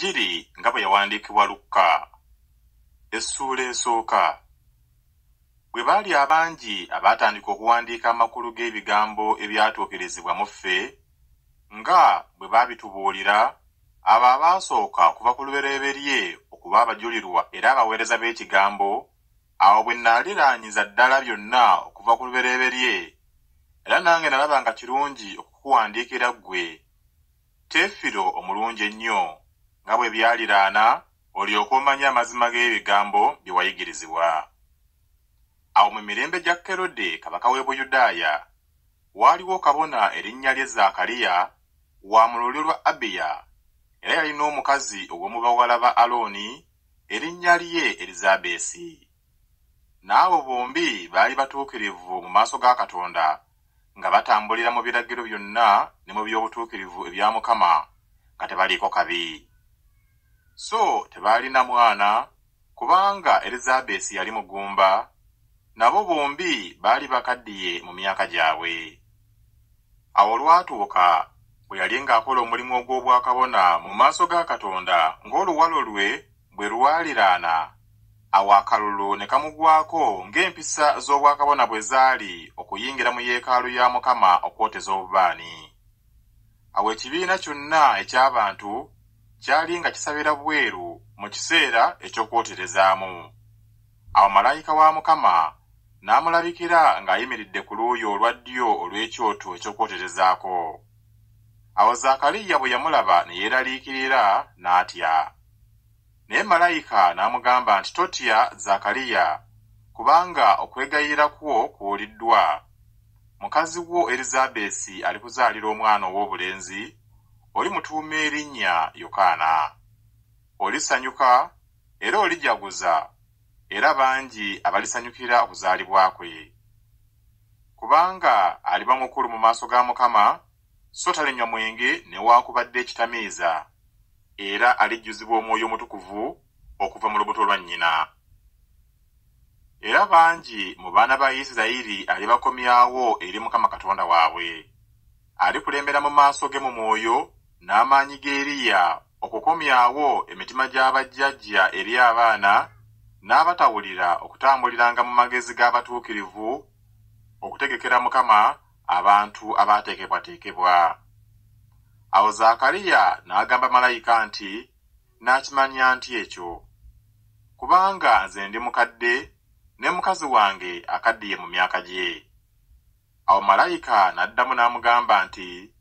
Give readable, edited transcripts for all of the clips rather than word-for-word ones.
Enjiri nga bwe yawandiikibwa Lukka. Essuula esooka. Bwe baali abangi abaatandika okuwandiika amakulu g'ebigambo ebyatuukirizibwa mu ffe, nga bwe baabitubuulira, abo abaasooka okuva ku lubereberye okuba abajulirwa era abaweereza b'ekigambo, awo bwe naaliraanyiza ddala byonna okuva ku lubereberye, era nange nalaba nga kirungi okukuwandiikira ggwe, Teefiro omulungi ennyo, nga bwe byaliraana, olyoke omanye amazima g'ebigambo bye wayigirizibwa. Awo mu mirembe gya Kerode kabaka w'e Buyudaaya, waaliwo kabona erinnya lye Zaakaliya wa mu lulyo lwa Abiya, era yalina omukazi ow'omu bawala ba Alooni erinnya lye Erizabeesi. N'abo bombi baali batuukirivu mu maaso ga Katonda, nga batambulira mu biragiro byonna ne mu by'obutuukirivu ebya Mukama, nga tebaliiko kabi. So tebaalina mwana, kubanga Erizabeesi yali mugumba, nabo bombi baali bakaddiye mu myaka gyabwe. Awo olwatuuka bwe yali ng'akola omulimu ogw'obwakabona mu maaso ga Katonda ng'oluwalo lwe bwe lwaliraana, awo akalulu ne kamugwako ng'empisa z'obwakabona bwe zaali okuyingira mu yeekaalu ya Mukama okwoteza obubaani. Awo ekibiina kyonna eky'abantu kyali nga kisabira bweru mu kiseera eky'okwoterezaamu. Awo malayika wa Mukama n'amulabikira ng'ayimiridde ku luuyi olwa ddyo olw'ekyoto eky'okwoterezaako. Awo Zaakaliya bwe yamulaba ne yeeraliikirira n'atya. Naye malayika n'amugamba nti, "Totya Zaakaliya, kubanga okwegayirira kwo kuwuliddwa. Mukazi wo Erizabeesi alikuzaalira omwana ow'obulenzi, olimutuuma erinnya Yokaana. Olisanyuka era olijaguza, era bangi abalisanyukira okuzaalibwa kwe. Kubanga aliba mukulu mu maaso ga Mukama, so talinywa mwenge newaakubadde ekitamiiza, era alijjuzibwa Omwoyo Omutukuvu okuva mu lubuto lwa nnyina. Era bangi mu baana ba Isirayiri alibakomyawo eri Mukama Katonda waabwe. Alikulembera mu maaso ge mu mwoyo n'amaanyi g'Eriya okukomyawo emitima gy'abajjajja eri abaana, n'abatawulira okutambuliranga mu magezi g'abatuukirivu, okutegekera Mukama abantu abaateekebwateekebwa." Awo Zaakaliya n'agamba malayika nti, "Naakimanya nti ekyo, kubanga nze ndi mukadde ne mukazi wange akaddiye mu myaka gye." Awo malayika n'addamu n'amugamba nti,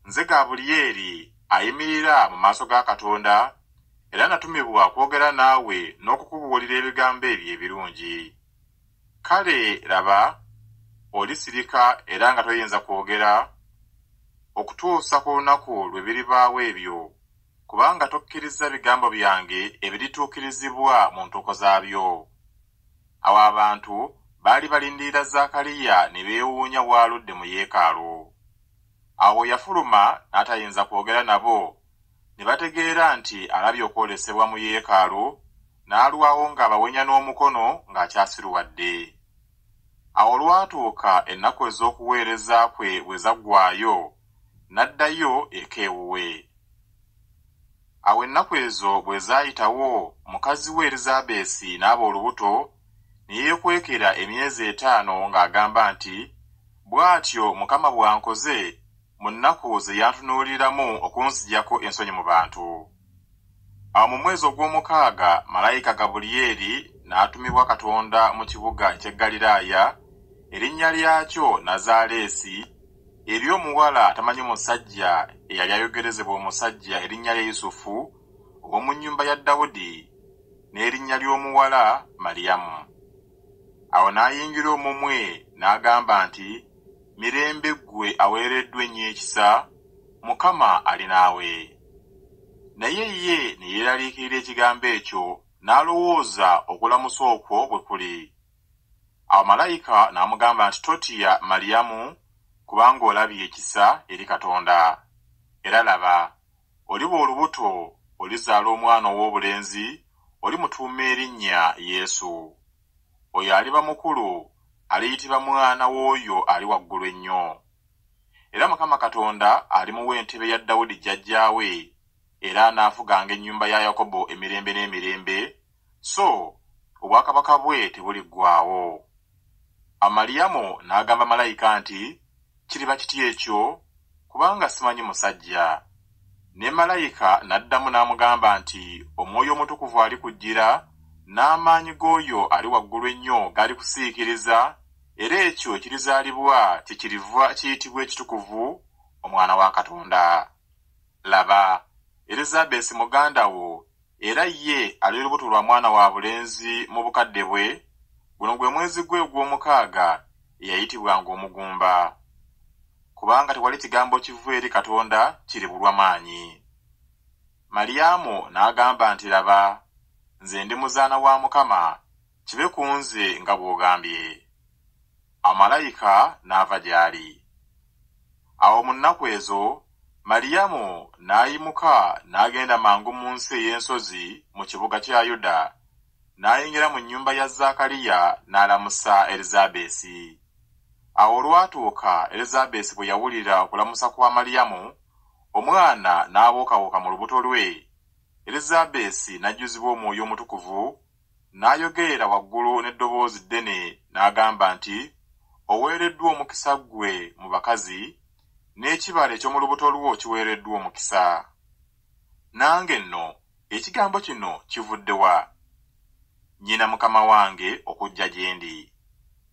"Nze Gabulyeri ayimirira mu maaso ga Katonda, era natumibwa kwogera naawe n'okukubuulira ebigambo ebyo ebirungi. Kale laba, olisirika era nga toyinza kwogera, okutuusa ku lunaku lwe biribaawo ebyo, kubanga tokkiriza bigambo byange ebirituukirizibwa mu ntuuko zaabyo." Awo abantu baali balindirira Zaakaliya ne beewuunya bw'aludde mu yeekaalu. Awo yafuluma n'atayinza kwogera nabo, ne bategeera nti alabye okwolesebwa mu yeekaalu, n'alwawo ng'abawenya n'omukono ng'akyasiruwadde. Awo olwatuuka ennaku ez'okuweereza kwe bwe zaggwaayo, n'addayo eka ewuwe. Awo ennaku ezo bwe zaayitawo, mukazi we Erizabeesi n'aba olubuto, ne yeekwekera emyezi 5 ng'agamba nti, "Bw'atyo Mukama bw'ankoze mu nnaku ze yantunuuliramu okunziggyako ensonyi mu bantu." Awo mu mwezi ogw'omukaaga malayika Gabulyeri n'atumibwa Katonda mu kibuga eky'e Ggaliraaya, erinnya lyakyo Nazaaleesi, eri omuwala atamanyi musajja eyali ayogerezebwa omusajja erinnya lye Yusufu ow'omu nnyumba ya Dawudi, n'erinnya ly'omuwala Maliyamu. Awo n'ayingira omumwe n'agamba nti, "Mirembe ggwe aweereddwa ennyo ekisa, Mukama ali naawe." Naye ye ne yeeraliikirira ekigambo ekyo, n'alowooza okulamusa okwo bwe kuli. Awo malayika n'amugamba nti, "Totya Maliyamu, kubanga olabye ekisa eri Katonda. Era laba, oliba olubuto, olizaala omwana ow'obulenzi, olimutuuma erinnya Yesu. Oyo aliba mukulu, aliyitibwa mwana w'oyo ali waggulu ennyo. Era Mukama Katonda alimuwa entebe ya Dawudi jjajjaawe, era n'afuganga ennyumba ya Yakobo emirembe n'emirembe, so obwakabaka bwe tebuliggwaawo. Amaliyamu n'agamba malayika nti, kiriba kitya ekyo, kubanga simanyi musajja. Ne malayika n'addamu n'amugamba nti, Omwoyo Omutukuvu alikujjira, n'amaanyi g'oyo ali waggulu ennyo gali kusiikiriza, era ekyo ekirizaalibwa kyekiriva kiyitibwa ekitukuvu, Omwana wa Katonda. Laba, Elizabesi muganda wo, era ye ali olubuto lwa mwana wa bulenzi mu bukadde bwe, guno gwe mwezi gwe ogw'omukaaga eyayitibwanga omugumba. Kubanga tewali kigambo kivu eri Katonda kiribulwa maanyi. Maliyamu n'agamba nti, laba, nze ndi muzaana wa Mukama, kibe ku nze nga bw'ogambye. Amalayika n'ava gy'ali. Awo mu nnaku ezo, Maliyamu n'ayimuka n'agenda mangu mu nsi ey'ensozi mu kibuga kya Yuda, n'ayingira mu nnyumba ya Zakaliya n'alamusa Elizabesi. Awo olwatuuka Elizabesi bwe yawulira okulamusa kwa Maliyamu, omwana n'abuukawuuka mu lubuto lwe. Elizabesi n'ajjuzibwa Omwoyo Omutukuvu, n'ayogerera waggulu n'eddoboozi ddene n'agamba nti, oweereddwa omukisa ggwe mu bakazi, n'ekibala eky'omu lubuto lwo kiweereddwa omukisa. Nange nno ekigambo kino kivudde wa? Nnyina Mukama wange okujja gye ndi.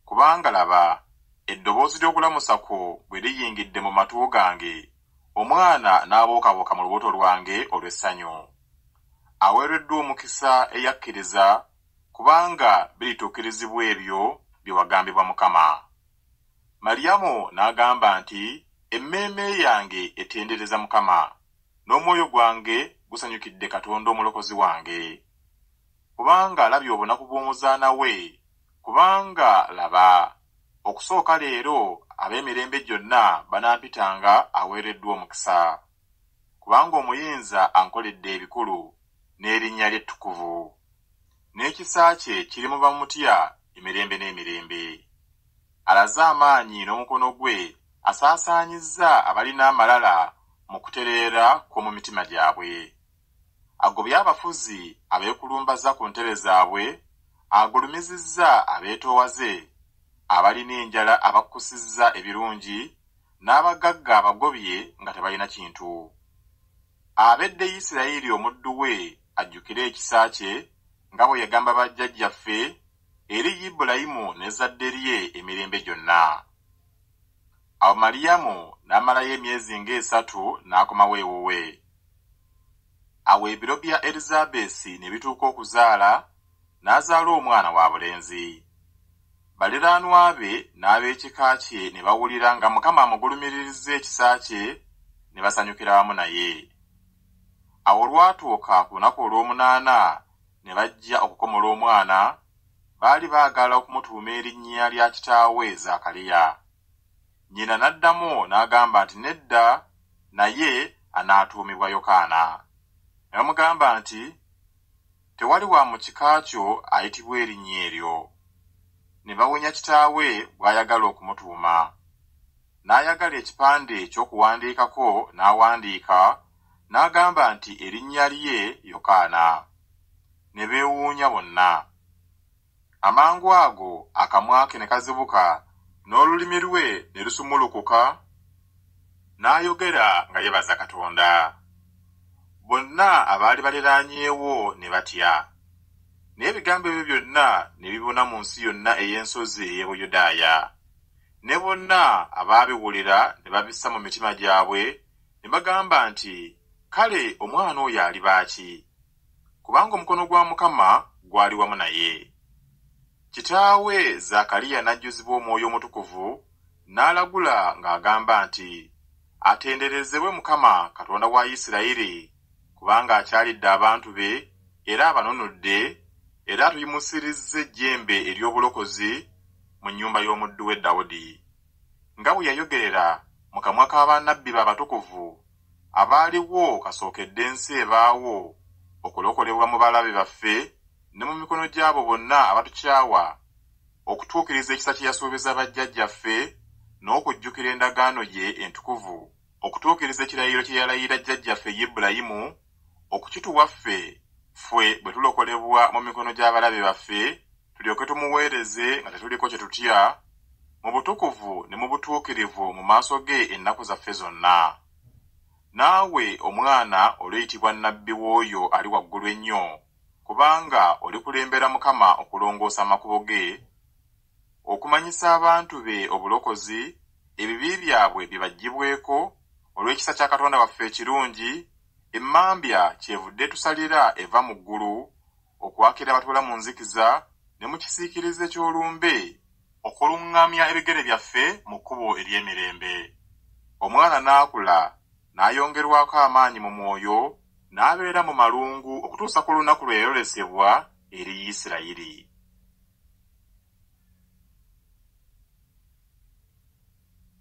Kubanga laba, eddoboozi ly'okulamusa kwo bwe liyingidde mu matu gange, omwana n'abuukawuuka mu lubuto lwange olw'essanyu. Aweereddwa omukisa eyakkiriza, kubanga birituukirizibwa ebyo bye wagambibwa Mukama. Maliyamu n'agamba nti, emmeeme yange etendereza Mukama, n'omwoyo gwange gusanyukidde Katonda omulokozi wange. Kubanga alabye obunaku bw'omuzaana we, kubanga laba, okusooka leero ab'emirembe gyonna banampitanga aweereddwa omukisa. Kubanga omuyinza ankoledde ebikulu, n'erinnya lye ettukuvu. N'ekisa kye kirimuba mutya emirembe n'emirembe. Alaze amaanyi n'omukono gwe asaasaanyizza abalina amalala mu kutereera kw'omu mitima gyabwe. Agobye abafuzi abeekulumbaza ku ntebe zaabwe, agulumizizza abeetoowaze, abalina enjala abakkusizza ebirungi, n'abagagga abagobye nga tebalina kintu. Abedde Isirayiri omuddu we ajjukire ekisa kye, nga bwe yagamba bajjajjaffe, eri Ibulayimu n'ezzadde lye emirembe gyonna. Awo Maliyamu n'amalayo emyezi ng'esatu n'akomawo ewuwe. Awo ebiro bya Elizabesi ne bituuka okuzaala, n'azaala omwana wa bulenzi. Baliraanwa be n'ab'ekika kye ne bawulira nga Mukama amugulumirizza ekisa kye, ne basanyukira wamu naye. Awo olwatuuka ku lunaku olw'omunaana ne bajja okukomola omwana, baali baagala okumutuuma erinnya lya kitaawe Zakaliya. Nnyina n'addamu n'agamba nti nedda, naye anaatuumibwa Yokaana. Ne bamugamba nti, tewali wa mu kika kyo ayitibwa erinnya eryo. Ne bawenya kitaawe bw'ayagala okumutuuma. N'ayagala ekipande eky'okuwandiikako n'awandiika, n'agamba nti erinnya lye Yokaana. Ne beewuunya bonna. Amangu ago akamwa ke ne kazibuka, n'olulimi lwe ne lusumulukuka, n'ayogera nga yebaza Katonda. Bonna abaali baliraanyeewo ne batya. Naye ebigambo ebyo byonna ne bibuna mu nsi yonna ey'ensozi ey'e Buyudaaya. Ne bonna abaabiwulira ne babissa mu mitima gyabwe, ne bagamba nti, kale omwana oyo ali baaki? Kubanga omukono gwa Mukama gwali wamu naye. Kitaawe Zakaliya n'ajjuzibwa Omwoyo Omutukuvu, n'alagula ng'agamba nti, atenderezebwe Mukama Katonda wa Isirayiri, kubanga akyalidde abantu be, era abanunudde, era atuyimusirizza ejjembe ery'obulokozi mu nnyumba y'omuddu we Dawudi. Nga bwe yayogerera mu kamwa k'abannabbi be abatukuvu, abaaliwo kasookedde ensi ebaawo, okulokolebwa mu balabe baffe, ne mu mikono gy'abo bonna abatukyawa, okutuukiriza ekisa kye yasuubiza bajjajjaffe, n'okujjukira endagaano ye entukuvu, okutuukiriza ekirayiro kye yalayira jjajjaffe Ibulayimu, okukituwa ffe bwe tulokolebwa mu mikono gy'abalabe baffe tulyoke tumuweereze nga tetuliko kye tutya mu butukuvu ne mu butuukirivu mu maaso ge ennaku zaffe zonna. Naawe omwana oluyitibwa nnabbi w'oyo ali waggulu ennyo, kubanga olikulembera Mukama okulongoosa amakubo ge, okumanyisa abantu be obulokozi, ebibi byabwe bibaggyibweko, olw'ekisa kya Katonda waffe ekirungi, emmambya kyevudde tusalira eva mu ggulu, okwakira abatuula mu nzikiza ne mu kisiikirize ky'olumbe, okuluŋŋamya ebigere byaffe mu kkubo ery'emirembe. Omwana n'akula, n'ayongerwako amaanyi mu mwoyo, n'abeera mu malungu okutuusa ku lunaku lwe yayolesebwa eri Isirayiri.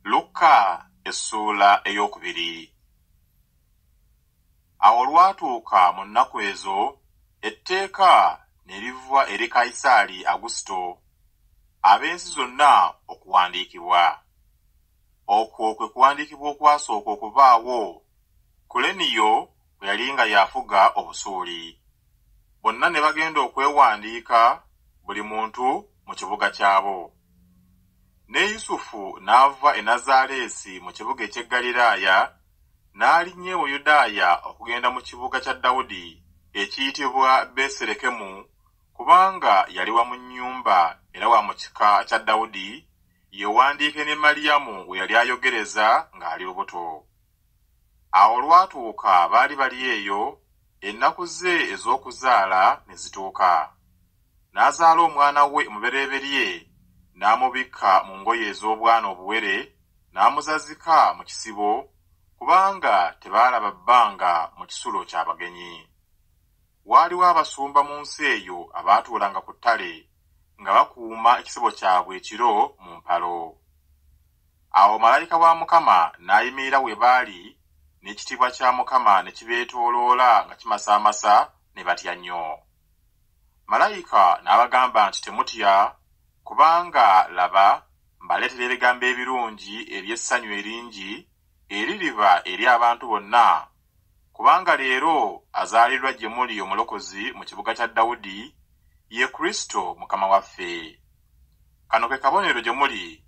Luka essuula ey'okubiri. Awo olwatuuka mu nnaku ezo, etteeka ne liva eri Kayisaali Agusito ab'ensi zonna okuwandiikibwa. Okwo kwe kuwandiikibwa okwasooka okubaawo Kuleniyo bwe yali nga yafuga obusuuli. Bonna ne bagenda okwewandiika, buli muntu mu kibuga kyabo. Ne Yusufu n'ava e Nazaaleesi mu kibuga eky'e Ggaliraaya, n'alinnya e Buyudaaya okugenda mu kibuga kya Dawudi ekiyitibwa Besirekemu, kubanga yali wa mu nnyumba era wa mu kika kya Dawudi, yewandiike ne Maliyamu we yali ayogereza ng'ali lubuto. Awo olwatuuka baali bali eyo, ennaku ze ez'okuzaala ne zituuka. N'azaala omwana we omubereberye, n'amubikka mu ngoye ez'obwana obuwere, n'amuzazika mu kisibo, kubanga tebaalaba bbanga mu kisulo ky'abagenyi. Waaliwo abasumba mu nsi eyo abaatuulanga ku ttale, nga bakuuma ekisibo kyabwe ekiro mu mpalo. Awo malayika wa Mukama n'ayimirira we baali, n'ekitiibwa kya Mukama ne kibeetooloola nga kimasaamasa, ne batya nnyo. Malayika n'abagamba nti, temutya, kubanga laba mbaleetera ebigambo ebirungi eby'essanyu eringi eririba eri abantu bonna, kubanga leero azaalirwa gye muli omulokozi mu kibuga kya Dawudi, ye Kristo Mukama waffe. Kano ke kabonero gye muli,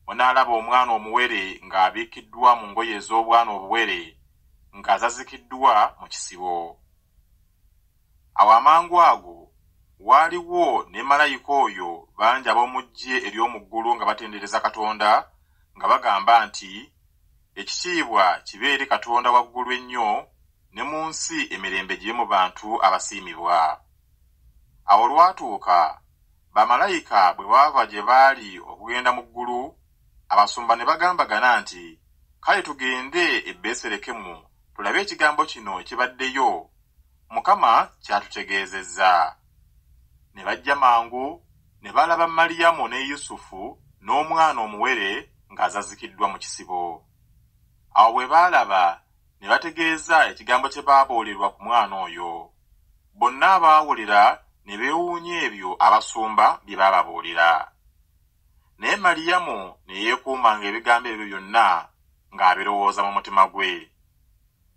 munaalaba omwana omuwere ng'abiikiddwa mu ngoye ez'obwana obuwere, ng'azazikiddwa mu kisibo. Awo amangwago waaliwo ne malayika oyo bangi ab'omu ggye ery'omu ggulu nga batendereza Katonda, nga bagamba nti, ekitiibwa kibe eri Katonda waggulu ennyo, ne mu nsi emirembe gye mu bantu abasiimibwa. Awo olwatuuka, bamalayika bwe baava gye baali okugenda mu ggulu, abasumba ne bagambagana nti, kale tugende e Besirekemu tulabe ekigambo kino ekibaddeyo, Mukama kyatutegeezezza. Ne bajja mangu, ne balaba Maliyamu ne Yusufu n'omwana omuwere ng'azazikiddwa mu kisibo. Awo bwe baalaba, ne bategeeza ekigambo kye baabuulirwa ku mwana oyo. Bonna abaawulira ne beewuunya ebyo abasumba bye baababuulira. Naye Maliyamu ne yeekuumanga ebigambo ebyo byonna ng'abirowooza mu mutima gwe.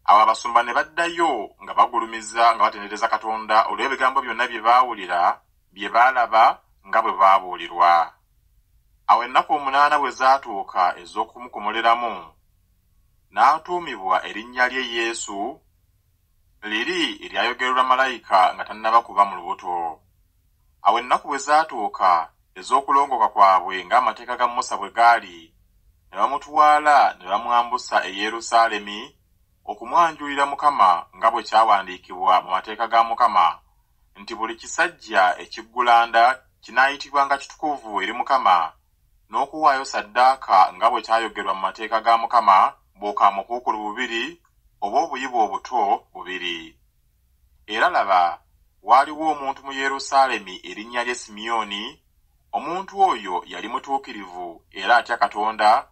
Awo abasumba ne baddayo nga bagulumiza nga batendereza Katonda olw'ebigambo byonna bye baawulira, bye baalaba nga bwe baabuulirwa. Awo ennaku 8 bwe zaatuuka ez'okumukomoleramu, n'atuumibwa erinnya lye Yesu, liri eryayogererwa malayika nga tannaba kuba mu lubuto. Awo ennaku bwe zaatuuka ez'okulongoka kwabwe ng'amateeka ga Musa bwe gaali, ne bamutwala ne bamwambusa e Yerusaalemi okumwanjulira Mukama nga bwe kyawandiikibwa mu mateeka ga Mukama, nti buli kisajja ekiggulanda kinaayitibwanga kitukuvu eri Mukama, n'okuwaayo ssaddaaka nga bwe kyayogerwa mu mateeka ga Mukama bw'okaamukuukulu 2 oba obuyibu obuto 2. Era laba, waaliwo omuntu mu Yerusaalemi erinnya lye Simyoni. Omuntu oyo yali mutuukirivu era atya Katonda,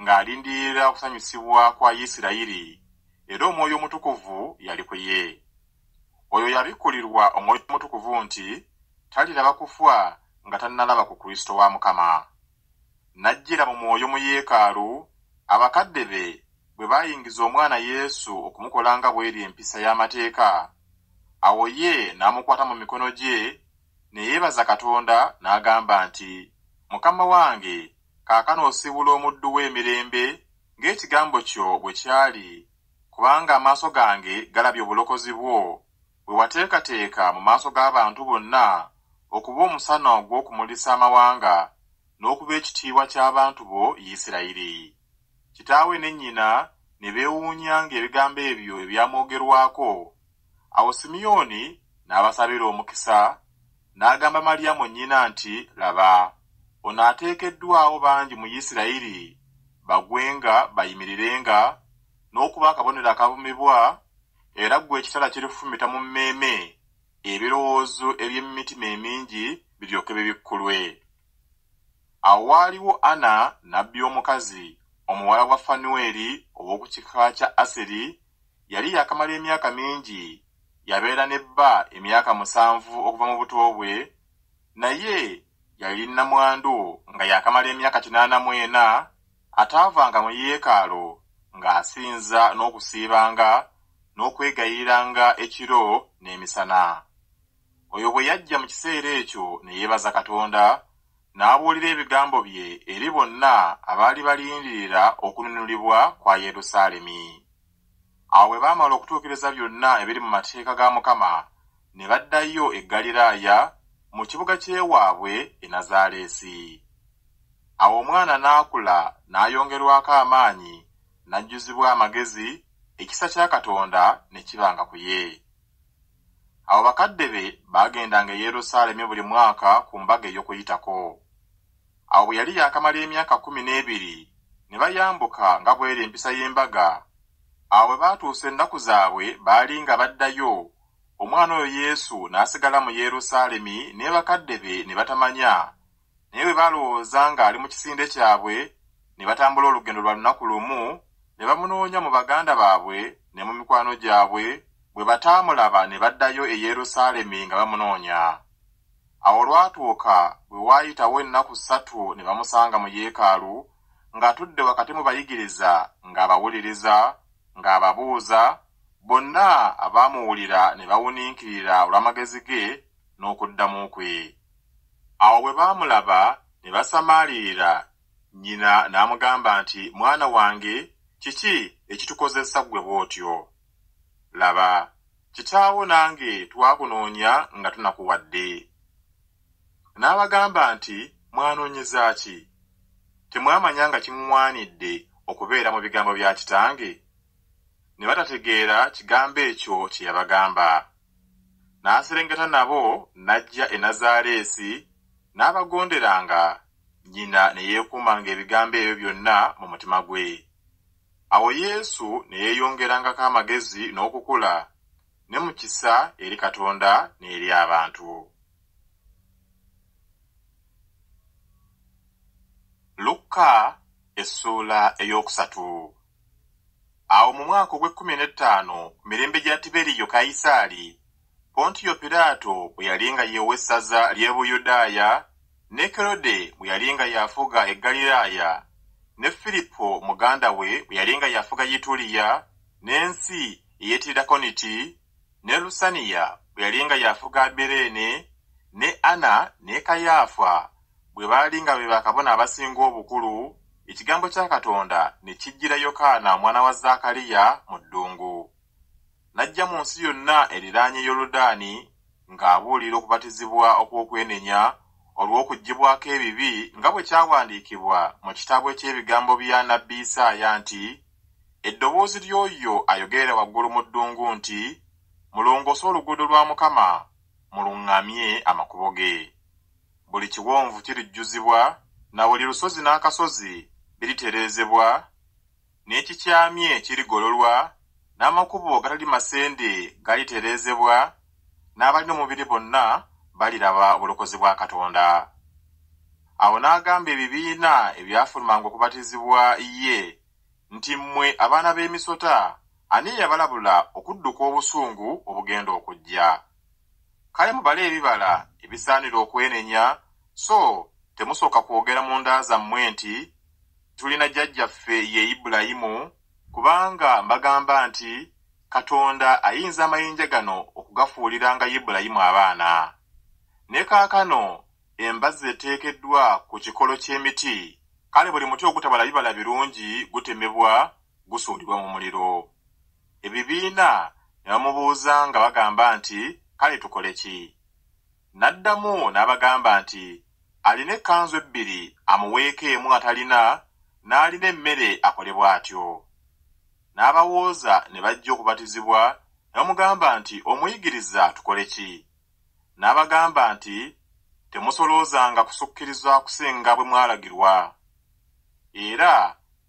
ng'alindirira okusanyusibwa kwa Isirayiri, era Omwoyo Omutukuvu yali ku ye. Oyo yabikkulirwa Omwoyo Omutukuvu nti taliraba kufa nga tannalaba ku Kristo wa Mukama. N'ajjira mu mwoyo mu yeekaalu, abakadde be bwe bayingiza omwana Yesu okumukolanga bw'eri empisa y'amateeka, awo ye n'amukwata mu mikono gye ne yeebaza Katonda n'agamba nti, Mukama wange, kaakano osiibula omuddu w'emirembe ng'ekigambo kyo bwe kyali, kubanga amaaso gange galabye obulokozi bwo bwe wateekateeka mu maaso g'abantu bonna okuba omusana ogw'okumulisa amawanga n'okuba ekitiibwa ky'abantu bo Isirayiri. Kitaawe ne nnyina ne beewuunya ng'ebigambo ebyo ebyamwogerwako. Awo Simiyoni n'abasabira omukisa, n'agamba Maliyamu nnyina nti, Laba, ono ateekeddwawo bangi mu Isirayiri bagwenga bayimirirenga n'okuba akabonero akavumibwa, era ggwe ekitala kirifumita mu mmeeme, ebirowoozo eby'emitima emingi biryoke bibikkulwe. Awo waaliwo Ana nnabbi omukazi, omuwala wa Fanuweri ow'oku kika kya Aseri, yali yakamala emyaka mingi, yabeera ne bba emyaka 7 okuva mu buto bwe, naye yali nnamwandu nga yakamala emyaka 84, ataavanga mu yeekaalu ng'asinza n'okusiibanga n'okwegayiranga ekiro n'emisana. Oyo bwe yajja mu kiseera ekyo ne yeebaza Katonda, n'abuulira ebigambo bye eri bonna abaali balindirira okununulibwa kwa Yerusaalemi. Awo bwe baamala okutuukiriza byonna ebiri mu mateeka ga Mukama, ne baddayo e Ggaliraaya mu kibuga ky'ewaabwe e Nazaaleesi. Awo omwana n'akula n'ayongerwako amaanyi, n'ajjuzibwa amagezi, ekisa kya Katonda ne kibanga ku ye. Awo bakadde be baagendanga e Yerusaalemi buli mwaka ku mbaga ey'Okuyitako. Awo bwe yali yakamala emyaka 12 ne bayambuka nga bw'eri empisa y'embaga. Awo bwe baatuusa ennaku zaabwe baali nga baddayo, omwana oyo Yesu n'asigala mu Yerusaalemi ne bakadde be ne batamanya, naye bwe balowooza ng'ali mu kisinde kyabwe, ne batambula olugendo lwa lunaku lumu, ne bamunoonya mu baganda baabwe ne mu mikwano gyabwe, bwe bataamulaba ne baddayo e Yerusaalemi nga bamunoonya. Awo lwatuuka bwe waayitawo ennaku 3 ne bamusanga mu yeekaalu ng'atudde wakati mu bayigiriza ng'abawuliriza, ng'ababuuza, bonna abaamuwulira ne bawuniikirira olw'amagezi ge n'okuddamu kwe. Awo bwe baamulaba ne basamaalirira, nnyina n'amugamba nti, Mwana wange, kiki ekitukozesa ggwe bw'otyo? Laba, kitaawo nange twakunoonya nga tunakuwadde. N'abagamba nti, Mwanoonyeza ki? Temwamanya nga kiŋŋwanidde okubeera mu bigambo bya kitange? Ne batategeera kigambo ekyo kye yabagamba. N'aserengeta nabo n'ajja e Nazaaleesi, n'abagonderanga, nnyina ne yeekuumanga ebigambo ebyo byonna mu mutima gwe. Awo Yesu ne yeeyongerangako amagezi n'okukula, ne mu kisa eri Katonda n'eri abantu. Lukka essuula ey'okusatu. Awo mu mwaka ogw'e15 ku mirembe gya Tiberiyo Kayisaali, Pontiyo Piraato bwe yali nga yeewa essaza ly'e Buyudaaya, ne Kerode bwe yali nga yafuga e Ggaliraaya, ne Filipo muganda we bwe yali nga yafuga Yituliya, n'ensi ey'Etirakoniti, ne Lusaniya bwe yali nga yafuga Abireene, ne Ana ne Kayaafa bwe baali nga be bakabona abasinga obukulu, ekigambo kya Katonda ne kijjira Yokaana omwana wa Zaakaliya mu ddungu. N'ajja mu nsi yonna eriraanye Yoludaani ng'abuulira okubatizibwa okw'okwenenya olw'okuggyibwako ebibi nga bwe kyawandiikibwa mu kitabo eky'ebigambo bya nnabbi Isaaya nti, Eddoboozi ly'oyo ayogerera waggulu mu ddungu nti, Mulongoose oluguudo lwa Mukama, muluŋŋamye amakubo ge. Buli kiwonvu kirijjuzibwa, na buli lusozi n'akasozi biritereezebwa, n'ekikyamye kirigololwa, n'amakubo agatali masende galitereezebwa, n'abalina omubiri bonna baliraba obulokozi bwa Katonda. Awo n'agamba ebibiina ebyafulumanga okubatizibwa ye nti, Mmwe abaana b'emisota, ani yabalabula okudduka obusungu obugenda okujja? Kale mubale ebibala ebisaanira okwenenya, so temusooka kwogera mu nda zammwe nti, Tulina jjajjaffe ye Ibulayimu, kubanga mbagamba nti Katonda ayinza amayinja gano okugafuuliranga Ibulayimu abaana. Ne kaakano embazzi eteekeddwa ku kikolo ky'emiti, kale buli muti ogutabala bibala birungi gutemebwa gusuulibwa mu muliro. Ebibiina ne bamubuuza nga bagamba nti kale tukole ki? N'addamu n'abagamba nti alina ekkanzu ebbiri amuweeko emu atalina, n'alina emmere akole bw'atyo. N'abawooza ne bajja okubatizibwa ne bamugamba nti omuyigiriza tukole ki? N'abagamba nti temusoloozanga kusukkiriza kusinga bwe mwalagirwa. Era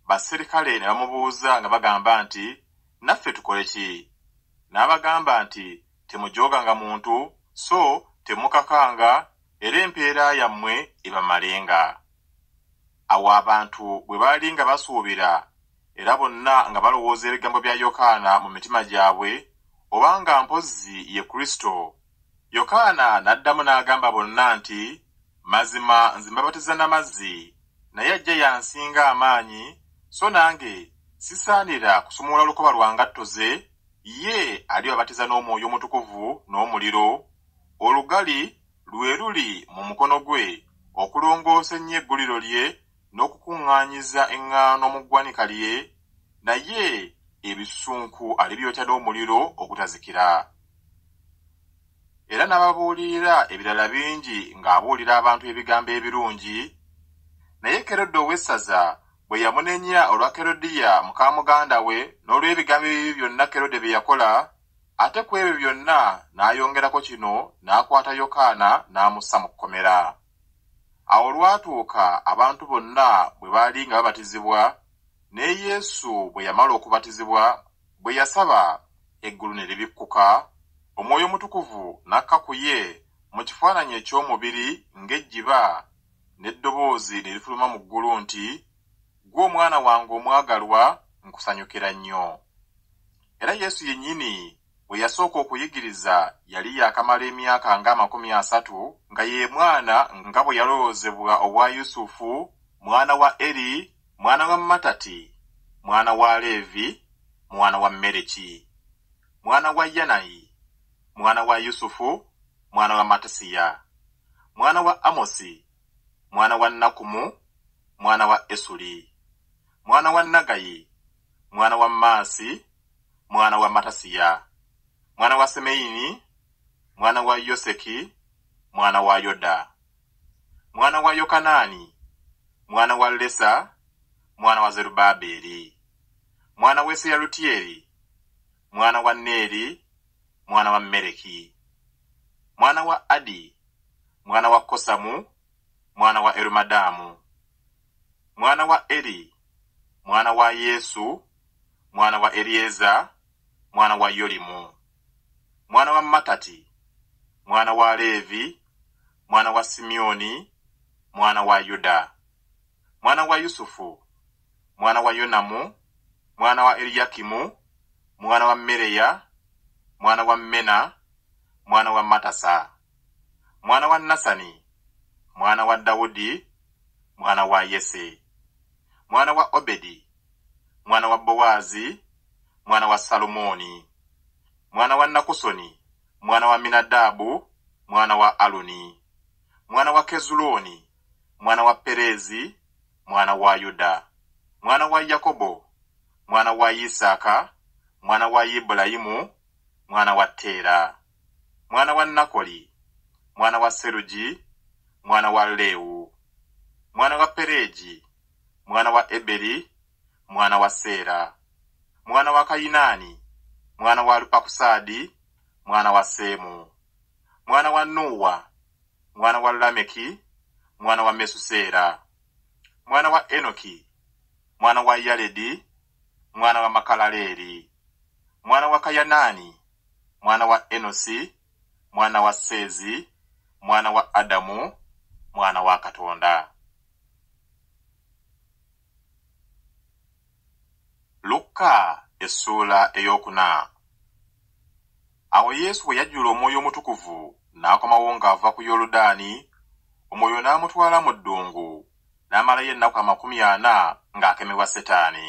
baserikale ne bamubuuza nga bagamba nti naffe tukole ki? N'abagamba nti temujooganga muntu, so temukakanga, era empeera yammwe ebamalenga. Awo abantu bwe baali nga basuubira era bonna nga balowooza ebigambo bya Yokaana mu mitima gyabwe obanga mpozzi ye Kristo, Yokaana n'addamu n'agamba bonna nti mazima nze mbabatiza n'amazzi, naye ajja yansinga amaanyi, so nange sisaanira kusumulula lukoba lwa ngatto ze, ye alibabatiza n'Omwoyo Omutukuvu n'omuliro, olugali lwe luli mu mukono gwe okulongoosa ennyo egguliro lye n'okukuŋŋaanyiza eŋŋaano mu ggwanika lye, naye ebisusunku alibyokya n'omuliro ogutazikira. Era n'ababuulirira ebirala bingi ng'abuulira abantu ebigambo ebirungi. Naye Kerode ow'essaza bwe yamunenya olwa Kerodiya muka muganda we n'olw'ebigambo ebibi byonna Kerode bye yakola, ate ku ebyo byonna n'ayongerako kino, n'akwata Yokaana n'amussa mu kkomera. Awo olwatuuka abantu bonna bwe baali nga babatizibwa, ne Yesu bwe yamala okubatizibwa, bwe yasaba, eggulu ne libikkuka, Omwoyo Omutukuvu n'akka ku ye mu kifaananyi eky'omubiri ng'ejjiba, n'eddoboozi ne lifuluma mu ggulu nti, "Ggwe omwana wange omwagalwa, nkusanyukira nnyo." Era Yesu yennyini bwe yasooka okuyigiriza yali yaakamala emyaka nga 30 nga ye mwana nga bwe yalowoozebwa obwa Yusufu, mwana wa Eri, mwana wa Matati, mwana wa Leevi, mwana wa Mereki, mwana wa Yanayi, mwana wa Yusufu, mwana wa Matasiya, mwana wa Amosi, mwana wa Nakumu, mwana wa Esuli, mwana wa Nagayi, mwana wa Maasi, mwana wa Matasiya, mwana wa Semeyini, mwana wa Yoseki, mwana wa Yoda, mwana wa Yokanaani, mwana wa Lesa, mwana wa Zerubabeli, mwana wa Seyalutiyeri, mwana wa Neri, mwana wa Mereki, mwana wa Adi, mwana wa Kosamu, mwana wa Erumadamu, mwana wa Eri, mwana wa Yesu, mwana wa Elieza, mwana wa Yolimu, mwana wa Matati, mwana wa Levi, mwana wa Simeoni, mwana wa Yuda, mwana wa Yusufu, mwana wa Yonamu, mwana wa Eliakimu, mwana wa Mereya, mwana wa Mena, mwana wa Matasa, mwana wa Nasani, mwana wa Dawudi, mwana wa Yese, mwana wa Obedi, mwana wa Bowazi, mwana wa Salomoni, mwana wa Nakusoni, mwana wa Minadabu, mwana wa Aluni, mwana wa Kezuloni, mwana wa Perezi, mwana wa Yuda, mwana wa Yakobo, mwana wa Isaka, mwana wa Ibulayimu, mwana wa Tera, mwana wa Nakoli, mwana wa Seruji, mwana wa Lewu, mwana wa Pereji, mwana wa Eberi, mwana wa Sera, mwana wa Kayinani, mwana wa Lupakusadi, mwana wa Semu, mwana wa Nuwa, mwana wa Lameki, mwana wa Mesusera, mwana wa Enoki, mwana wa Yaredi, mwana wa Makalaleri, mwana wa Kayanani, mwana wa Enosi, mwana wa Sezi, mwana wa Adamu, mwana wa Katonda. Luka essula eyokuna. Awo Yesu bwe yajjula Omwoyo Omutukuvu n'akomawo ng'ava ku Yoludaani, Omwoyo n'amutwala mu ddungu, n'amalayo ennaku 40 ng'akemebwa Setaani.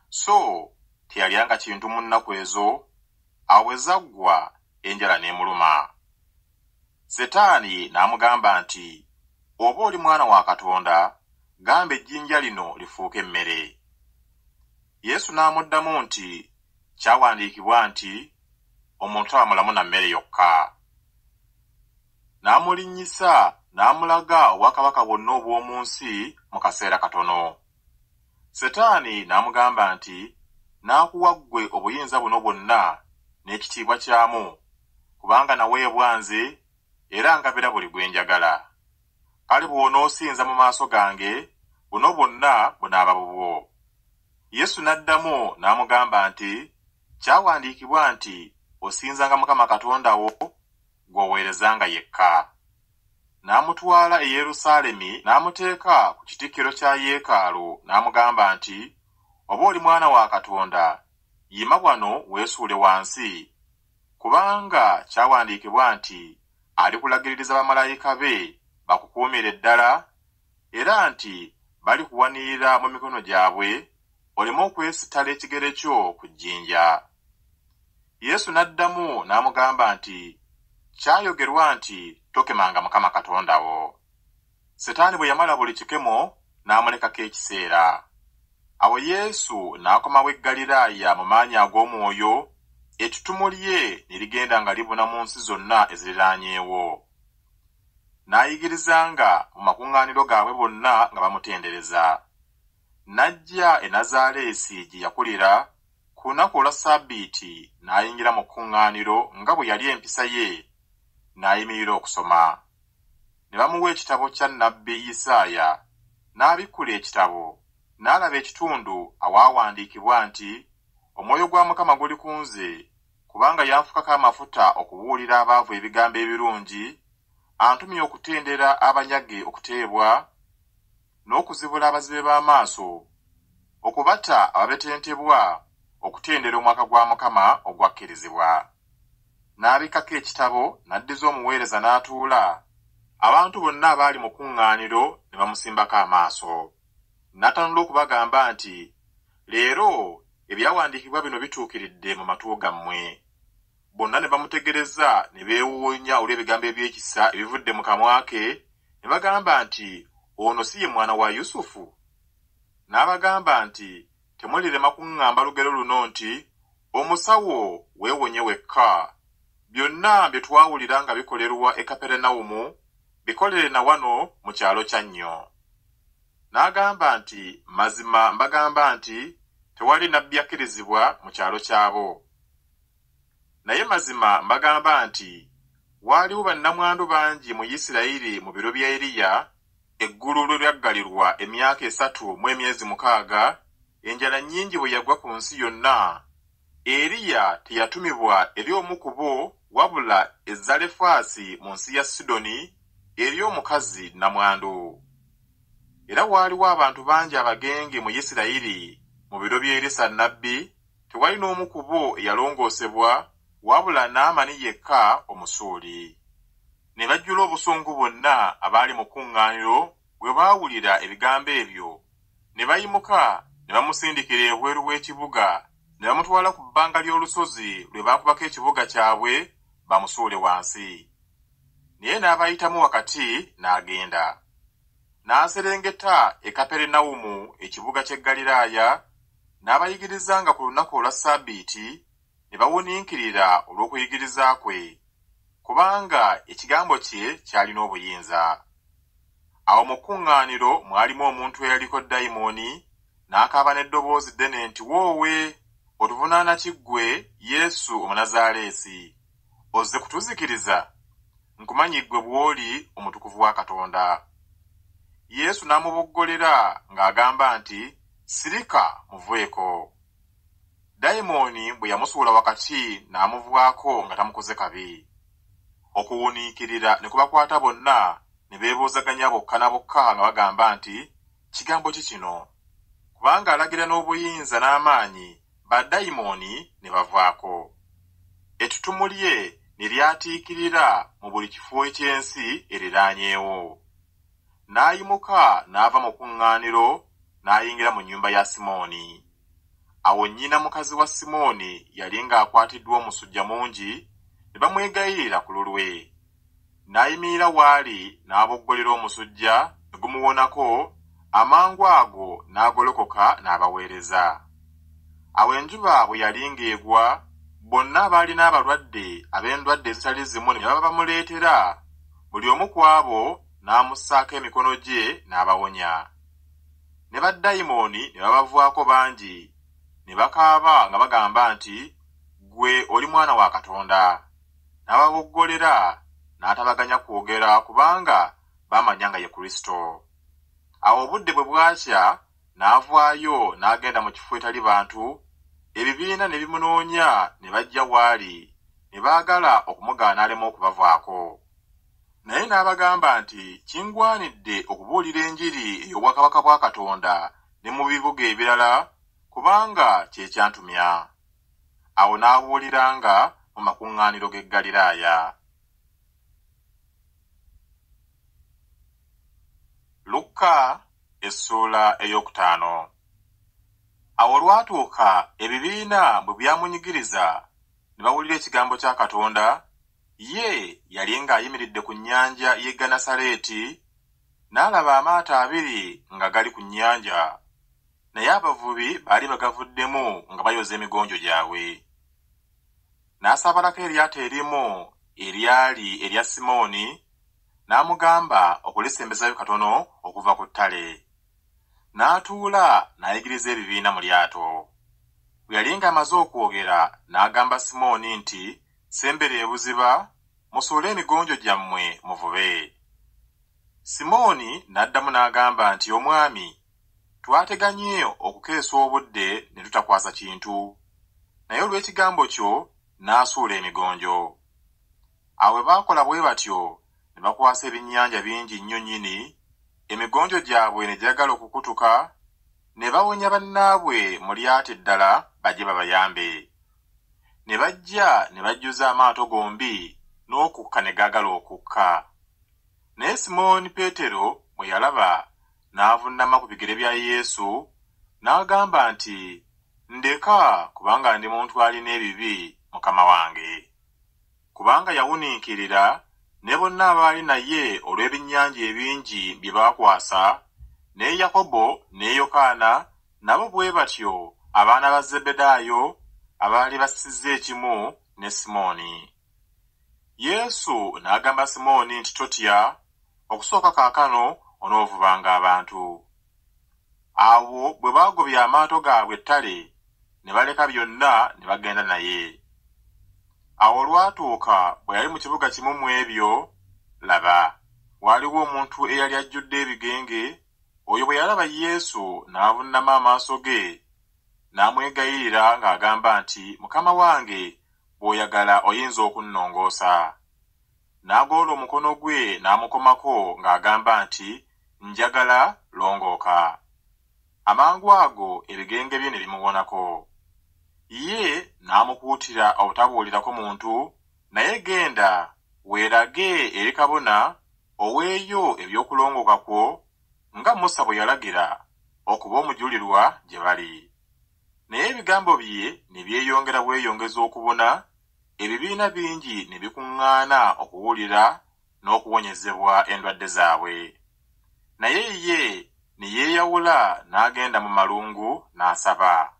so teyalyanga kintu mu nnaku ezo, awo ezaggwa enjala n'emuluma. Setaani n'amugamba nti, oba oli mwana wa Katonda, gamba ejjinja lino lifuuke emmere. Yesu n'amuddamu nti, kyawandiikibwa nti, omuntu taba mulamu na mmere yokka. N'amulinnyisa n'amulaga obwakabaka bwonna obw'omu nsi mu kaseera katono. Setaani n'amugamba nti, n'akuwa ggwe obuyinza buno bwonna n'ekitiibwa kyamu, kubanga naweebwa nze era ngabira buli gwe njagala. Kale bw'onoosinza mu maaso gange, buno bwonna bunaaba bubwo. Yesu n'addamu n'amugamba nti, kyawandiikibwa nti, osinzanga Mukama Katonda wo gw'oweerezanga yekka. N'amutwala e Yerusaalemi n'amuteeka ku kitikkiro kya yeekaalu n'amugamba nti, oba oli mwana wa Katonda, yima wano weesuule wansi, kubanga kyawandiikibwa nti, alikulagiririza bamalayika be bakukuumire ddala, era nti balikuwanirira mu mikono gyabwe, oleme okwesittala ekigere kyo ku jjinja. Yesu n'addamu n'amugamba nti, kyayogerwa nti, tokemanga Mukama Katonda wo. Setaani bwe yamala buli kikemo n'amulekako ekiseera. Awo Yesu n'akomawo e Ggaliraaya mu maanyi ag'Omwoyo, ettutumu lye ne ligenda nga libuna mu nsi zonna eziriraanyeewo. N'ayigirizanga mu makuŋŋaaniro gaabwe bonna nga bamutendereza. N'ajja e Nazaaleesi gye yakulira, ku lunaku olwa Ssabbiiti n'ayingira mu kkuŋŋaaniro nga bwe yali empisa ye, n'ayimirira okusoma. Ne bamuwa ekitabo kya nnabbi Isaaya, n'abikkula ekitabo, n'alaba ekitundu awaawandiikibwa nti, Omwoyo gwa Mukama guli ku nze, kubanga yanfukako amafuta okubuulira abaavu ebigambo ebirungi, antumye okutendera abanyage okuteebwa, n'okuzibula abazibe b'amaaso, okubata ababetentebwa, okutendera omwaka gwa Mukama ogwakkirizibwa. N'abikkako ekitabo, n'addiza omuweereza n'atuula, abantu bonna abaali mu kkuŋŋaaniro ne bamusimbako amaaso. N'atanula okubagamba nti, leero ebyawandiikibwa bino bituukiridde mu matu gammwe. Bonna ne bamutegereza ne beewuunya olw'ebigambo ebyekisa ebivudde mu kamwa ke, ne bagamba nti, ono si ye mwana wa Yusufu? N'abagamba nti, temulirema kuŋŋamba lugero luno nti, omusawo weewonye wekka. Byonna bye twawulira nga bikolerwa e Kaperunawumu, bikolere na wano mu kyalo kyannyo. N'agamba nti, mazima mbagamba nti, tewali nnabbi akkirizibwa mu kyalo kyabo. Naye mazima mbagamba nti, waaliwo bannamwandu bangi mu Isirayiri mu biro bya Eriya, eggulu lwe lyaggalirwa emyaka 3 mu emyezi 6, enjala nnyingi bwe yagwa ku nsi yonna. Eriya teyatumibwa eri omu ku bo, wabula e Zalefaasi mu nsi ya Sidoni, eri omukazi nnamwandu. Era waaliwo abantu bangi abagenge mu Isirayiri mu biro bya Erisa nnabbi, tewali n'omu ku bo eyalongoosebwa, wabula Naamani yekka Omusuuli. Ne bajjula obusungu bonna abaali mu kkuŋŋaaniro bwe baawulira ebigambo ebyo, ne bayimuka ne bamusindikira ebweru w'ekibuga, ne bamutwala ku bbanga ly'olusozi lwe baakubako ekibuga kyabwe bamusuule wansi. Naye n'abayitamu wakati n'agenda. N'aserengeta e Kaperunawumu, ekibuga ky'e Ggaliraaya, n'abayigirizanga ku lunaku olwa Ssabbiiti, ne bawuniikirira olw'okuyigiriza kwe, kubanga ekigambo kye kyalina obuyinza. Awo mu kkuŋŋaaniro mwalimu omuntu eyaliko dayimooni, n'akaaba n'eddoboozi ddene nti, woowe, otuvunaana ki ggwe, Yesu Omunazaaleesi? Ozze kutuzikiriza? Nkumanyi ggwe bw'oli omutukuvu wa Katonda. Yesu n'amuboggolera ng'agamba nti, sirika muveeko. Dayimooni bwe yamusuula wakati n'amuvaako nga tamukoze kabi. Okuwuniikirira ne kubakwata bonna, ne beebuuzaganya bokka na bokka nga bagamba nti, kigambo ki kino? Kubanga alagira n'obuyinza n'amaanyi, baddayimooni ne bavaako. Ettutumu lye ne lyatiikirira mu buli kifo eky'ensi eriraanyeewo. N'ayimuka n'ava mu kkuŋŋaaniro n'ayingira mu nnyumba ya Simooni. Awo nnyina mukazi wa Simooni yali ng'akwatiddwa omusujja mungi, ne bamwegayirira ku lulwe. N'ayimirira waali n'aboggolera omusujja ne gumuwonako, amangu ago n'agolokoka n'abaweereza. Awo enjuba bwe yali ng'egwa, bonna abaalina abalwadde ab'endwadde ezitali zimu ne baba bamuleetera, buli omu ku abo n'amussaako emikono gye n'abawonya. Ne baddayimooni ne babavaako bangi, ne bakaaba nga bagamba nti, "Ggwe oli Mwana wa Katonda." N'ababoggolera n'atabaganya kwogera kubanga baamanya nga ye Kristo. Awo obudde bwe bwakya n'avaayo n'agenda mu kifo etali bantu, ebibiina ne bimunoonya ne bajja waali, ne baagala okumugaana aleme okubavaako. Naye n'abagamba nti, "Kingwanidde okubuulira enjiri ey'obwakabaka bwa Katonda ne mu bibuga ebirala, kubanga kye kyantumya." Awo n'abuuliranga mu makuŋŋaaniro g'e Ggaliraaya. Lukka essuula ey'okutaano. Awo olwatuuka ebibiina bwe byamunyigiriza ne bawulira ekigambo kya Katonda, ye yali ng'ayimiridde ku nnyanja y'e Genesaleeti, n'alaba amaato abiri nga gali ku nnyanja, naye abavubi baali bagavuddemu nga bayoza emigonjo gyabwe. N'asabalako eryato erimu eryali erya Simooni, n'amugamba okulisembezayo katono okuva ku ttale. N'atuula n'ayigiriza ebibiina mu lyato. Bwe yali ng'amaze okwogera n'agamba Simooni nti, "Sembera ebuziba, musuule emigonjo gyammwe muvube." Simooni n'addamu n'agamba nti, "Omwami, twateganye okukeesa obudde ne tutakwasa kintu, naye olw'ekigambo kyo n'asuula emigonjo." Awo bwe baakola bwe batyo ne bakwasa ebyennyanja bingi nnyo nnyini, emigonjo gyabwe ne gyagala okukutuka, ne bawonya bannaabwe mu lyato eddala bajje babayambe. Ne bajja ne bajjuza amaato gombi n'okukka ne gaagala okukka. Naye Simooni Peetero bwe yalaba, n'avunnama ku bigere bya Yesu, n'agamba nti, "Ndeka, kubanga ndi muntu alina ebibi, Mukama wange." Kubanga yawuniikirira, ne bonna abaali naye olw'ebyennyanja ebingi bye baakwasa, ne Yakobo ne Yokaana nabo bwe batyo, abaana ba Zebbedaayo abaali basizza ekimu ne Simooni. Yesu n'agamba Simooni nti, "Totya, okusooka kaakano onoovubanga abantu." Awo bwe baagobya amaato gaabwe ettale, ne baleka byonna ne bagenda naye. Awo olwatuuka bwe yali mu kibuga kimu mu ebyo, laba, waaliwo omuntu eyali ajjudde ebigenge. Oyo bwe yalaba Yesu n'avunnama amaaso ge, n'amwegayirira ng'agamba nti, "Mukama wange, bw'oyagala oyinza okunnongoosa." N'agoola omukono gwe n'amukomako ng'agamba nti, "Njagala, longooka." Amangu ago ebigenge bye ne bimuwonako. Ye n'amukuutira obutabuulirako muntu, naye genda, weerage eri kabona, oweeyo ebyokulongooka kwo, nga Musa bwe yalagira, okuba omujulirwa gye bali. Naye ebigambo bye ne byeyongera bweyongeza okubona, ebibiina bingi ne bikuŋŋaana okuwulira n'okuwonyezebwa endwadde zaabwe. Naye ye ne yeeyawula n'agenda mu malungu n'asaba.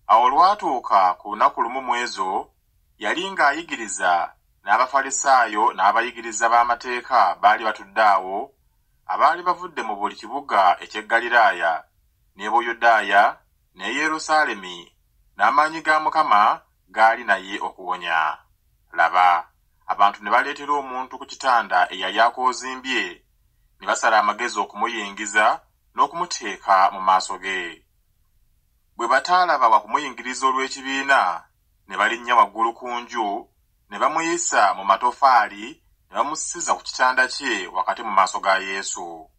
Awo olwatuuka ku lunaku lumu mu ezo, yali ng'ayigiriza, n'Abafalisaayo n'abayigiriza b'amateeka baali batudde awo, abaali bavudde mu buli kibuga eky'e Ggaliraaya, ne Buyudaaya, ne Yerusaalemi, n'amaanyi ga Mukama gaali naye okuwonya. Laba, abantu ne baleetera omuntu ku kitanda eyali akoozimbye, ne basala amagezi okumuyingiza n'okumuteeka mu maaso ge. Bwe bataalaba wakumuyingiriza olw'ekibiina, ne balinnya waggulu ku nju, ne bamuyisa mu matofaali, ne bamussiza ku kitanda kye wakati mu maaso ga Yesu.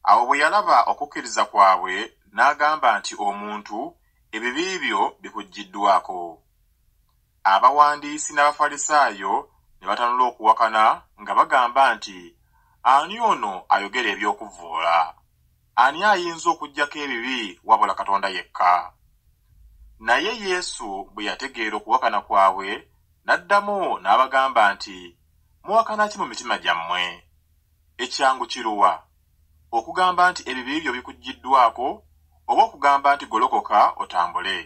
Awo bwe yalaba okukkiriza kwabwe, n'agamba nti, "Omuntu, ebibi byo bikuggiddwako." Abawandiisi n'Abafalisaayo ne batanula okuwakana nga bagamba nti, "Ani ono ayogera eby'okuvvoola? Ani ayinza okuggyako ebibi wabula Katonda yekka?" Naye Yesu bwe yategeera okuwakana kwabwe, n'addamu n'abagamba nti, muwakana ki mu mitima gyammwe? Ekyangu kiruwa? Okugamba nti ebibi byo bikuggiddwako, oba okugamba nti golokoka otambule?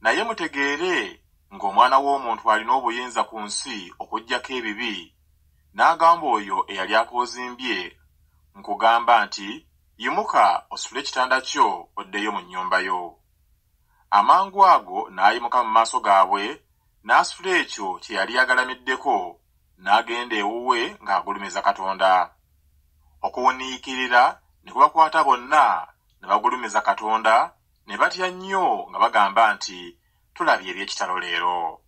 Naye mutegeere ng'Omwana w'Omuntu alina obuyinza ku nsi okuggyako ebibi, n'agamba oyo eyali akoozimbye, nkugamba nti, yimuka ositule ekitanda kyo oddeyo mu nnyumba yo. Amangu ago n'ayimuka mu maaso gaabwe, n'asitula ekyo kye yali yagalamiddeko, n'agenda ewuwe ng'agulumiza Katonda. Okuwuniikirira ne kubakwata bonna, ne bagulumiza Katonda, ne batya nnyo nga bagamba nti, tulabye eby'ekitalo leero.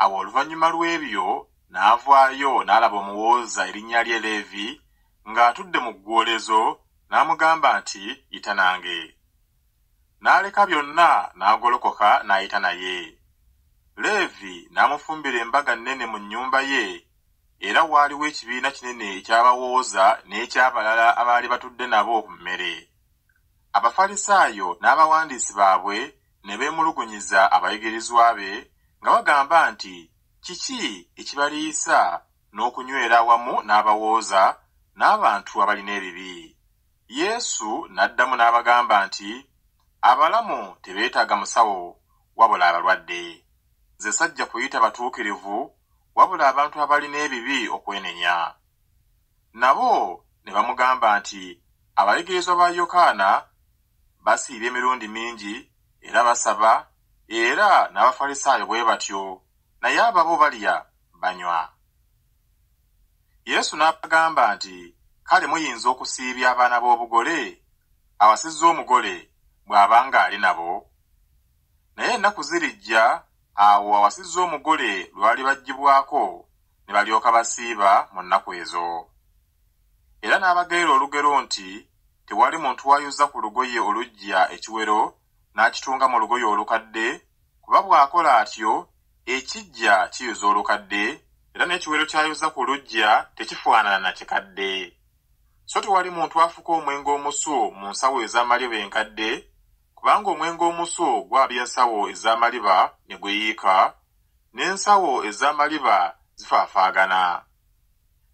Awo oluvannyuma lw'ebyo n'avaayo n'alaba omuwooza erinnya lye Leevi ng'atudde mu ggwolezo, n'amugamba nti, yita nange. N'aleka byonna n'agolokoka n'ayita naye. Leevi n'amufumbira embaga nnene mu nnyumba ye, era waaliwo ekibiina kinene eky'abawooza n'eky'abalala abaali batudde nabo ku mmere. Abafalisaayo n'abawandiisi baabwe ne beemulugunyiza abayigirizwa be nga bagamba nti, kiki ekibaliisa n'okunywera awamu n'abawooza n'abantu abalina ebibi? Yesu n'addamu n'abagamba nti, abalamu tebeetaaga musawo wabula abalwadde. Nze sajja kuyita batuukirivu wabula abantu abalina ebibi okwenenya. Nabo ne bamugamba nti, abayigirizwa ba Yokaana basiibye emirundi mingi era basaba, era n'Abafalisaayo bwe batyo, naye ababo balya banywa. Yesu n'abagamba nti, kale muyinza okusiibya abaana b'obugole, awasizza omugole bw'aba ng'ali nabo? Naye ennaku zirijja, awo awasizza omugole lwali baggyibwako, ne balyoka basiiba mu nnaku ezo. Era n'abagayira olugero nti, tewali muntu wayuza ku lugoye oluggya ekiwero n'akitunga mu lugoye olukadde, kuba bw'akola atyo, ekiggya kiyuza olukadde, era n'ekiwero kyayuza ku luggya tekifaanana na kikadde. So tewali muntu afuka omwenge omusu mu nsawo ez'amaliba enkadde, kubanga omwenge omusu gwabya ensawo ez'amaliba ne gweyiika, n'ensawo ez'amaliba zifaafaagana.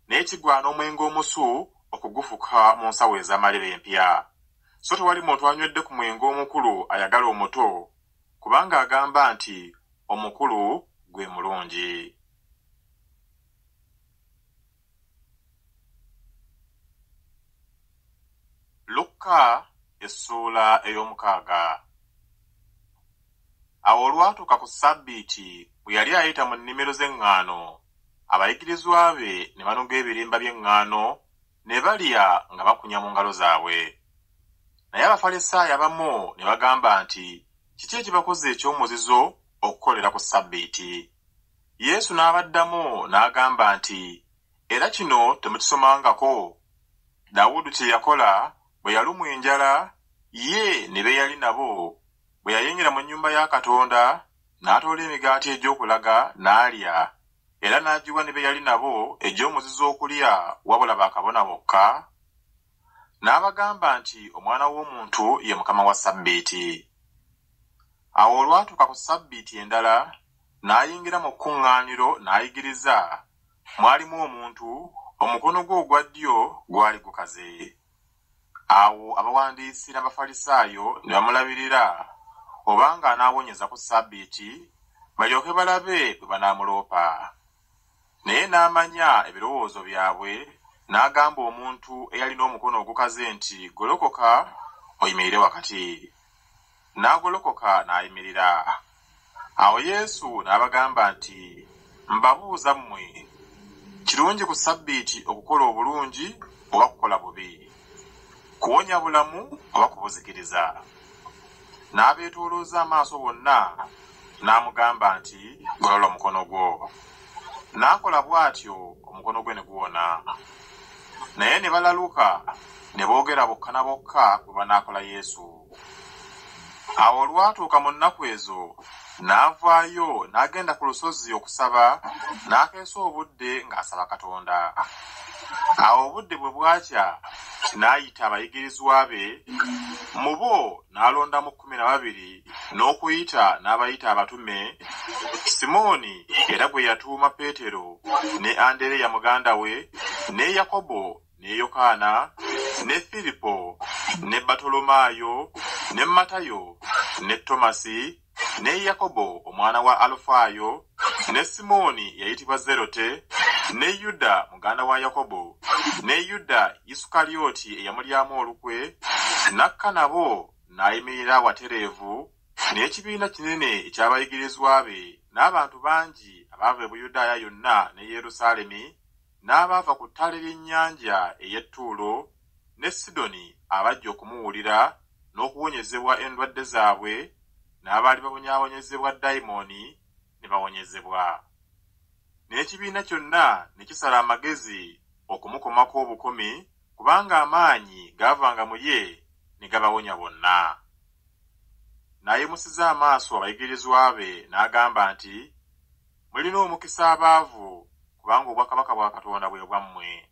N'ekigwana omwenge omusu okugufuka mu nsawo ez'amaliba empya. So tewali muntu anywedde ku mwenge omukulu ayagala omuto, kubanga agamba nti omukulu gwe mulungi. Luka essuula ey'omukaaga. Awo olwatuuka ku Ssabbiiti bwe yali ayita mu nnimiro z'eŋŋaano, abayigirizwa be ne banoga ebirimba by'eŋŋaano ne balya nga bakunya mu ngalo zaabwe. Naye Abafalisaayo abamu ne bagamba nti, kiki ekibakoze eky'omuzizo okukolera ku Ssabbiiti? Yesu n'abaddamu n'agamba nti, era kino temukisomangako? Dawudi kye yakola bwe yalumwa enjala, ye ne be yali nabo, bwe yayingira mu nnyumba ya Katonda n'atoola emigaati egy'okulaga n'alya, era n'agiwa ne be yali nabo egy'omuzizo okulya wabula bakabona bokka? N'abagamba nti Omwana w'Omuntu ye Mukama wa Ssabbiiti. Awo olwatuuka ku Ssabbiiti endala, n'ayingira mu kkuŋŋaaniro n'ayigiriza, mwalimu omuntu omukono gwe ogwa ddyo gwali gukaze. Awo abawandiisi n'Abafalisaayo ne bamulabirira obanga anaawonyeza ku Ssabbiiti, balyoke balabe bwe banaamuloopa. Naye n'amanya ebirowoozo byabwe, n'agamba omuntu eyalina omukono ogukaze nti, golokoka oyimirire wakati. N'agolokoka n'ayimirira. Awo Yesu n'abagamba nti, mbabuuza mmwe, kirungi ku Ssabbiiti okukola obulungi oba kukola bubi? Kuwonya bulamu oba kubuzikiriza? N'abeetoolooza amaaso bonna, n'amugamba nti, golola omukono gwo. N'akola bw'atyo, omukono gwe ne guwona. Naye ne balaluka ne boogera bokka na bokka bwe banaakola Yesu. Awo olwatuuka mu nnaku ezo, n'avaayo n'agenda ku lusozi okusaba, n'akeesa obudde ng'asaba Katonda. Awo obudde bwe bwakya, n'ayita abayigirizwa be, mu bo n'alondamu 12 n'okuyita n'abayita abatume, Simooni era gwe yatuuma Peetero, ne Andereya muganda we, ne Yakobo, ne Yokaana, ne Filipo, ne Batolomaayo, ne Matayo, ne Tomasi, ne Yakobo omwana wa Alufaayo, ne Simooni yayitibwa Zerote, ne Yuda muganda wa Yakobo, ne Yuda Isukaliyooti eyamulyamu olukwe, nakka nabo n'ayimirira watereevu, n'ekibiina kinene eky'abayigirizwa be n'abantu bangi abaava e Buyudaaya yonna ne Yerusaalemi, n'abaava ku ttale ly'ennyanja ey'Ettuulo ne Sidoni abajja okumuwulira n'okuwonyezebwa endwadde zaabwe, n'abaali babonyaabonyezebwa dayimooni ne bawonyezebwa. N'ekibiina kyonna ne kisala amagezi okumukomako obukomi, kubanga amaanyi gaavanga mu ye ne gabawonya bonna. N'ayimusiza amaaso abayigirizwa be n'agamba nti, mulina omukisa abaavu, kubanga obwakabaka bwa Katonda bwe bwammwe.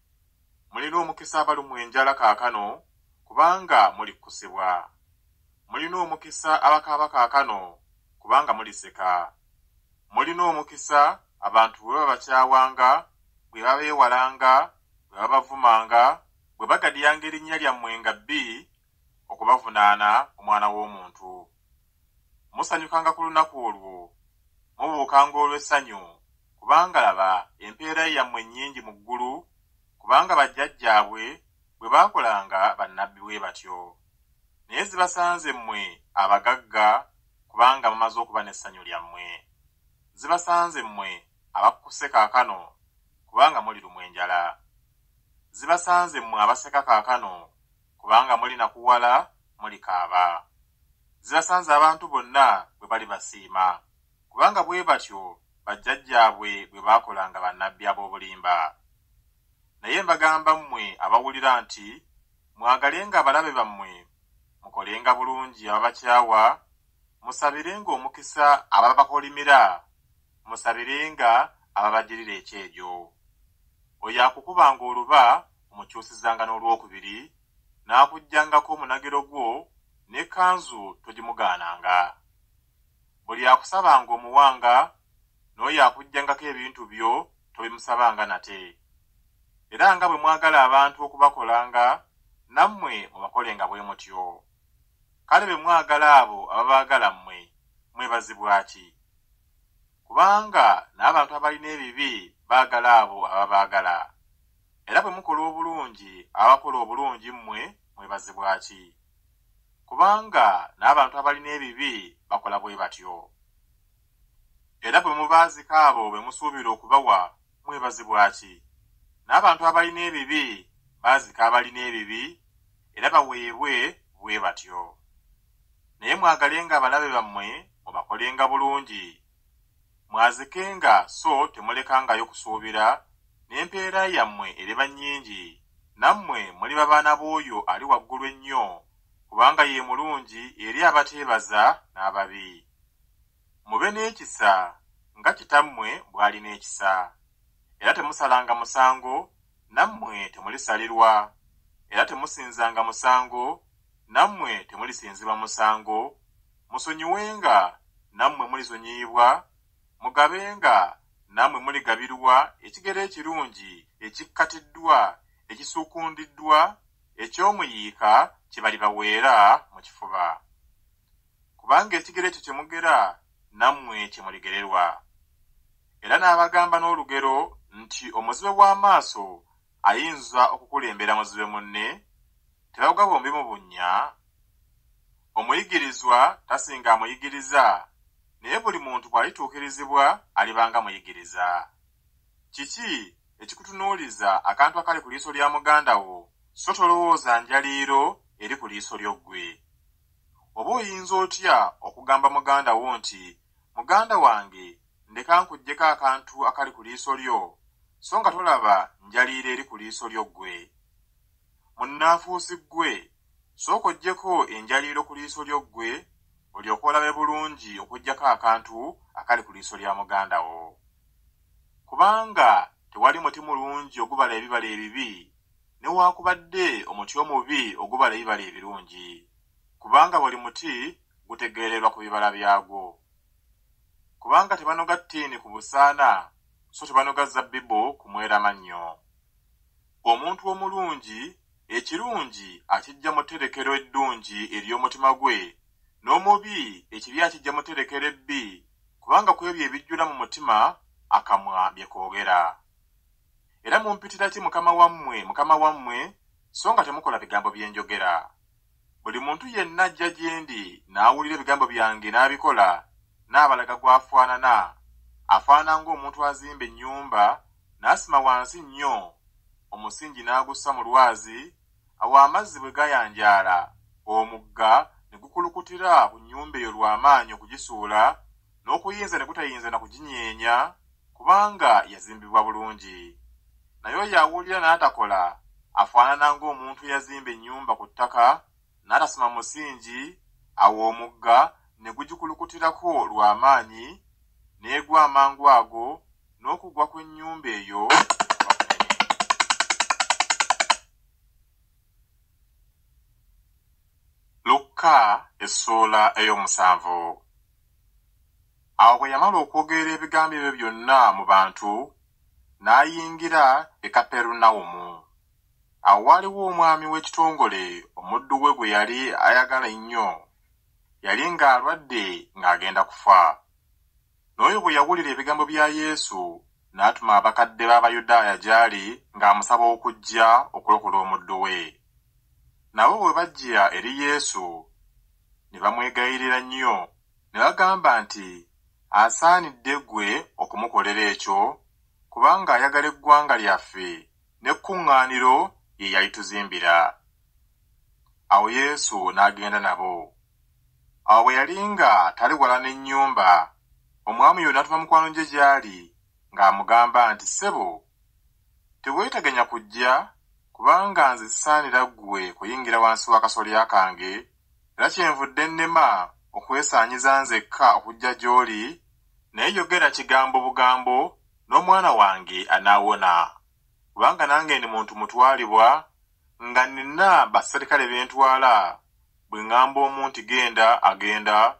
Mulina omukisa abalumwa enjala kaakano, kubanga mulikkusibwa. Mulina omukisa abakaaba kaakano, kubanga muliseka. Mulina omukisa abantu bwe babakyawanga, bwe babeewalanga, bwe babavumanga, bwe bagadiyanga erinnya lyammwe nga bbi, okubavunaana Omwana w'Omuntu. Musanyukanga ku lunaku olwo, mubuukanga olw'essanyu, kubanga laba empeera yammwe nnyingi mu ggulu, kubanga bajjajjaabwe bwe baakolanga bannabbi bwe batyo. Naye zibasanze mmwe abagagga, kubanga mumaze okuba n'essanyu lyammwe. Zibasanze mmwe abakkuse kaakano, kubanga muli lumwa enjala. Zibasanze mmwe abaseka kaakano, kubanga muli nakuwala, muli kaaba. Zibasanze abantu bonna bwe bali basiima, kubanga bwe batyo bajjajjaabwe bwe baakolanga bannabbi ab'obulimba. Naye mbagamba mmwe abawulira nti, mwagalenga abalabe bammwe, mukolenga bulungi ababakyawa, musabirenga omukisa ababakolimira, musabirenga ababagirira ekyejo. Oyo akukubanga oluba omukyusizanga n'olwokubiri, n'akuggyangako omunagiro gwo, n'ekkanzu togimugaananga. Buli akusabanga omuwanga, n'oyo akuggyangako ebintu byo tobimusabanga nate. Era nga bwe mwagala abantu okubakolanga, nammwe mubakolenga bwe mutyo. Kale bwe mwagala abo ababaagala mmwe, mwebazibwa ki? Kubanga n'abantu abalina ebibi baagala abo ababaagala. Era bwe mukola obulungi abakola obulungi mmwe, mwebazibwa ki? Kubanga n'abantu abalina ebibi bakola bwe batyo. Era bwe mubaazika abo bwe musuubira okubawa, mwebazibwa ki? N'abantu abalina ebibi baazika abalina ebibi, era baweebwe bwe batyo. Naye mwagalenga abalabe bammwe, mubakolenga bulungi. Mwazikenga so temulekangayo kusuubira, n'empeera yammwe ereba nnyingi, nammwe muli babaana b'oyo ali waggulu ennyo, kubanga ye mulungi eri abateebaza n'ababi. Mube n'ekisa nga kitammwe bw'alina ekisa. Era temusalanga musango, nammwe temulisalirwa. Era temusinzanga musango, nammwe temulisinzibwa musango. Musonyiwenga, nammwe mulisonyiyibwa. Mugabenga, nammwe muligabirwa ekigero ekirungi, ekikkatiddwa, ekisuukundiddwa, eky'omuyiika kye balibaweera mu kifuba. Kubanga ekigero ekyo kye mugera, nammwe kye muligererwa. Era n'abagamba n'olugero nti omuzibe w'amaaso ayinza okukulembera muzibe munne, tebavuga bombi mu bunnya. Omuyigirizwa tasinga amuyigiriza, naye buli muntu bw'alituukirizibwa alibanga muyigiriza. Kiki ekikutunuuliza akantu akali ku liiso lya muganda wo, so tolowooza njaliiro eri ku liiso ly'oggwe? Oba oyinza otya okugamba muganda wo nti, muganda wange, ndeka nkuggyeko akantu akali ku liiso lyo, so nga tolaba njaliiro eri ku liiso ly'oggwe? Munnanfuusi ggwe, sooka oggyeko enjaliiro ku liiso ly'oggwe, olyoke olabe bulungi okuggyako akantu akali ku liiso lya muganda wo. Kubanga tewali muti mulungi ogubala ebibala ebibi, newaakubadde omuti omubi ogubala ebibala ebirungi, kubanga buli muti gutegeererwa ku bibala byagwo. Kubanga tebanoga ttiini ku busaana, so tebanoga zabbibu ku mweramannyo. Omuntu omulungi ekirungi akiggya mu tterekero eddungi ery'omutima gwe, n'omubi ekibi akiggya mu tterekero ebbi, kubanga ku ebyo ebijjula mu mutima akamwa bye koogera. Era mumpitira ki mukama wammwe, so nga temukola bigambo bye njogera? Buli muntu yenna ajja gye ndi n'awulira ebigambo byange n'abikola, n'abalaga gw'afaanana, afaanana ng'omuntu azimba ennyumba, n'asima wansi nnyo, omusingi n'agussa mu lwazi, awo amazzi bwe gayanjaala, omugga ne gukulukutira ku nnyumba eyo lw'amaanyi okugisuula, n'okuyinza ne gutayinza na kuginyeenya, kubanga yazimbibwa bulungi. Naye oyo awulira n'atakola afaanana ng'omuntu yazimba ennyumba ku ttaka, n'atasima musingi, awo omugga ne gugikulukutirako lw'amaanyi, n'egwa amangu ago, n'okugwa kw'ennyumba eyo Lukka essuula ey'omusanvu. Awo bwe yamala okwogera ebigambo ebyo byonna mu bantu, n'ayingira e Kaperunawumu. Awo waaliwo omwami w'ekitongole, omuddu we gwe yali ayagala ennyo. Yali ng'alwadde ng'agenda kufa. N'oyo bwe yawulira ebigambo bya Yesu, n'atuma abakadde b'Abayudaaya gy'ali ng'amusaba okujja okulokola omuddu we. Nabo bwe bajja eri Yesu, ne bamwegayirira nnyo, ne bagamba nti asaanidde ggwe okumukolera ekyo, kubanga ayagala eggwanga lyaffe n'ekkuŋŋaaniro lye yalituzimbira. Awo Yesu n'agenda nabo. Awo bwe yali nga tali wala n'ennyumba, omwami oyo n'atuma mukwano gye gy'ali ng'amugamba nti, "Ssebo, teweeteganya kujja, kubanga nze sisaanira ggwe kuyingira wansi w'akasolya kange, era kyenvudde nnema okwesaanyiza nzekka okujja gy'oli, naye yogera kigambo bugambo, n'omwana wange anaawona. Kubanga nange ndi muntu mutwalibwa, nga nina baserikale bentwala, bwe ŋŋamba omu nti genda agenda,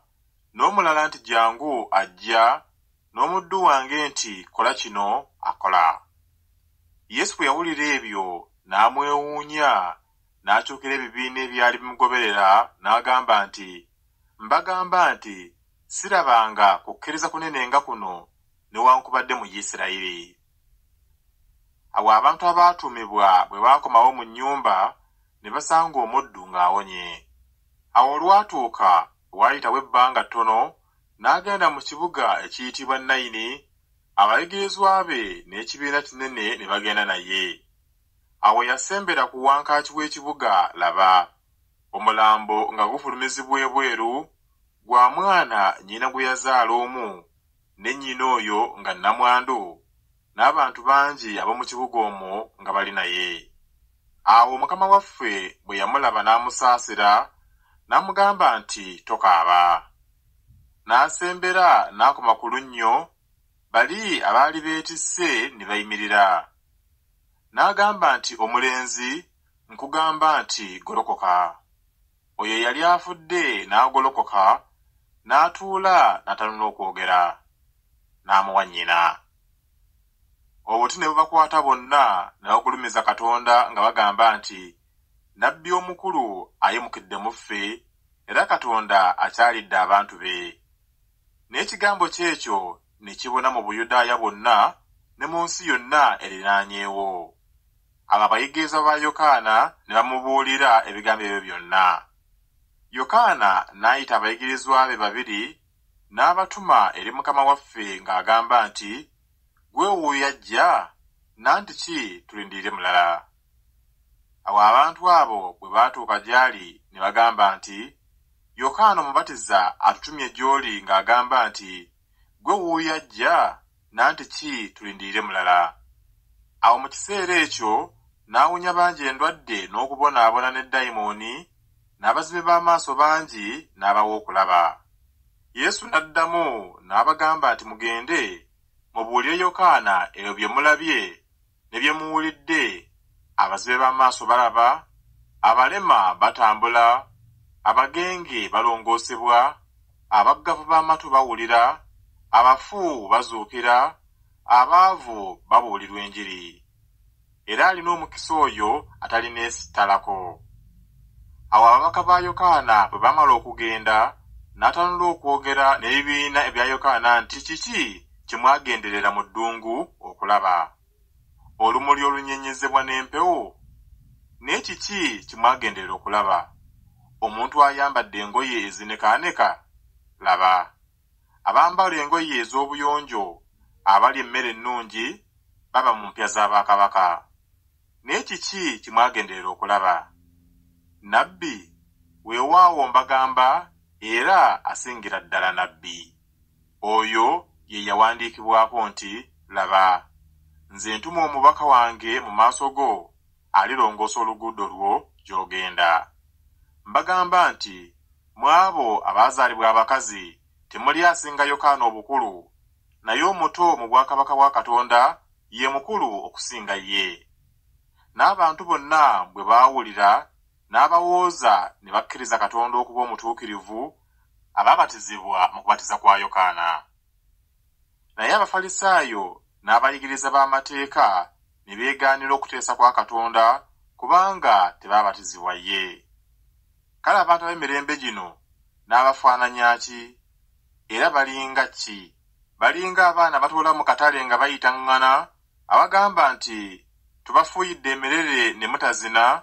n'omulala nti jangu ajja, n'omuddu wange nti kola kino akola." Yesu bwe yawulira ebyo n'amwewuunya, n'akyukira ebibiina ebyali bimugoberera, n'agamba nti, "Mbagamba nti sirabanga kukkiriza kunene nga kuno newankubadde mu Isirayiri." Awo abantu abaatumibwa bwe baakomawo mu nnyumba, ne basanga omuddu ng'awonye. Awo olwatuuka waayitawo ebbanga ttono, n'agenda mu kibuga ekiyitibwa Nayini, abayigirizwa be n'ekibiina kinene ne bagenda naye. Awo yasembera ku wankaaki w'ekibuga, laba, omulambo nga gufulumizibwa ebweru, gwa mwana nnyina gwe yazaala omu, ne nnyina oyo nga nnamwandu, n'abantu bangi ab'omu kibuga omwo nga bali naye. Awo Mukama waffe bwe yamulaba n'amusaasira, n'amugamba nti, "Tokaaba." N'asembera n'akoma ku lunnyo, bali abaali beetisse ne bayimirira. N'agamba nti, "Omulenzi, nkugamba nti golokoka." Oyo yali afudde n'agolokoka, n'atuula n'atalina okwogera, n'amuwa nnyina. Obuti ne bubakwata bonna ne bagulumiza Katonda nga bagamba nti, "Nnabbi omukulu ayimukidde mu ffe, era Katonda akyalidde abantu be." N'ekigambo kyekyo ne kibona mu Buyudaaya bwonna ne mu nsi yonna eriraanyeewo. Abo abayigirizwa ba Yokaana ne bamubuulira ebigambo ebyo byonna. Yokaana n'ayita abayigirizwa be babiri, n'abatuma eri Mukama waffe ng'agamba nti, "Gwe wuuyo ajja, nanti ki tulindirire mulala?" Awo abantu abo bwe baatuuka gy'ali ne bagamba nti, "Yokaana Omubatiza atutumye gy'oli ng'agamba nti, Gwe wuuyo ajja, nanti ki tulindirire mulala?" Awo mu kiseera ekyo n'awonya bangi endwadde n'okubonaabona ne dayimooni, n'abazibe b'amaaso bangi n'abawa okulaba. Yesu n'addamu n'abagamba nti, "Mugende mubuulire Yokaana ebyo bye mulabye ne bye muwulidde, abazibe b'amaaso balaba, abalema batambula, abagenge balongoosebwa, abaggavu b'amatu bawulira, abafu bazuukira, abaavu babuulirwa enjiri. Era alina omukisa oyo atalineesittalako. Awo ababaka ba Yokaana bwe bamala okugenda, n'atanula okwogera n'ebibiina ebya Yokaana nti kiki kye mwagenderera mu ddungu okulaba? Olumuli olunyenyezebwa n'empewo? Naye kiki kye mwagenderera okulaba? Omuntu ayambadde engoye ezinekaaneka? Laba, abambala engoye ez'obuyonjo abalya emmere ennungi baba mu mpya z'abakabaka. Naye kiki kye mwagenderera okulaba? Nabbi? Weewaawo mbagamba, era asingira ddala nabbi. Oyo ye yawandiikibwako nti, laba, nze ntuma omubaka wange mu maaso go, alirongoosa oluguudo lwo gy'ogenda. Mbagamba nti, mu abo abaazaalibwa abakazi, temuli asinga Yokaana obukulu, naye omuto mu bwakabaka bwa Katonda ye mukulu okusinga ye. N'abantu bonna bwe baawulira n'abawooza ne bakkiriza Katonda okuba omutuukirivu, abaabatizibwa mu kubatiza kwa Yokaana. Naye Abafalisaayo n'abayigiriza b'amateeka ne beegaanira okuteesa kwa Katonda kubanga tebaabatizibwa ye. Kale abantu ab'emirembe gino n'abafaananya ki? Era balinga ki? Balinga abaana batoola mu katale nga bayitaŋŋana, abagamba nti tubafuuyidde emerere ne mutazina,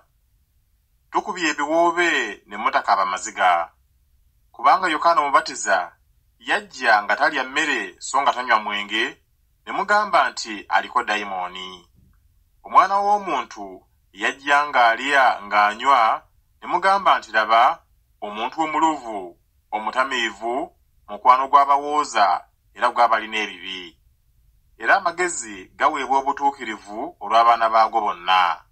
tukubye ebiwoobe ne mutakaaba maziga. Kubanga Yokaana Omubatiza yajja nga talya mmere so nga tanywa mwenge, ne mugamba nti aliko dayimooni. Omwana w'omuntu yajja ng'alya ng'anywa, ne mugamba nti laba, omuntu omuluvu, omutamiivu, mukwano gw'abawooza era gw'abalina ebibi. Era amagezi gaweebwa obutuukirivu olw'abaana baago bonna.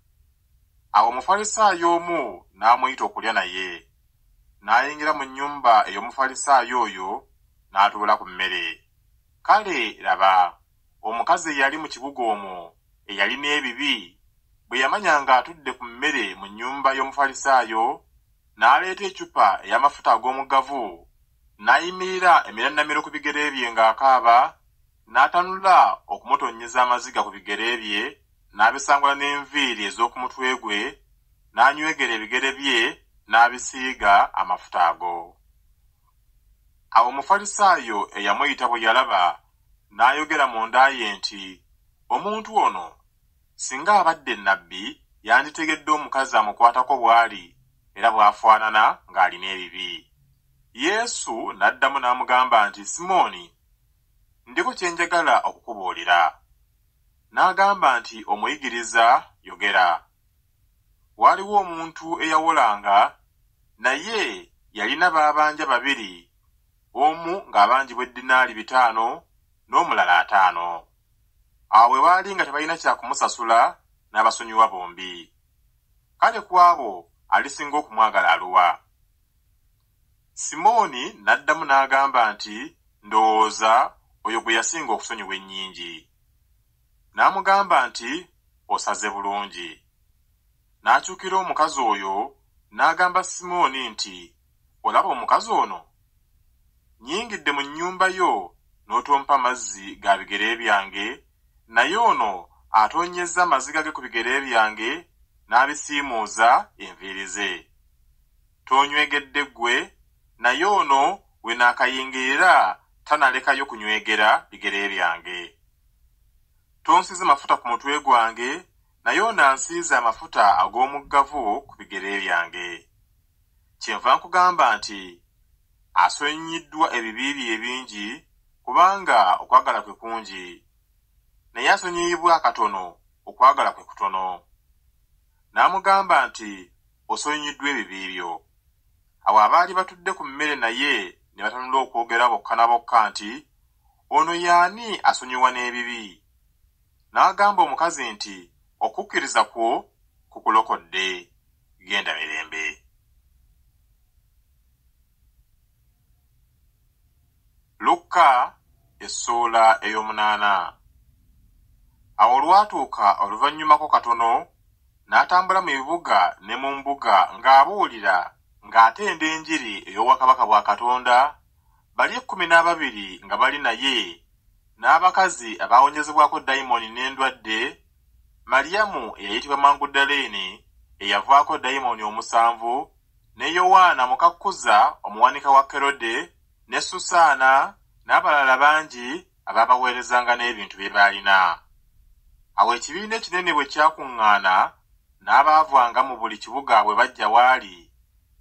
Awo Omufalisaayo omu n'amuyita okulya naye, n'ayingira mu nnyumba ey'Omufalisaayo oyo n'atuula ku mmere. Kale laba, omukazi eyali mu kibuga omwo eyalina ebibi, bwe yamanya ng'atudde ku mmere mu nnyumba y'Omufalisaayo, n'aleeta ecupa ey'amafuta ag'omugavu, n'ayimirira emirannamiro ku bigere bye ng'akaaba, n'atanula okumutonnyeza amaziga ku bigere bye, n'abisangula n'enviiri ez'oku mutwe gwe, n'anywegera ebigere bye, n'abisiiga amafuta ago. Awo Omufalisaayo eyamuyita bwe yalaba, n'ayogera munda ye nti, omuntu ono singa abadde nnabbi yanditegedde omukazi amukwatako bw'ali era bw'afaanana ng'alina ebibi. Yesu n'addamu n'amugamba nti, Simooni, ndiko kye njagala okukubuulira. N'agamba nti, omuyigiriza, yogera. Waaliwo omuntu eyawolanga, naye yalina baabanja babiri, omu ng'abanjibwa eddinaali 5 n'omulala 5. Awo bwe baali nga tebalina kya kumusasula, n'abasonyiwa bombi. Kale ku abo alisinga okumwagala aluwa? Simooni n'addamu n'agamba nti, ndowooza oyo gwe yasinga okusonyiwa ennyingi. N'amugamba nti, osaze bulungi. N'akyukira omukazi oyo, n'agamba Simooni nti, olaba omukazi ono? Nnyingidde mu nnyumba yo n'otompa mazzi ga bigere byange, naye ono atonnyezza amaziga ge ku bigere byange n'abisiimuuza enviiri ze. Tonywegedde ggwe, naye ono we naakayingirira tanalekayo kunywegera bigere byange. Tonsize mafuta ku mutwe gwange, naye ono ansiize amafuta ag'omuggavu ku bigere byange. Kyenva nkugamba nti asonyiddwa ebibi bye ebingi, kubanga okwagala kwe kungi, naye asonyiyibwa katono, okwagala kwe kutono. N'amugamba nti, osonyiddwa ebibi byo. Awo abaali batudde ku mmere naye ne batanula okwogera bokka na bokka nti, ono y'ani asonyiwa n'ebibi? N'agamba omukazi nti, okukkiriza kwo kukulokodde, genda mirembe. Lukka essuula ey'omunaana. Awo olwatuuka oluvannyumako katono, n'atambula mu bibuga ne mu mbuga ng'abuulira ng'atenda enjiri ey'obwakabaka bwa Katonda, bali 12 nga bali naye, n'abakazi abaawonyezebwako dayimoni n'endwadde, Maliyamu eyayitibwa Magudaleene eyavaako dayimoni 7, ne Yowaana muka Kuza omuwanika wa Kerode, ne Susaana n'abalala bangi abaabaweerezanga n'ebintu bye baalina. Awo ekibiina ekinene bwe kyakuŋŋaana, n'abaavanga mu buli kibuga bwe bajja waali,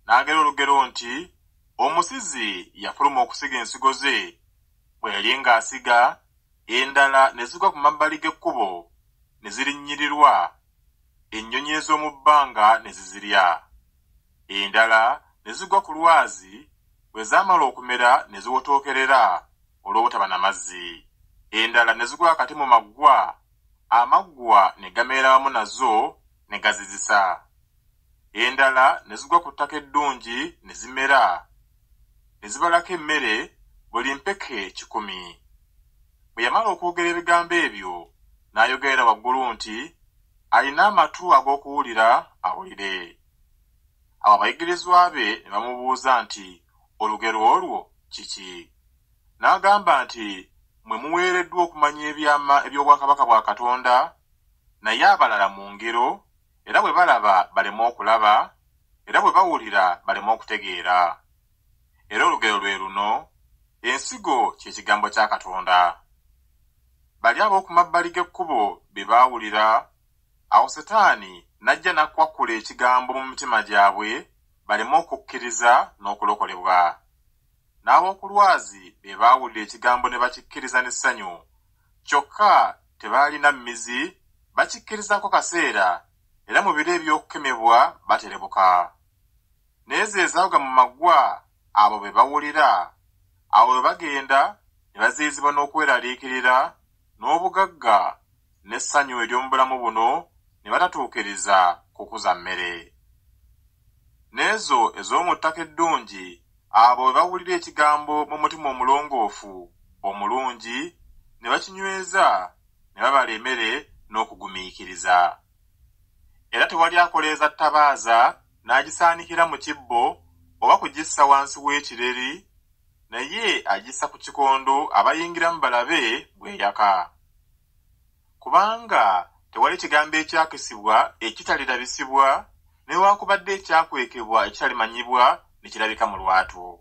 n'agera olugero nti omusizi yafuluma okusiga ensigo ze, bwe yali ng'asiga, endala ne zigwa ku mabbali g'ekkubo ne zirinnyirirwa, ennyonyi ez'omu bbanga ne zizirya. Endala ne zigwa ku lwazi, bwe zaamala okumera ne ziwotookerera olw'obutaba na mazzi. Endala ne zigwa akati mu maggwa, amaggwa ne gameera wamu nazo ne gazizisa. Endala ne zigwa ku ttaka eddungi ne zimera, ne zibalako emmere buli mpeke 100. Bwe yamala okwogera ebigambo ebyo, n'ayogerera waggulu nti, alina amatu ag'okuwulira awulire. Awo abayigirizwa be ne bamubuuza nti, olugero olwo kiki? N'agamba nti, mwe muweereddwa okumanya ebyama eby'obwakabaka bwa Katonda, naye abalala mu ngero, era bwe balaba baleme okulaba, era bwe bawulira baleme okutegeera. Era olugero lwe luno, ensigo kye kigambo kya Katonda. Bali ab'oku mabbali g'ekkubo be baawulira, awo Setaani n'ajja n'akwakkula ekigambo mu mitima gyabwe baleme okukkiriza n'okulokolebwa. N'ab'oku lwazi be baawulira ekigambo ne bakikkiriza n'essanyu, kyokka tebaalina mmizi, bakikkirizako kaseera, era mu biro eby'okukemebwa baterebuka. N'ezo ezaagwa mu maggwa, abo be bawulira, awo bwe bagenda ne baziizibwa n'okweraliikirira, n'obugagga n'essanyu ery'omu bulamu buno ne batatuukiriza kukuza mmere. N'ezo ez'omu ttaka eddungi, abo bwe bawulira ekigambo mu mutima omulongoofu omulungi, ne bakinyweza, ne babala emmere n'okugumiikiriza. Era tewali akoleeza ttabaaza n'agisaanikira mu kibbo oba kugissa wansi w'ekireri, naye agissa ku kikondo abayingiramu balabe bw'eyaka. Kubanga tewali kigambo ekyakisibwa ekitalirabisibwa, newaakubadde ekyakwekebwa ekitalimanyibwa ne kirabika mu lwatu.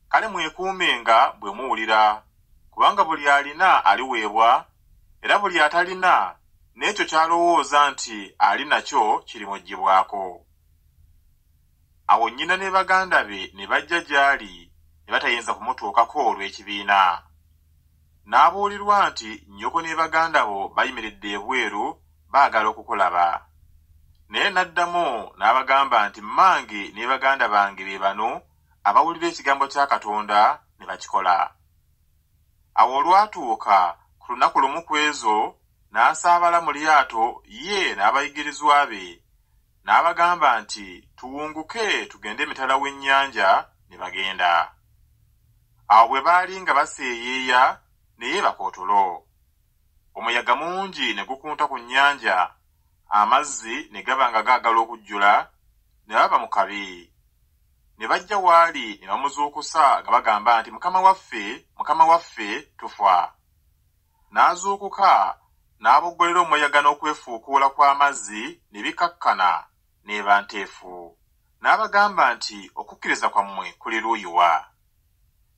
Kale mwekuumenga bwe muwulira, kubanga buli alina aliweebwa, era buli atalina n'ekyo ky'alowooza nti ali nakyo kirimuggyibwako. Awo nnyina ne baganda be ne bajja gy'ali ne batayinza kumutuukako olw'ekibiina. N'abuulirwa nti nnyoko ne baganda bo bayimiridde ebweru baagala okukulaba. Naye n'addamu n'abagamba nti mmange ne baganda bange be bano abawulira ekigambo kya Katonda ne bakikola. Awo olwatuuka ku lunaku lumu ku ezo, n'asaabala mu lyato ye n'abayigirizwa be, n'abagamba nti tuwunguke tugende emitala w'ennyanja, ne bagenda. Awo bwe baali nga baseeyeeya naye bakootoolo, omuyaga mungi ne gukunta ku nnyanja, amazzi ne gaba nga gaagala okujjula, ne baba mu kabi. Ne bajja waali ne bamuzuukusa nga bagamba nti Mukama waffe, tufa. N'azuukuka n'aboggolera omuyaga n'okwefuukuula kw'amazzi ne bikakkana n'eba nteefu. N'abagamba nti okukkiriza kwammwe kuli luuyi wa?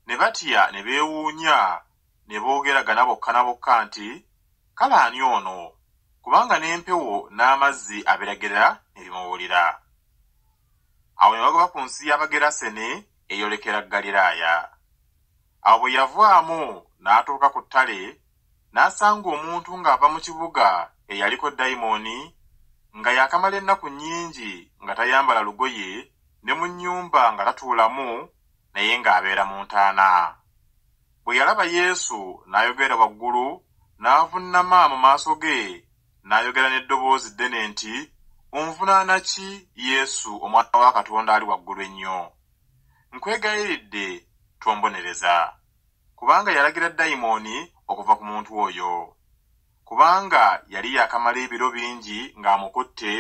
Ne batya ne beewuunya ne boogeragana bokka na bokka nti kale ani ono, kubanga n'empewo n'amazzi abiragira ne bimuwulira. Awo ne bagoba ku nsi y'Abagerasene eyolekera Ggaliraaya. Awo bwe yavaamu n'atuuka ku ttale, n'asanga omuntu ng'ava mu kibuga eyaliko dayimooni, nga yakamala ennaku nnyingi nga tayambala lugoye, ne mu nnyumba nga tatuulamu, naye ng'abeera mu ntaana. Bwe yalaba Yesu n'ayogera waggulu, n'avunnama mu maaso ge, n'ayogera n'eddoboozi ddene nti, onvunaana ki Yesu, omwana wa Katonda ali waggulu ennyo? Nkwegayiridde tombonereza. Kubanga yalagira dayimooni okuva ku muntu oyo. kubanga yali yakamala ebiro bingi ng'amukutte,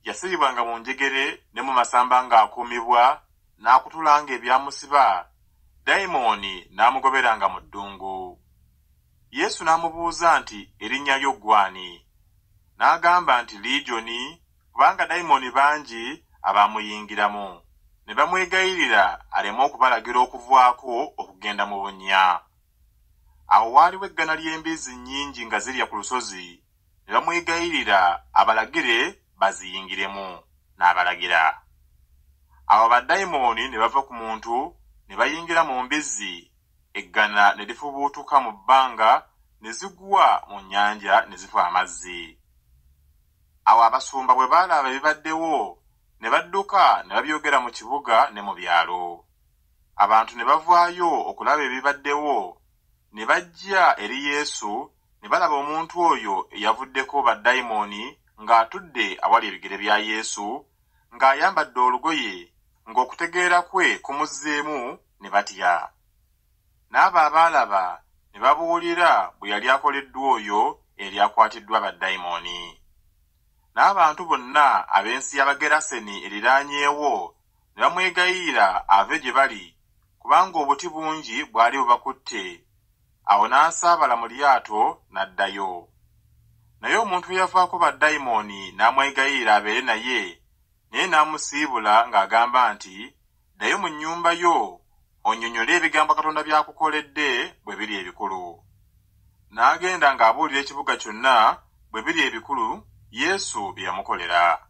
yasibibwanga mu njegere ne mu masamba ng'akuumibwa, n'akutulanga ebyamusiba, dayimooni n'amugoberanga mu ddungu. Yesu n'amubuuza nti, erinnya lyo gwani? N'agamba nti Ligyoni, kubanga dayimooni bangi abaamuyingiramu. Ne bamwegayirira aleme okubalagira okuvaako okugenda mu bunnya. Awo waaliwo eggana ly'embizzi nnyingi nga zirya ku lusozi, ne bamwegayirira abalagire baziyingiremu, n'abalagira. Awo baddayimooni ne bava ku muntu ne bayingira mu mbizzi, eggana ne lifubuutuka mu bbanga ne zigwa mu nnyanja ne zifa amazzi. Awo abasumba bwe baalaba ebibaddewo ne badduka ne babyogera mu kibuga ne mu byalo. Abantu ne bavaayo okulaba ebibaddewo, ne bajja eri Yesu ne balaba omuntu oyo eyavuddeko baddayimooni ng'atudde awali ebigere bya Yesu, ng'ayambadde olugoye, ng'okutegeera kwe kumuzzeemu, ne batya. N'abo abaalaba ne babuulira bwe yali akoleddwa oyo eryakwatiddwa baddayimooni. N'abantu bonna ab'ensi y'Abageraseni eriraanyeewo ne bamwegayirira ave gye bali, kubanga obuti bungi bwali bubakutte. Awo n'asaabala mu lyato n'addayo. Naye omuntu eyavaako baddayimooni n'amwegayirira abeere naye, naye n'amusiibula ng'agamba nti, ddayo mu nnyumba yo, onnyonnyole ebigambo Katonda by'akukoledde bwe biri ebikulu. N'agenda ng'abuulira ekibuga kyonna bwe biri ebikulu Yesu bye yamukolera.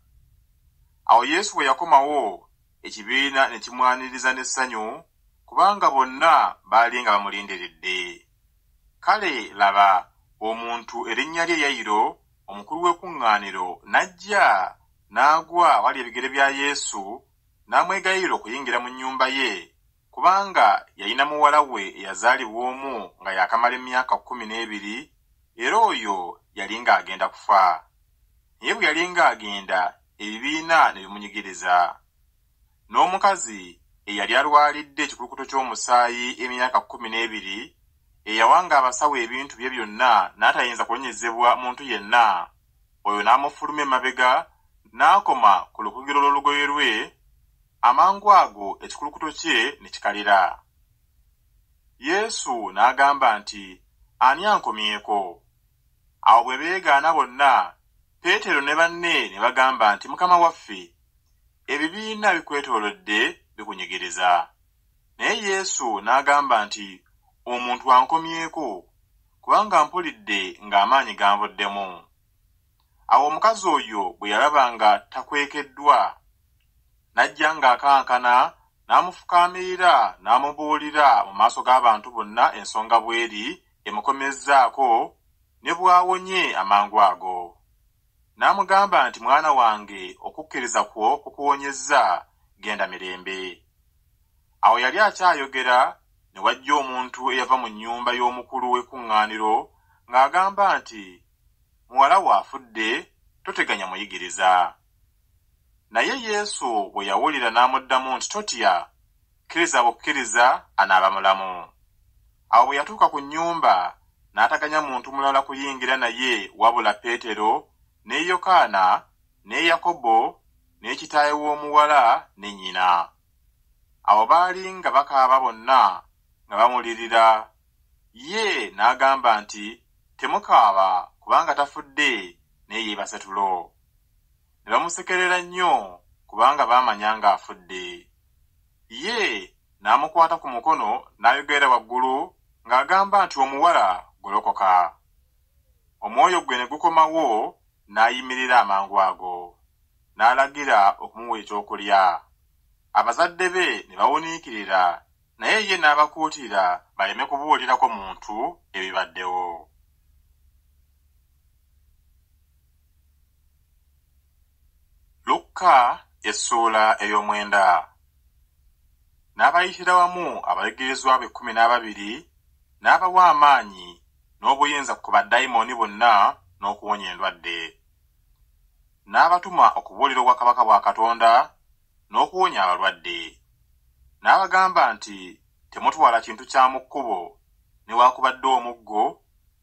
Awo Yesu bwe yakomawo, ekibiina ne kimwaniriza n'essanyu, kubanga bonna baali nga bamulindiridde. Kale laba, omuntu erinnya lye Yayiro, omukulu w'ekkuŋŋaaniro, n'ajja n'agwa awali ebigere bya Yesu, n'amwegayirira okuyingira mu nnyumba ye, kubanga yalina muwala we eyazaalibwa omu nga yakamala emyaka 12, era oyo yali ng'agenda kufa. Naye bwe yali ng'agenda, ebibiina ne bimunyigiriza. N'omukazi eyali alwalidde ekikulukuto ky'omusaayi emyaka 12, eyawanga abasawo ebintu bye byonna n'atayinza kunenyezebwa muntu yenna, oyo n'amufuluma emabega n'akoma ku lukugiro lw'olugoye lwe, amangu ago ekikulukuto kye ne kikalira. Yesu n'agamba nti, ani ankomyeko? Awo bwe beegaana bonna, Peetero ne banne ne bagamba nti, Mukama waffe, ebibiina bikwetoolodde bikunyigiriza. Naye Yesu n'agamba nti, omuntu ankomyeko, kubanga mpulidde ng'amaanyi ganvuddemu. Awo omukazi oyo bwe yalaba nga takwekeddwa, n'ajja ng'akankana, n'amufukaamirira n'amubuulira mu maaso g'abantu bonna ensonga bw'eri emukomezzaako, ne bw'awonye amangu ago. N'amugamba nti, mwana wange, okukkiriza kwo kukuwonyezza, genda mirembe. Awo yali akyayogera, ne wajja omuntu eyava mu nnyumba y'omukulu w'ekkuŋŋaaniro ng'agamba nti, muwala wo afudde, toteganya muyigiriza. Naye Yesu bwe yawulira n'amuddamu nti, totya, kkiriza bukkiriza, anaaba mulamu. Awo bwe yatuuka ku nnyumba, n'ataganya muntu mulala kuyingira naye wabula Peetero, ne Yokaana, ne Yakobo, ne kitaawe w'omuwala ne nnyina. Awo baali nga bakaaba bonna nga bamulirira. Ye n'agamba nti, temukaaba, kubanga tafudde, naye yeebase tulo. Ne bamusekerera nnyo, kubanga baamanya ng'afudde. Ye n'amukwata ku mukono n'ayogerera waggulu ng'agamba nti, omuwala, golokoka. Omwoyo gwe ne gukomawo, n'ayimirira amangu ago. N'alagira okumuwa ekyokulya. Abazadde be ne bawuniikirira, naye ye n'abakuutira baleme kubuulirako muntu ebibaddewo. Lukka essuula ey'omwenda. N'abayitira wamu abayigirizwa be 12, n'abawa amaanyi n'obuyinza ku baddayimooni bonna n'okuwonya endwadde. N'abatuma okubuulira obwakabaka bwa Katonda n'okuwonya abalwadde. N'abagamba nti, temutwala kintu kya mu kkubo, newaakubadde omuggo,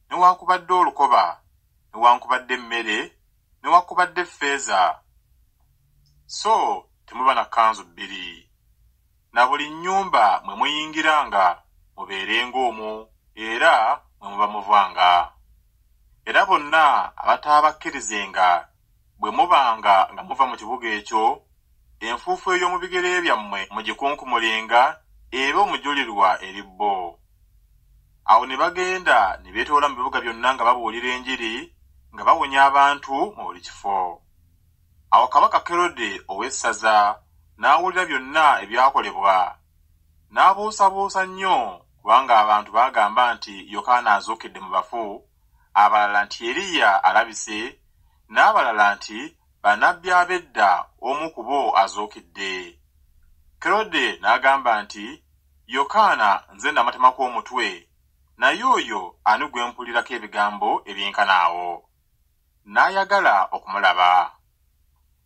newaakubadde olukoba, newankubadde emmere newankubadde ffeeza. So temuba na kkanzu bbiri. Na buli nnyumba mwe muyingiranga mubeerenga omwo era mwe muba muvanga. Era bonna abataabakkirizenga bwe mubanga nga muva mu kibuga ekyo, enfuufu ey'omu bigere byammwe mugikunkumulenga ebe omujulirwa eri bo. Awo ne bagenda ne beetoola mu bibuga byonna nga babuulira enjiri nga bawonya abantu mu buli kifo. Awo kabaka Kerode ow'essaza n'awulira byonna ebyakolebwa. N'abuusabuusa nnyo kubanga abantu baagamba nti Yokaana azuukidde mu bafu, abalala nti Eriya alabise, n'abalala nti bannabbi ab'edda omu ku bo azuukidde. Kerode n'agamba nti Yokaana nze namatemaku omutwe, naye oyo ani gwe mpulirako ebigambo ebyenkanaawo. N'ayagala okumulaba.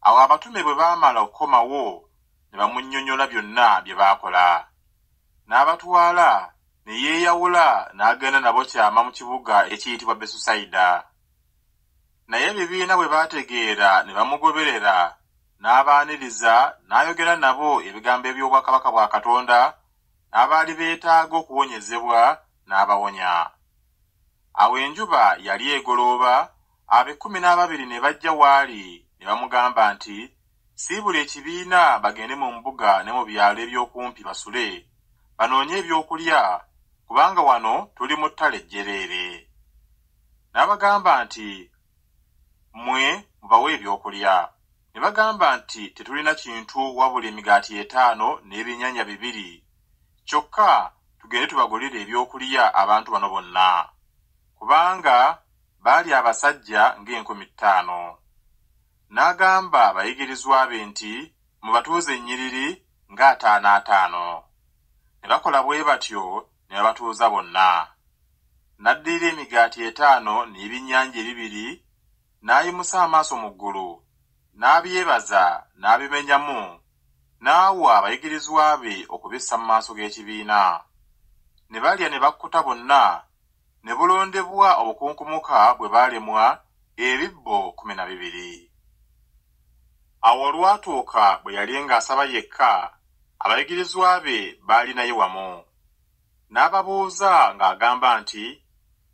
Awo abatume bwe baamala okukomawo ne bamunnyonnyola byonna bye baakola. N'abatwala ne yeeyawula n'agenda nabo kyama mu kibuga ekiyitibwa Besusayida. Naye ebibiina bwe baategeera ne bamugoberera, n'abaaniriza n'ayogera nabo ebigambo eby'obwakabaka bwa Katonda, n'abaali beetaaga okuwonyezebwa n'abawonya. Awo enjuba yali egolooba, ab'12 ne bajja waali ne bamugamba nti siibula ekibiina bagende mu mbuga ne mu byalo eby'okumpi basule, banoonye ebyokulya, kubanga wano tuli mu ttale ejjereere. N'abagamba nti mmwe mubawe ebyokulya. Ne bagamba nti tetulina kintu wabula emigaati 5 n'ebyennyanja 2, kyokka tugende tubagulire ebyokulya abantu bano bonna, kubanga baali abasajja ng'enkumi 5. N'agamba abayigirizwa be nti mubatuuze ennyiriri nga 5 Ne bakola bwe batyo ne babatuuza bonna. N'addirira emigaati 5 n'ebyennyanja 2, n'ayimusa amaaso mu ggulu, n'abyebaza n'abimenyamu, n'awa abayigirizwa be okubissa mu maaso g'ekibiina. Ne balya ne bakkuta bonna, ne bulondebwa obukunkumuka bwe baalemwa ebibbo 12. Awo olwatuuka bwe yali ng'asaba yekka, abayigirizwa be baali naye wamu. N'ababuuza ng'agamba nti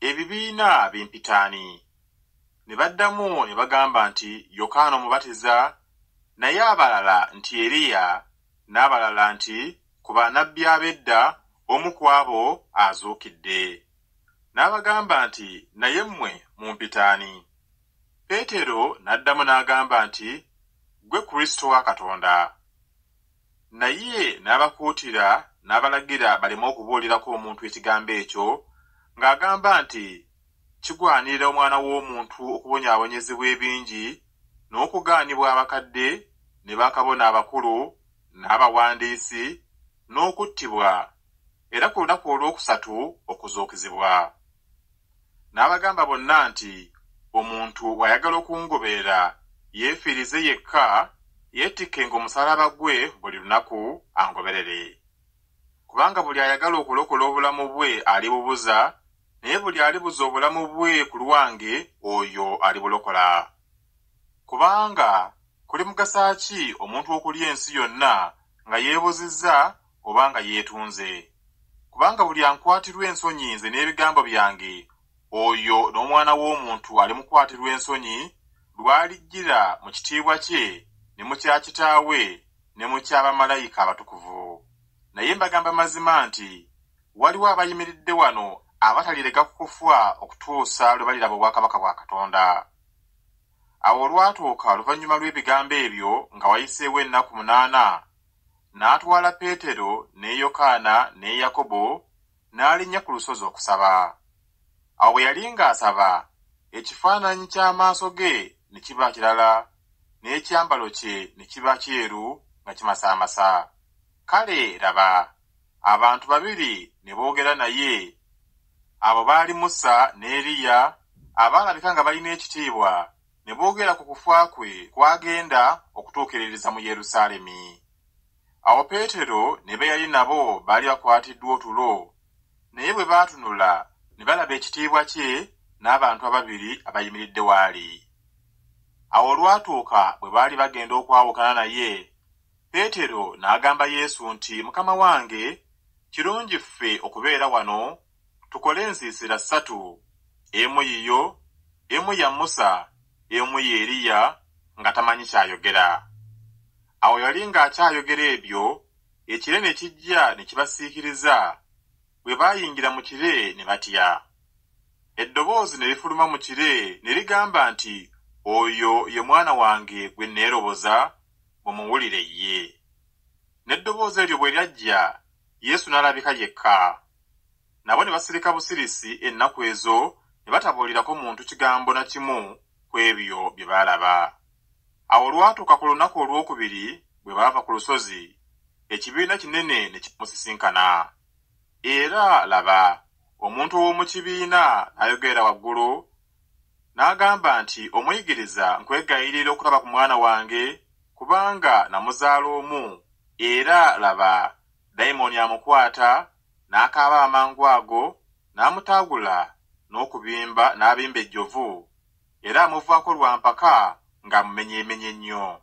ebibiina bimpitaani. Ne baddamu ne bagamba nti Yokaana Omubatiza, naye abalala nti Eriya, n'abalala nti ku bannabbi ab'edda omu ku abo azuukidde. N'abagamba nti naye mmwe mumpitaani. Peetero n'addamu n'agamba nti gwe Kristo wa Katonda. Naye n'abakuutira n'abalagira baleme okubuulirako omuntu ekigambo ekyo, ng'agamba nti kigwanirira omwana w'omuntu okubonyaabonyezebwa ebingi, n'okugaanibwa abakadde ne bakabona abakulu n'abawandiisi, n'okuttibwa, era ku lunaku olwokusatu okuzuukizibwa. N'abagamba bonna nti omuntu bw'ayagala okungoberera yeefiirize yekka, yeettikkenga omusalaba gwe buli lunaku angoberere. Kubanga buli ayagala okulokola obulamu bwe alibubuza, naye buli alibuza obulamu bwe ku lwange oyo alibulokola. Kubanga kuli mugasa ki omuntu okulya ensi yonna nga yeebuzizza oba nga yeetunze? Kubanga buli ankwatirwa ensonyi nze n'ebigambo byange, oyo n'omwana w'omuntu alimukwatirwa ensonyi lw'alijjira mu kitiibwa kye ne mu kya Kitaawe ne mu ky'abamalayika abatukuvu. Naye mbagamba mazima nti waliwo abayimiridde wano abatalirega kukufa okutuusa lwe baliraba obwakabaka bwa Katonda. Awo olwatuuka oluvannyuma lw'ebigambo ebyo nga wayiseewo ennaku 8, n'atwala Peetero ne Yokaana ne Yakobo n'alinnya ku lusozi okusaba. Awo bwe yali ng'asaba, ekifaananyi ky'amaaso ge ne kiba kirala, n'ekyambalo kye ne kiba kyeru nga kimasaamasa. Kale laba, abantu 2 ne boogera naye, abo baali Musa ne Eriya, abaalabika nga balina ekitiibwa, ne boogera ku kufa kwe kwagenda okutuukiririza mu Yerusaalemi. Awo Peetero ne be yali nabo baali bakwatiddwa otulo, naye bwe baatunula ne balaba ekitiibwa kye n'abantu ababiri abayimiridde waali. Awo olwatuuka bwe baali bagenda okwawukana naye, Peetero n'agamba Yesu nti, Mukama wange, kirungi ffe okubeera wano, tukole ensiisira 3, emu yiyo, emu ya Musa, emu ye Eriya, nga tamanyi kyayogera. Awo yali ng'akyayogera ebyo, ekire ne kijja ne kibasiikiriza, bwe baayingira mu kire ne batya. Eddoboozi ne lifuluma mu kire ne ligamba nti, Oyo ye mwana wange gwe neeroboza, mumuwulire ye. N'eddoboozi eryo bwe lyajja, Yesu n'alabika yekka. Nabo ne basirika busirisi ennaku ezo ne batabuulirako muntu kigambo na kimu ku ebyo bye baalaba. Awo olwatuuka ku lunaku olwokubiri bwe baava ku lusozi, ekibiina kinene ne kimusisinkana. Era laba, omuntu ow'omu kibiina n'ayogerera waggulu, n'agamba nti, Omuyigiriza, nkwegayirira okulaba ku mwana wange, kubanga namuzaala omu, era laba, dayimooni amukwata, n'akaaba amangu ago, n'amutaagula, n'okubimba n'abimba ejjovu, era amuvaako lwa mpaka ng'amumenyeemenye nnyo.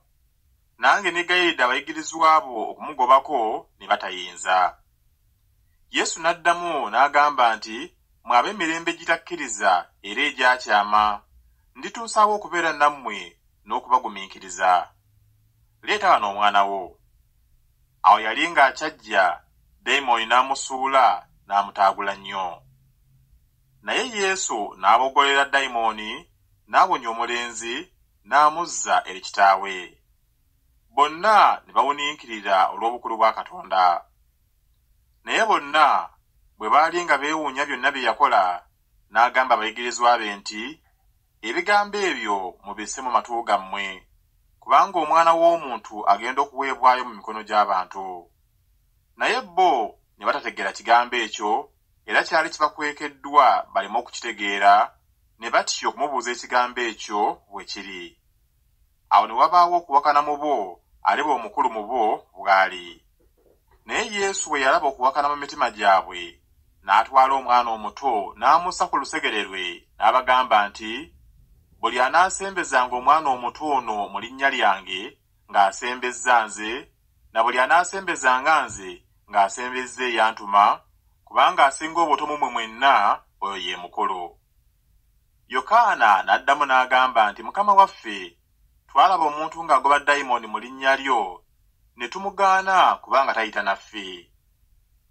Nange negayiridde abayigirizwa bo okumugobako ne batayinza. Yesu n'addamu n'agamba nti, Mmwe ab'emirembe egitakkiriza era egyakyama, ndituusaawo okubeera nammwe n'okubagumiikiriza. Leeta wano omwana wo. Awo yali ng'akyajja, dayimooni n'amusuula n'amutaagula nnyo. Naye Yesu n'abogolera dayimooni, n'awonya omulenzi, n'amuzza eri kitaawe. Bonna ne bawuniikirira olw'obukulu bwa Katonda. Naye bonna bwe baali nga beewuunya byonna bye yakola, n'agamba abayigirizwa be nti, Ebigambo ebyo mubisse mu matu gammwe, kubanga Omwana w'Omuntu agenda okuweebwayo mu mikono gy'abantu. Naye bo ne batategeera kigambo ekyo, era kyali kibakwekeddwa baleme okukitegeera, ne batya okumubuuza ekigambo ekyo bwe kiri. Awo ne wabaawo okuwakana mu bo, aliba omukulu mu bo bw'ali. Naye Yesu bwe yalaba okuwakana mu mitima gyabwe, n'atwala omwana omuto n'amussa ku lusegere lwe, n'abagamba nti, Buli anaasembezanga omwana omuto ono mu linnya lyange ng'asembezza nze, na buli anaasembezanga nze ng'asembezza eyantuma, kubanga asinga obuto mu mmwe mwenna, oyo ye mukulu. Yokaana n'addamu n'agamba nti, Mukama waffe, twalaba omuntu ng'agoba dayimooni mu linnya lyo, ne tumugaana kubanga tayita naffe.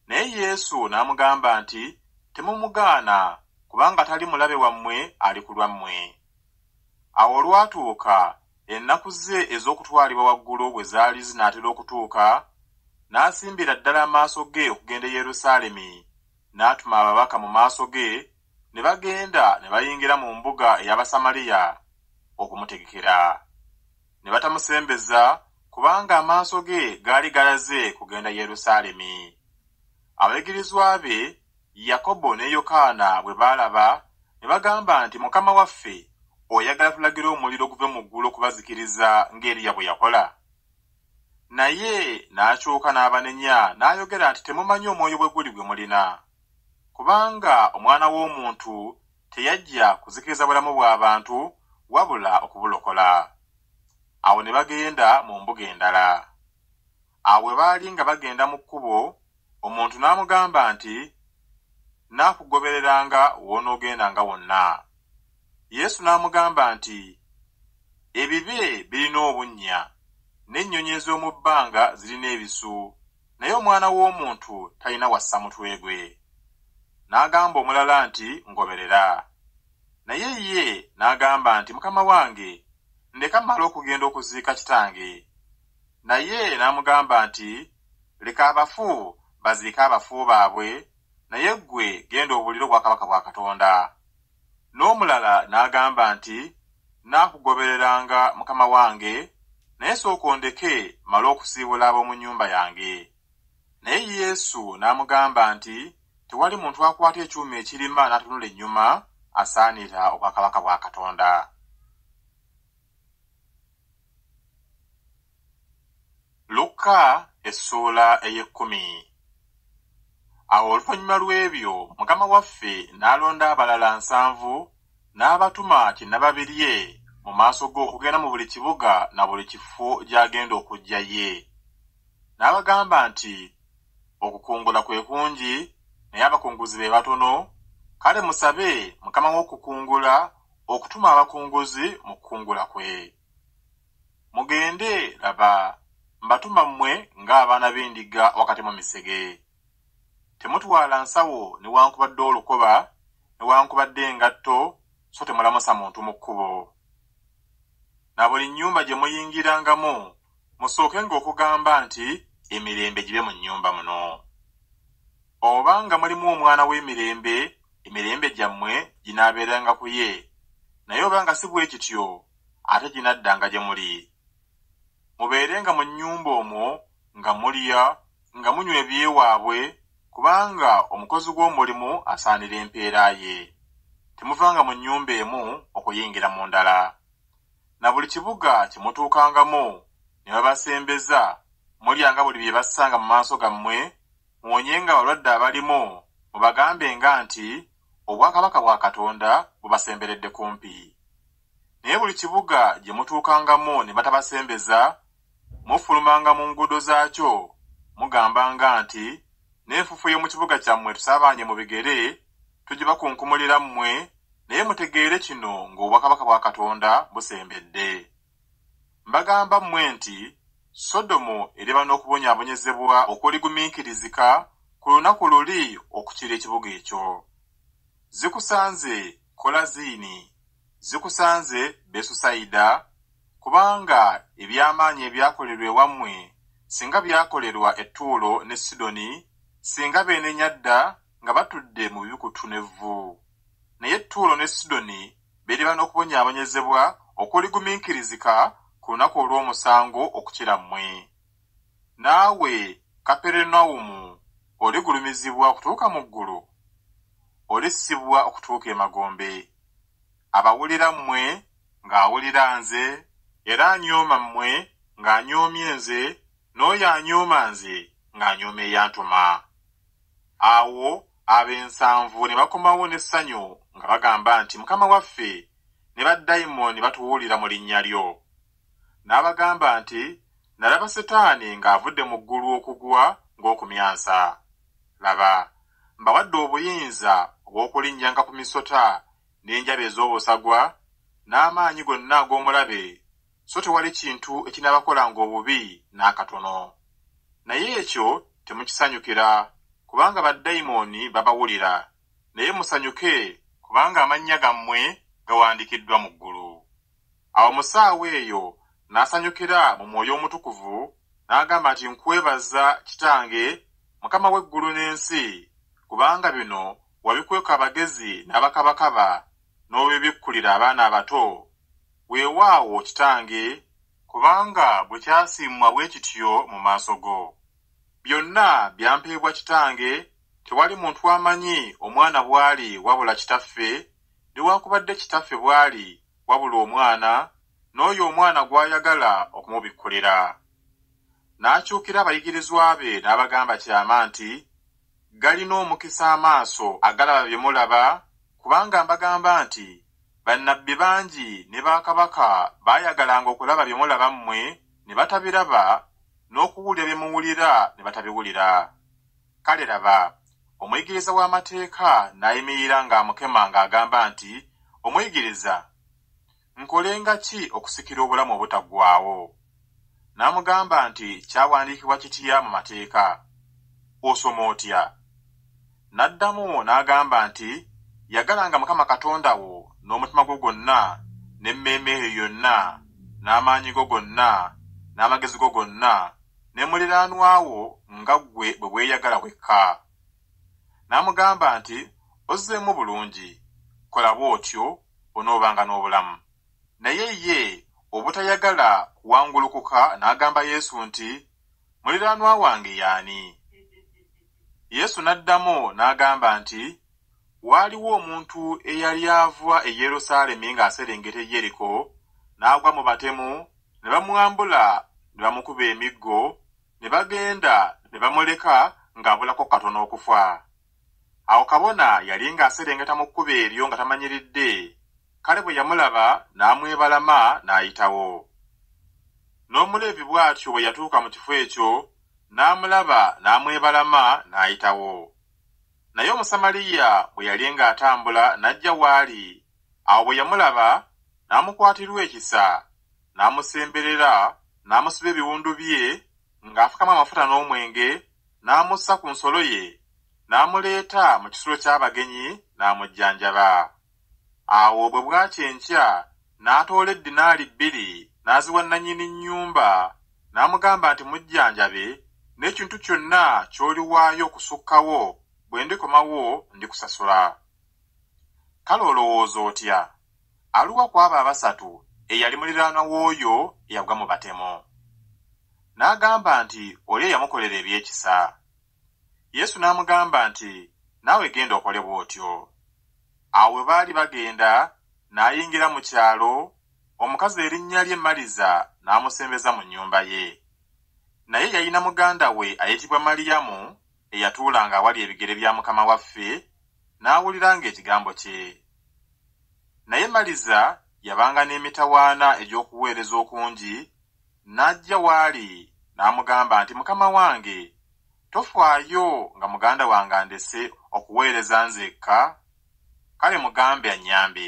Naye Yesu n'amugamba nti, Temumugaana, kubanga tali mulabe wammwe ali ku lwammwe. Awo olwatuuka, ennaku ze ez'okutwalibwa waggulu bwe zaali zinaatera okutuuka, n'asimbira ddala amaaso ge okugenda e Yerusaalemi, n'atuma ababaka mu maaso ge, ne bagenda ne bayingira mu mbuga ey'Abasamaliya okumutegekera. Ne batamusembeza, kubanga amaaso ge gaali galaze kugenda Yerusaalemi. Abayigirizwa be, Yakobo ne Yokaana bwe baalaba, ne bagamba nti, Mukama waffe, oyagala tulagira omuliro guve mu ggulu okubazikiriza ng'Eriya bwe yakola? Naye n'akyuka n'abanenya n'ayogera nti, Temumanyi omwoyo bwe guli gwe mulina, kubanga Omwana w'Omuntu teyajja kuzikiriza bulamu bw'abantu, wabula okubulokola. Awo ne bagenda mu mbuga endala. Awo bwe baali nga bagenda mu kkubo, omuntu n'amugamba nti, Naakugobereranga w'onoogendanga wonna. Yesu n'amugamba nti, Ebibe birina obunnya, n'ennyonyi ez'omu bbanga zirina ebisu, naye Omwana w'Omuntu talina wassa mutwe gwe. N'agamba omulala nti, Ngoberera. Naye ye n'agamba nti, Mukama wange, ndeka mmale okugenda okuziika kitange. Naye n'amugamba nti, Leka abafu baziike abafu baabwe, naye ggwe genda obuulire obwakabaka bwa Katonda. N'omulala n'agamba nti, Naakugobereranga Mukama wange, naye sooka ondeke male okusiibula ab'omu nnyumba yange. Naye Yesu n'amugamba nti, Tewali muntu akwata ekyuma ekirima n'atunula ennyuma asaanira obwakabaka bwa Katonda. Luka essuula ey'ekkumi. Awo oluvannyuma lw'ebyo, Mukama waffe n'alonda abalala 7, n'abatuma kinnababirye mu maaso go okugenda mu buli kibuga na buli kifo gy'agenda okujja ye. N'abagamba nti okukungula kwe kungi naye abakunguzi be batono, kale musabe Mukama w'okukungula okutuma abakunguzi mu kukungula kwe. Mugende, laba, mbatuma mmwe ng'abaana b'endiga wakati mu misege. Temutwala nsawo newankubadde olukoba newankubadde engatto, so temulamusa muntu mu kkubo. Na buli nnyumba gye muyingirangamu musookenga okugamba nti emirembe gibe mu nnyumba muno. Obanga mulimu omwana w'emirembe, emirembe gyammwe ginaabeeranga ku ye, naye obanga si bwe kityo ate ginaddanga gye muli. Mubeerenga mu nnyumba omwo nga mulya nga munywa ebyewaabwe, kubanga omukozi gw'omulimu asaanira empeera ye. Temuvanga mu nnyumba emu okuyingira mu ndala. Na buli kibuga kye mutuukangamu ne babasembeza, mulyanga buli bye bassanga mu maaso gammwe, muwonyenga abalwadde abalimu, mubagambenga nti obwakabaka bwa Katonda bubasemberedde kumpi. Naye buli kibuga gye mutuukangamu ne batabasembeza, mufulumanga mu nguudo zaakyo, mugambanga nti n'enfufu y'omu kibuga kyammwe tusaabaanye mu bigere, tugibakunkumulira mmwe, naye mutegeere kino ng'obwakabaka bwa Katonda busembedde. Mbagamba mmwe nti Sodomu eriba n'okubonyaabonyezebwa okuligumiikirizika ku lunaku luli okukira ekibuga ekyo. Zikusanze Kolazini, zikusanze Besusayida, kubanga eby'amaanyi ebyakolerwa ewammwe singa byakolerwa e Ttuulo ne Sidoni, singa beenenya dda nga batudde mu bikutu n'evvu. Naye Ttuulo ne Sidoni beriba n'okubonyaabonyezebwa okuligumiikirizika ku lunaku olw'omusango okukira mmwe. Naawe Kaperunawumu oligulumizibwa okutuuka mu ggulu, olissibwa okutuuka emagombe. Abawulira mmwe ng'awulira nze, era anyooma mmwe ng'anyoomye nze, n'oyo anyooma nze ng'anyooma eyantuma. Awo ab'ensanvu ne bakomawo n'essanyu nga bagamba nti Mukama waffe ne baddayimooni batuwulira mu linnya lyo. N'abagamba nti nalaba Setaani ng'avudde mu ggulu okugwa ng'okumyansa. Laba, mbawadde obuyinza obw'okulinnyanga ku misota n'enjaba ez'obusagwa n'amaanyi gonna ag'omulabe, so tewali kintu ekinaabakolanga obubi n'akatono. Naye ekyo temukisanyukira, kubanga baddayimooni babawulira, naye musanyuke kubanga amannya gammwe gawandiikiddwa mu ggulu. Awo mu ssaawa eyo n'asanyukira mu Mwoyo Omutukuvu n'agamba nti nkwebaza Kitange, Mukama w'eggulu n'ensi, kubanga bino wabikweka abagezi n'abakabakaba n'obibikkulira abaana abato. Weewaawo Kitange, kubanga bwe kyasiimwa bwe kityo mu maaso go. Byonna byampeebwa Kitange, tewali muntu amanyi Omwana bw'ali wabula Kitaffe, newaakubadde Kitaffe bw'ali wabula Omwana, n'oyo Omwana gw'ayagala okumubikkulira. N'akyukira abayigirizwa be n'abagamba kyama nti, galina omukisa amaaso agalaba bye mulaba, kubanga mbagamba nti bannabbi bangi ne bakabaka baayagalanga okulaba bye mulaba mmwe ne batabiraba, n'okuwulira bye muwulira ne batabiwulira. Kale laba, omuyigiriza w'amateeka n'ayimirira ng'amukema ng'agamba nti, Omuyigiriza, nkolenga ki okusikira obulamu obutaggwaawo? N'amugamba nti, kyawandiikibwa kitya mu mateeka? Osoma otya? N'addamu n'agamba nti, yagalanga Mukama Katonda wo n'omutima gwo gwonna, n'emmeeme yo yonna, n'amaanyi go gonna, n'amagezi go gonna, ne muliraanwa wo nga ggwe bwe weeyagala wekka. N'amugamba nti, ozzeemu bulungi, kola bw'otyo onoobanga n'obulamu. Naye ye obutayagala kuwangulukuka n'agamba Yesu nti, muliraanwa wange y'ani? Yesu n'addamu n'agamba nti, waaliwo omuntu eyali ava e Yerusaalemi ng'aserengeta e Yeriko, n'agwa mu batemu, ne bamwambula ne bamukuba emiggo, ne bagenda ne bamuleka ng'abulako katono okufa. Awo kabona yali ng'aserengeta mu kkubo eryo nga tamanyiridde, kale bwe yamulaba n'amwebalama n'ayitawo. N'Omuleevi bw'atyo bwe yatuuka mu kifo ekyo n'amulaba n'amwebalama n'ayitawo. Naye Omusamaliya bwe yali ng'atambula n'ajja w'ali, awo bwe yamulaba n'amukwatirwa ekisa, n'amusemberera, n'amusiba ebiwundu bye ng'afukamu amafuta n'omwenge, n'amussa ku nsolo ye, n'amuleeta mu kisulo ky'abagenyi n'amujjanjaba. Awo bwe bwakya enkya n'atoola eddinaali 2 n'aziwa nannyini nnyumba, n'amugamba nti mujjanjabe n'ekintu kyonna ky'oliwaayo okusukkawo, bwe ndikomawo ndikusasula. Kale olowooza otya? Aluwa ku abo abasatu eyali muliraanwa w'oyo eyagwa mu batemo? N'agamba nti oli eyamukolera ebyekisa. Yesu n'amugamba nti naawe genda okole bw'otyo. Awo bwe baali bagenda, n'ayingira mu kyalo, omukazi erinnya lye Maliza n'amusembeza mu nnyumba ye. Naye yalina muganda we ayitibwa Maliyamu eyatuulanga awali ebigere bya Mukama waffe, n'awuliranga ekigambo kye. Naye Maliza yabanga n'emitawaana egy'okuweereza okungi, n'ajja w'ali n'amugamba nti Mukama wange, tofaayo nga muganda wange andese okuweereza nzekka? Kale mugambe annyambe.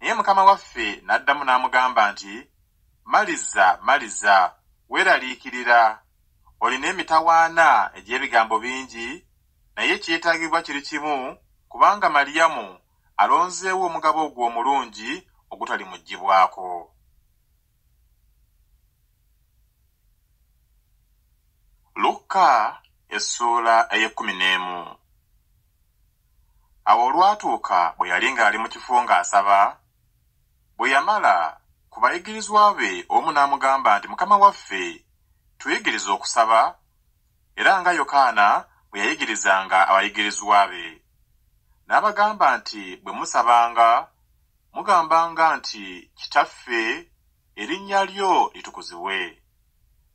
Naye Mukama waffe n'addamu n'amugamba nti, Maliza, Maliza, weeraliikirira. Olina emitawaana egy'ebigambo bingi, naye ekyetaagibwa kiri kimu, kubanga Maliyamu alonzeewo omugabo ogwo omulungi ogutali muggyibwako. Lukka essuula ey'e11. Awo olwatuuka bwe yali ng'ali mu kifo ng'asaba, bwe yamala, ku bayigirizwa be omu n'amugamba nti Mukama waffe, tuyigirize okusaba, era nga Yokaana bwe yayigirizanga abayigirizwa be. N'abagamba nti bwe musabanga, mugambanga nti Kitaffe, erinnya lyo litukuzibwe,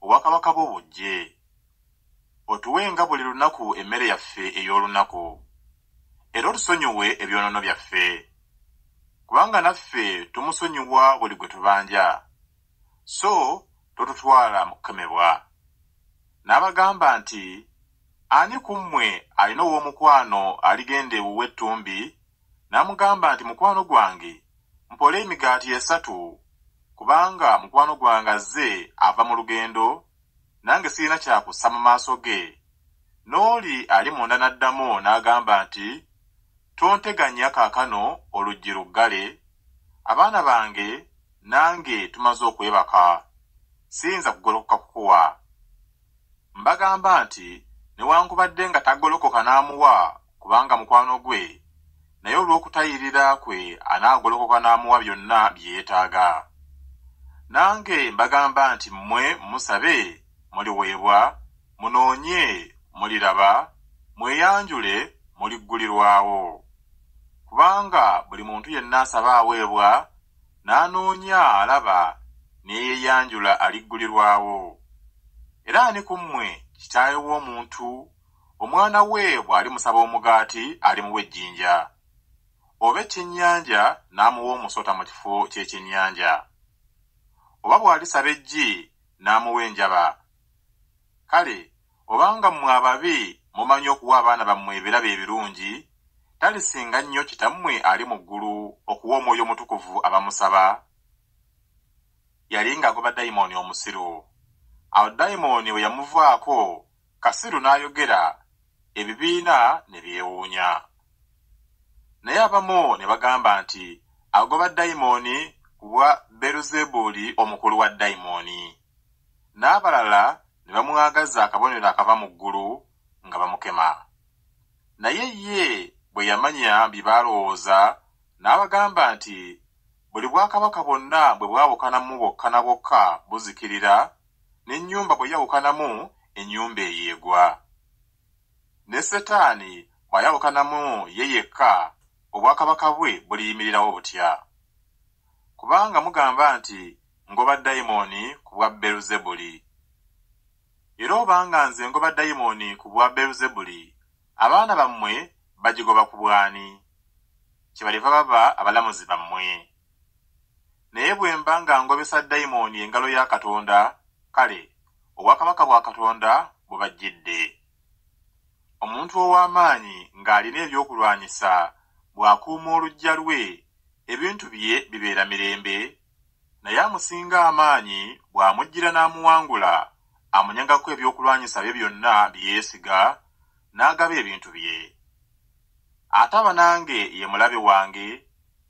obwakabaka bwo bujje. Otuwenga buli lunaku emmere yaffe ey'olunaku, era otusonyiwe ebyonoono byaffe, kubanga naffe tumusonyiwa buli gwe tubanja, so totutwala mu kukemebwa. N'abagamba nti, ani ku mmwe alina ow'omukwano aligenda ewuwe ettumbi, n'amugamba nti mukwano gwange, mpole emigaati 3, kubanga mukwano gwange azze ava mu lugendo, nange sirina kyakussa mu maaso ge. N'oli ali munda n'addamu n'agamba nti, tonteganya kaakano oluggi luggale, abaana bange nange tumaze okwebaka, siyinza kugolokoka kukuwa. Mbagamba nti newankubadde nga tagolokoka n'amuwa kubanga mukwano gwe, naye olw'okutayirira kwe anaagolokoka n'amuwa byonna bye yeetaaga. Nange mbagamba nti mmwe musabe muliweebwa, munoonye muliraba, mweyanjule muliggulirwawo. Kubanga buli muntu yenna asaba aweebwa, n'anoonya alaba, ne yeeyanjula aliggulirwawo. Era ani ku mmwe kitaawe w'omuntu, omwana we bw'alimusaba omugaati alimuwa ejjinja, oba ekyennyanja n'amuwa omusota mu kifo ky'ekyennyanja, oba bw'alisaba eggi n'amuwa enjaba? Kale, obanga mmwe ababi mumanyi okuwa abaana bammwe ebirabo ebirungi, talisinga nnyo Kitammwe ali mu ggulu okuwa Omwoyo Omutukuvu abamusaba? Yali ng'agoba dayimooni omusiru. Awo dayimooni bwe yamuvaako, kasiru n'ayogera, ebibiina ne byewuunya. Naye abamu ne bagamba nti agoba dayimooni ku bwa Beruzebuli omukulu wa dayimooni. N'abalala ne bamwagaza akabonero akava mu ggulu nga bamukema. Naye ye bwe yamanya bye baalowooza, n'abagamba nti buli bwakabaka bwonna bwe bwawukanamu bwokka na bwokka buzikirira, n'ennyumba bwe yawukanamu ennyumba eyeegwa. Ne Setaani bw'ayawukanamu ye yekka, obwakabaka bwe buliyimirirawo butya. Kubanga mugamba nti ngoba dayimooni ku bwa Beruzebuli. Era obanga nze ngoba dayimooni ku bwa Beruzebuli, abaana bammwe bagigoba ku bw'ani? kyebaliva baba abalamuzi bammwe. Naye bwe mba nga ngobesa dayimooni engalo ya Katonda, kale obwakabaka bwa Katonda bubajjidde. Omuntu ow'amaanyi ng'alina ebyokulwanyisa bw'akuuma oluggya lwe, ebintu bye bibeera mirembe, naye amusinga amaanyi bw'amujjira n'amuwangula, amunyagako ebyokulwanyisa bye byonna bye yeesiga, n'agaba ebintu bye. Ataba nange ye mulabe wange,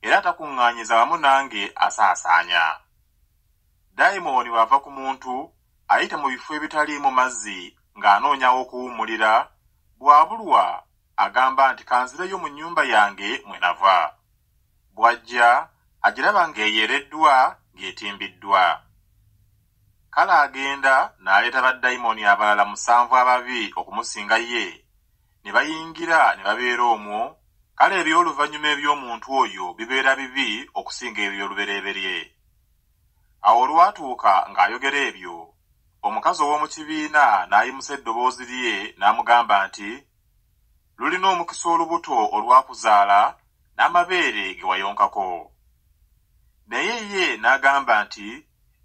era atakuŋŋaanyiza wamu nange asaasaanya. Dayimooni bw'ava ku muntu ayita mu bifo ebitaliimu mazzi ng'anoonyawo okuwummulira, bw'abulwa agamba nti kanzireyo mu nnyumba yange mwe nava. Bw'ajja agiraba ng'eyereddwa ng'etimbiddwa. Kale agenda n'aleeta baddayimooni abalala 7 ababi okumusinga ye, ne bayingira ne babeera omwo. Kale eby'oluvannyuma eby'omuntu oyo bibeera bibi okusinga eby'olubereberye. Awo olwatuuka ng'ayogera ebyo, omukazi ow'omu kibiina n'ayimusa eddoboozi lye n'amugamba nti, lulina omukisa olubuto olwakuzaala n'amabeere ge wayonkako. Naye ye n'agamba nti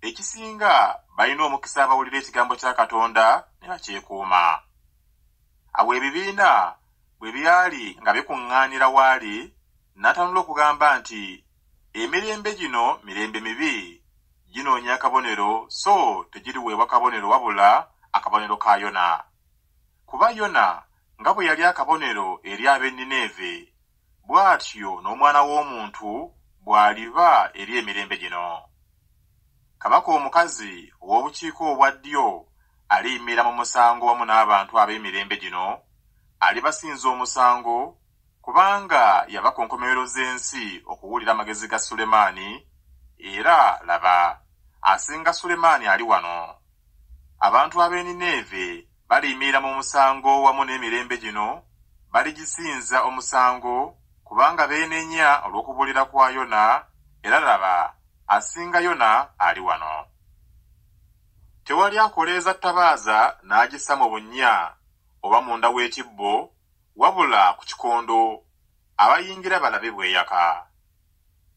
ekisinga balina omukisa abawulira ekigambo kya Katonda ne bakyekuuma. Awo ebibiina bwe byali nga bikuŋŋaanira waali, n'atanula okugamba nti emirembe gino mirembe mibi, ginoonya akabonero, so tegiriweebwa kabonero wabula akabonero ka Yona. Kuba Yona nga bwe yali akabonero eri ab'e Nineeve, bw'atyo n'Omwana w'Omuntu bw'aliba eri emirembe gino. Kabaka omukazi ow'obukiiko obwa ddyo aliyimirira mu musango wamu n'abantu ab'emirembe gino, alibasinza omusango, kubanga yava ku nkomerero z'ensi okuwulira amagezi ga Sulemaani, era laba, asinga Sulemaani ali wano. Abantu ab'e Nineeve baliyimirira mu musango wamu n'emirembe gino, baligisinza omusango, kubanga beenenya olw'okubuulira kwa Yona, era laba, asinga Yona ali wano. Tewali akoleeza ttabaaza n'agissa mu bunnya oba munda w'ekibbo, wabula ku kikondo, abayingira balabe bweyaka.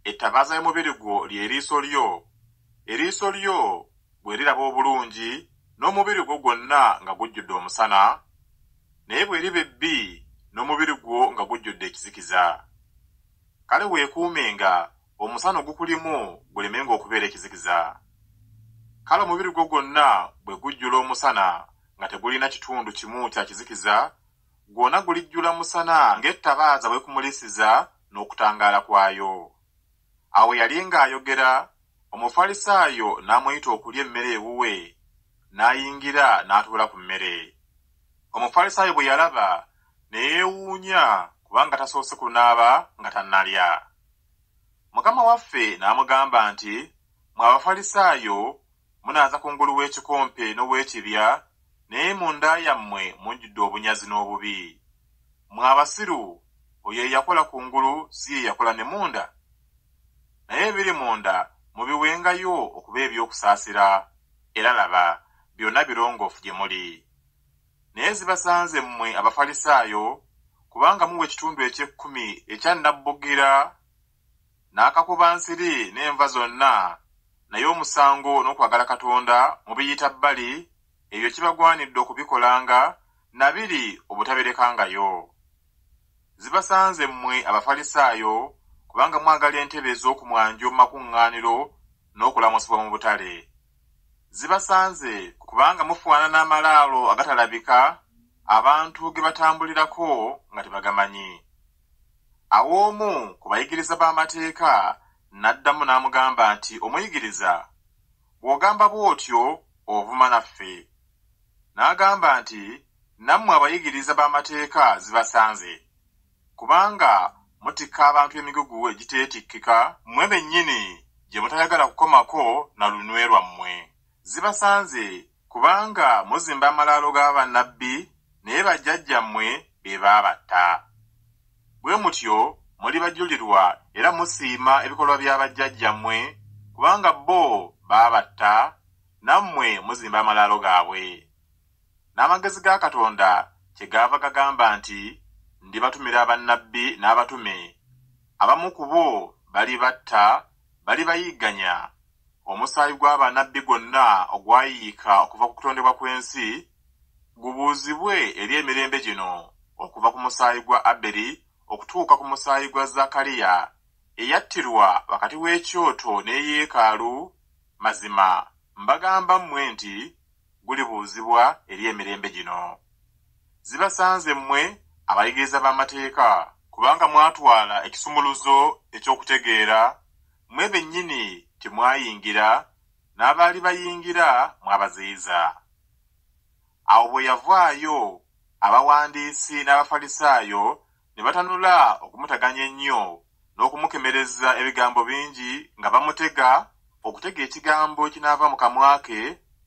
Ettabaaza y'omubiri gwo ly'eriiso lyo. Eriiso lyo bwe liraba obulungi, n'omubiri gwo gwonna nga gujjudde omusana, naye bwe liba ebbi, n'omubiri gwo nga gujjudde ekizikiza. Kale weekuumenga omusana ogukulimu gulemenga okubeera ekizikiza. Kale omubiri gwo gwonna bwe gujjula omusana nga tegulina kitundu kimu kya kizikiza, gwonna gulijjula musana ng'ettabaaza bwe kumulisiza n'okutangaala kwayo. Awo yali ng'ayogera, Omufalisaayo n'amuyita okulya emmere ewuwe, n'ayingira n'atuula ku mmere. Omufalisaayo bwe yalaba ne yeewuunya kubanga tasoose kunaaba nga tannalya. Mukama waffe n'amugamba nti, mmwe Abafalisaayo munaaza kungulu w'ekikompe n'ow'ekibya, naye mu nda yammwe munjudde obunyazi n'obubi. Mmwe abasiru, oyo eyakola kungulu si ye yakola ne munda? Naye ebiri munda mubiwengayo okuba eby'okusaasira, era laba, byonna birongoofu gye muli. Naye zibasanze mmwe Abafalisaayo, kubanga muwa ekitundu eky'ekkumi ekya nnabbuggira n'akakubansiri n'enva zonna, naye omusango n'okwagala Katonda mubiyita bbali, ebyo kibagwanidde okubikolanga, na biri obutabirekangayo. Zibasanze mmwe Abafalisaayo, kubanga mwagala entebe ez'okumwanjo mu makuŋŋaaniro n'okulamusibwa mu butale. Zibasanze kubanga mufaanana amalaalo agatalabika, abantu ge batambulirako nga tebagamanyi. Awo omu ku bayigiriza b'amateeka n'addamu n'amugamba nti, omuyigiriza, bw'ogamba bw'otyo ovuma naffe. N'agamba nti, nammwe abayigiriza b'amateeka zibasanze, kubanga mutikka abantu emigugu egiteetikkika, mmwe bennyini gye mutayagala kukomako na lunwe lwammwe. Zibasanze kubanga muzimba amalaalo g'abannabbi, naye bajjajjammwe be baabatta. Bwe mutyo muli bajulirwa era musiima ebikolwa bya bajjajjammwe, kubanga bo baabatta, nammwe muzimba amalaalo gaabwe. N'amagezi ga Katonda kyegaava gagamba nti, ndibatumira abannabbi n'abatume, abamu ku bo bali batta, bali bayigganya. Omusaayi gw'abannabbi gwonna ogwayiika okuva ku kutondebwa kw'ensi gubuuzibwe eri emirembe gino, okuva ku musaayi gwa Aberi okutuuka ku musaayi gwa Zakaliya eyattirwa wakati w'ekyoto n'eyeekaalu. Mazima mbagamba mmwe nti gulibuuzibwa eri emirembe gino. Zibasanze mmwe abayigiriza b'amateeka, kubanga mwatwala ekisumuluzo eky'okutegeera, mmwe bennyini temwayingira, n'abaali bayingira mwabaziyiza. Awo bwe yavaayo, abawandiisi n'Abafalisaayo ne batanula okumutaganya ennyo n'okumukemereza ebigambo bingi nga bamutega okutega ekigambo ekinaava mu kamwa ke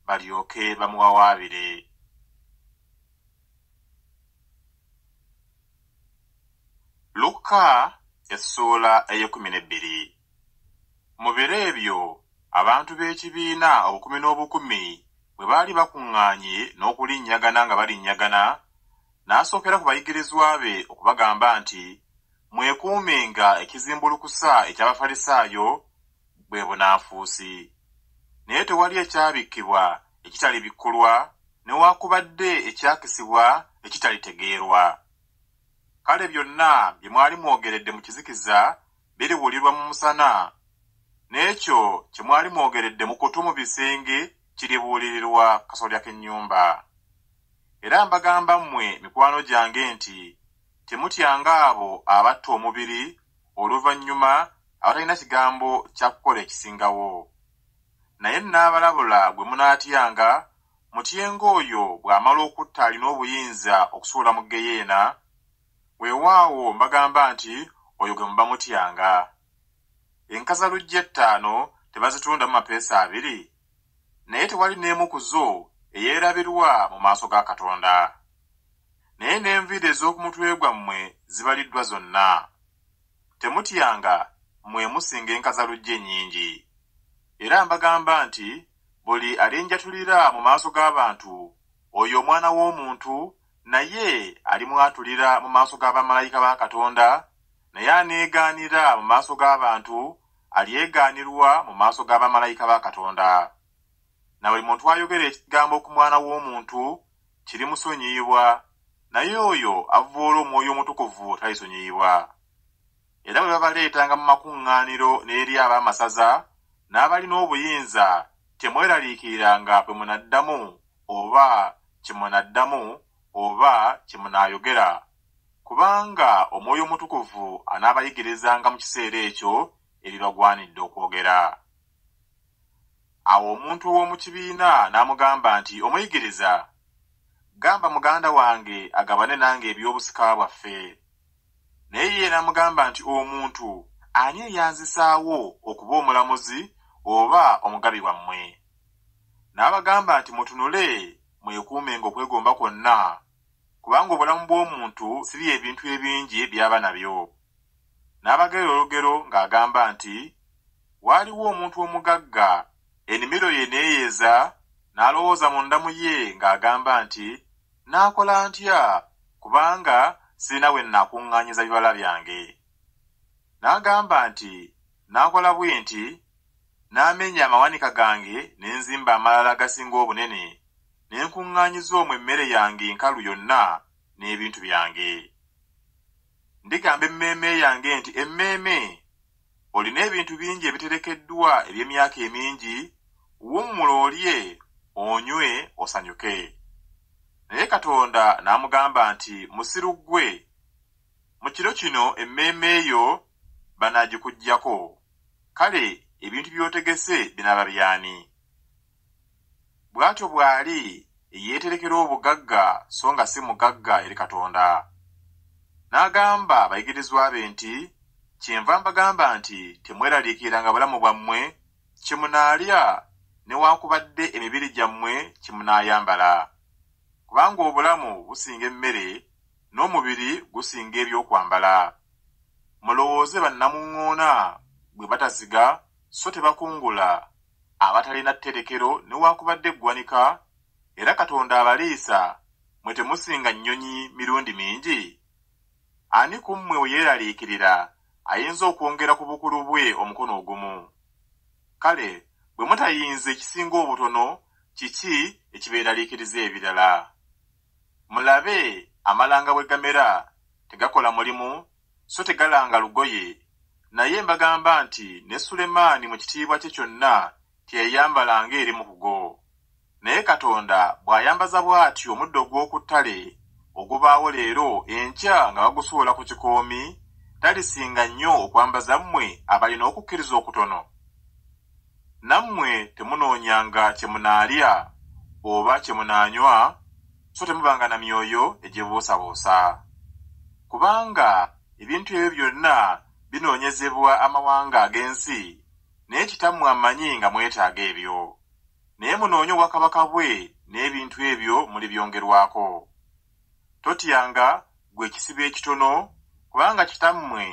balyoke bamuwawaabire. Luka essuula ey'12. Mu biro ebyo abantu b'ekibiina obukumi n'obukumi bwe baali bakuŋŋaanye n'okulinnyagana nga balinnyagana, n'asookera ku bayigirizwa be okubagamba nti mwekuumenga ekizimbulukusa eky'Abafalisaayo bwe bunaanfuusi. Naye tewali ekyabikkibwa ekitali bikkulwa, newaakubadde ekyakisibwa ekitalitegeerwa. Kale byonna bye mwali mwogeredde mu kizikiza biriwulirwa mu musana, n'ekyo kye mwali mwogeredde mu kutu mu bisenge kiribuulirirwa kasolya k'ennyumba. Era mbagamba mmwe mikwano gyange nti temutyanga abo abatta omubiri oluvannyuma abatalina kigambo kya kukola ekisingawo. Naye n'abalabula gwe munaatyanga, mutyenga oyo bw'amala okutta alina obuyinza okusuula mu ggeyeena. Weewaawo mbagamba nti oyo gwe muba mutyanga. Enkazalujja 5 tebazitundamu mapeesa 2, naye tewali n'emu ku zo eyeerabirwa mu maaso ga Katonda. Naye n'enviiri ez'oku mutwe gwammwe zibaliddwa zonna. Temutyanga, mmwe musinga enkazalujja ennyingi. Era mbagamba nti buli alinjatulira mu maaso g'abantu, oyo Omwana w'Omuntu naye alimwatulira mu maaso g'abamalayika ba Katonda, naye aneegaanira mu maaso g'abantu alyegaanirwa mu maaso g'abamalayika ba Katonda. Na buli muntu ayogera ekigambo ku Mwana w'Omuntu kirimusonyiyibwa, naye oyo avvoola Omwoyo Omutukuvu talisonyiyibwa. Era bwe babaleetanga mu makuŋŋaaniro n'eri ab'amasaza n'abalina obuyinza, temweraliikiriranga bwe munaddamu oba kye munaddamu oba kye munaayogera, kubanga Omwoyo Omutukuvu anaabayigirizanga mu kiseera ekyo ebibagwanidde okwogera. Awo omuntu ow'omu kibiina n'amugamba nti, Omuyigiriza, gamba muganda wange agabane nange eby'obusika bwaffe. Naye ye n'amugamba nti, omuntu ani eyanzisaawo okuba omulamuzi oba omugabi wammwe? N'abagamba nti, mutunule mwekuumenga okwegomba kwonna, kubanga obulamu bw'omuntu si by'ebintu ebingi by'aba nabyo. N'abagera olugero ng'agamba nti, waaliwo omuntu omugagga, ennimiro ye neeyeza, n'alowooza mu ndamu ye ng'agamba nti, naakola ntya kubanga sirina we nnakuŋŋaanyiza bibala byange? N'agamba nti, naakola bwe nti, n'amenya amawanika gange ne nzimba amalala agasinga obunene, ne nkuŋŋaanyiza omwo emmere yange enkalu yonna n'ebintu byange. Ndigamba emmeeme yange nti, emmeeme, olina ebintu bingi ebiterekeddwa eby'emyaka emingi, wummula olye, onywe, osanyuke. Naye Katonda n'amugamba nti, musiru ggwe, mu kiro kino emmeeme eyo banaagikuggyako. Kale ebintu by'otegese binaaba by'ani? Bw'atyo bw'ali eyeeterekera obugagga so nga si mugagga eri Katonda. N'agamba abayigirizwa be nti, kyenva mbagamba nti temweraliikiranga bulamu bwammwe kye munaalya newaakubadde emibiri gyammwe kye munaayambala. Kubanga obulamu businga emmere, n'omubiri gusinga ebyokwambala. Mulowooze bannamuŋŋoona bwe batasiga so tebakungula, abatalina tterekero newaakubadde eggwanika, era Katonda abaliisa, mwe temusinga nnyonyi mirundi mingi? Ani ku mmwe we yeeraliikirira ayinza okwongera ku bukulu bwe omukono ogumu. Kale, bwe mutayinza ekisinga obutono, kiki ekibeeraliikiriza ebirala? Mulabe, amalanga bwe gamera tegakola mulimu, so tegalanga lugoye, naye mbagamba nti ne Sulemaani mu kitiibwa kye kyonna teyayambalanga erimu ku go. Naye Katonda bw'ayambaza bw'atyo omuddo gw'oku ttale ogubaawo leero, enkya nga bagusuula ku kikoomi, talisinga nnyo okwambaza mmwe abalina okukkiriza okutono? Nammwe temunoonyanga kye munaalya oba kye munaanywa, so temubanga na myoyo egibuusaboosa. Kubanga ebintu ebyo byonna binoonyezebwa amawanga ag'ensi, naye Kitammwe amanyi nga mwetaaga ebyo. Naye munoonye obwakabaka bwe, n'ebintu ebyo mulibyongerwako. Totyanga gwe ekisibo ekitono, kubanga Kitammwe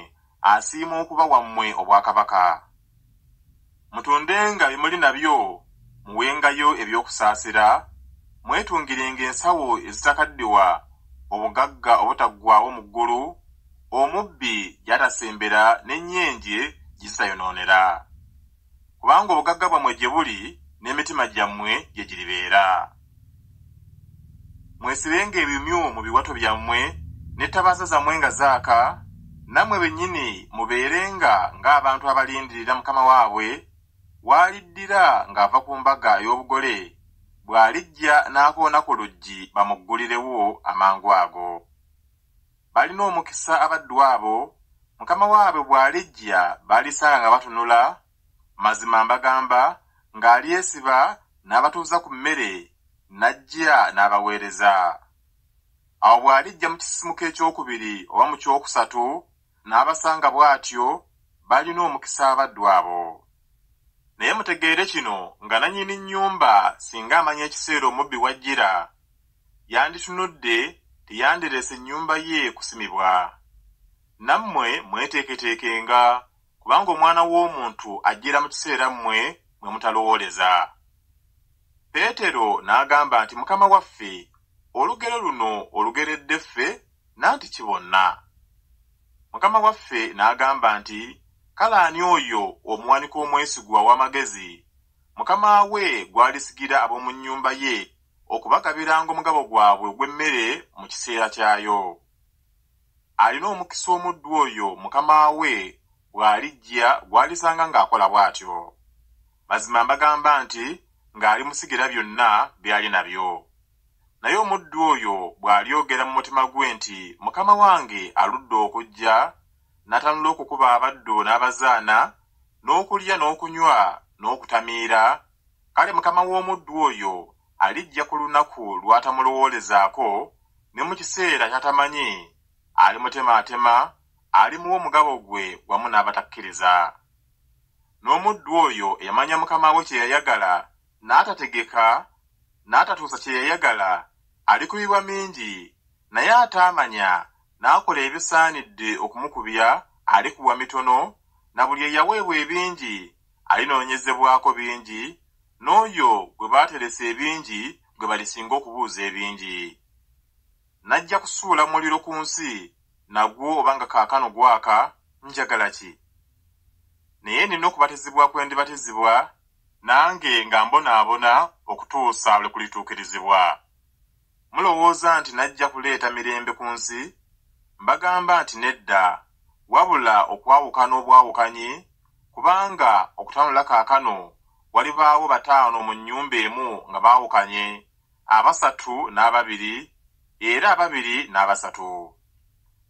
asiima okuba wammwe obwakabaka. Mutundenga bye muli nabyo, muwengayo eby'okusaasira, mwetungirenga ensawo ezitakaddiwa, obugagga obutaggwaawo mu ggulu, omubbi gy'atasembera n'ennyenje gizitayonoonera. Kubanga obugagga bwammwe gye buli, n'emitima gyammwe gye giribeera. Mwesibenga ebimyu mu biwato byammwe, n'ettabaaza zammwe nga zaaka, nammwe bennyini mubeerenga ng'abantu abalindirira Mukama waabwe, w'aliddira ng'ava ku mbaga ey'obugole, bw'alijja n'akoona ku luggi bamuggulirewo amangu ago. Balina omukisa abaddu abo, Mukama waabwe bw'alijja balisanga nga batunula, mazima mbagamba ng'alyesiba n'abatuuza ku mmere, n'ajja n'abaweereza. Awo bw'alijja mu kisisimuka ekyokubiri oba mu kyokusatu, n'abasanga bw'atyo, balina omukisa abaddu abo. Naye mutegeere kino nga nannyini nnyumba singa amanya ekiseera omubbi w'ajjira, yanditunudde teyandirese ennyumba ye kusimibwa. Nammwe mweteeketeekenga, kubanga Omwana w'Omuntu ajjira mu kiseera mmwe mwe mutalowooleza. Peetero n'agamba nti, Mukama waffe, olugero luno olugeredde ffe, nanti ki bonna? Mukama waffe n'agamba nti, kale ani oyo omuwanika omwesigwa w'amagezi, Mukama we gw'alisigira ab'omu nnyumba ye okubagabiranga omugabo gwabwe ogw'emmere mu kiseera kyayo. Alina omukisa omuddu oyo Mukama we bw'alijja gw'alisanga ng'akola bw'atyo. Mazima mbagamba nti ng'alimusigira byonna by'ali nabyo. Naye omuddu oyo bw'alyogera mu mutima gwe nti, Mukama wange aludde okujja, n'atanula okukuba abaddu n'abazaana, n'okulya n'okunywa n'okutamiira, kale Mukama w'omuddu oyo alijja ku lunaku lw'atamulowoolezaako, ne mu kiseera ky'atamanyi, alimutemaatema, alimuwa omugabo gwe wamu n'abatakkiriza. N'omuddu oyo eyamanya Mukama we kye yayagala, n'atategeka, n'atatuusa kye yayagala, alikubibwa mingi, naye ataamanya, n'akola ebisaanidde okumukubya, alikubwa mitono, na buli eyaweebwa ebingi, alinoonyezebwako bingi, n'oyo gwe baateresa ebingi, gwe balisinga okubuuza ebingi. Najja kusuula muliro ku nsi, nagwo obanga kaakano gwaka, njagala ki? Naye nina okubatizibwa kwe ndibatizibwa, nange nga mbonaabona okutuusa lwe kulituukirizibwa. Mulowooza nti najja kuleeta mirembe ku nsi? Mbagamba nti nedda, wabula okwawukana obwawukanyi, kubanga okutanula kaakano walibaawo 5 mu nnyumba emu nga baawukanye, 3 n'ababiri, era 2 n'abasatu.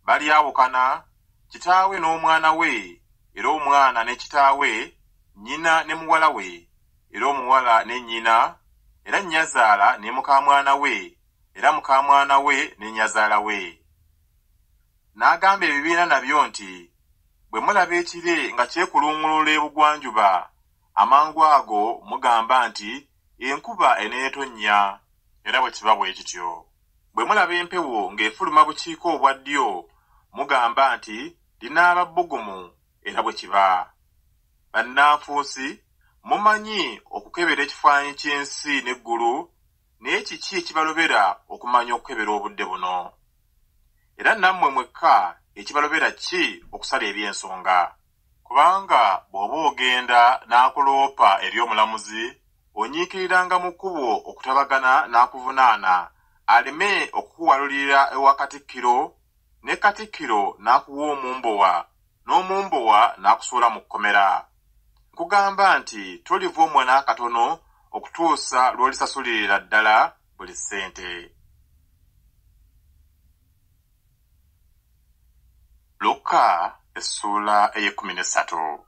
Balyawukana, kitaawe n'omwana we, era omwana ne kitaawe, nnyina ne muwala we, era omuwala ne nnyina, era nnyazaala ne muka mwana we, era muka mwana we ne nnyazaala we. N'agamba ebibiina nabyo nti, bwe mulaba ekire nga kyekulungulula ebugwanjuba, amangu ago mugamba nti, enkuba eneetonnya, era bwe kiba bwe kityo. Bwe mulaba empewo ng'efuluma bukiiko obwa ddyo, mugamba nti, linaaba bbugumu, era bwe kiba. Bannanfuusi, mumanyi okukebera ekifaananyi ky'ensi n'eggulu, naye kiki ekibalobera okumanya okukebera obudde buno? Era nammwe mwekka ekibalobera ki okusala ebyensonga. Kubanga bw'oba ogenda n'akuloopa eri omulamuzi, onyiikiriranga mu kkubo okutabagana n'akuvunaana, aleme okukuwalulira ewa Katikkiro, ne Katikkiro n'akuwa omumbowa, n'omumbowa n'akusuula mu kkomera. Nkugamba nti toliva omwana akatono okutuusa lw'olisasulirira ddala buli ssente. Luka essuula ey'13.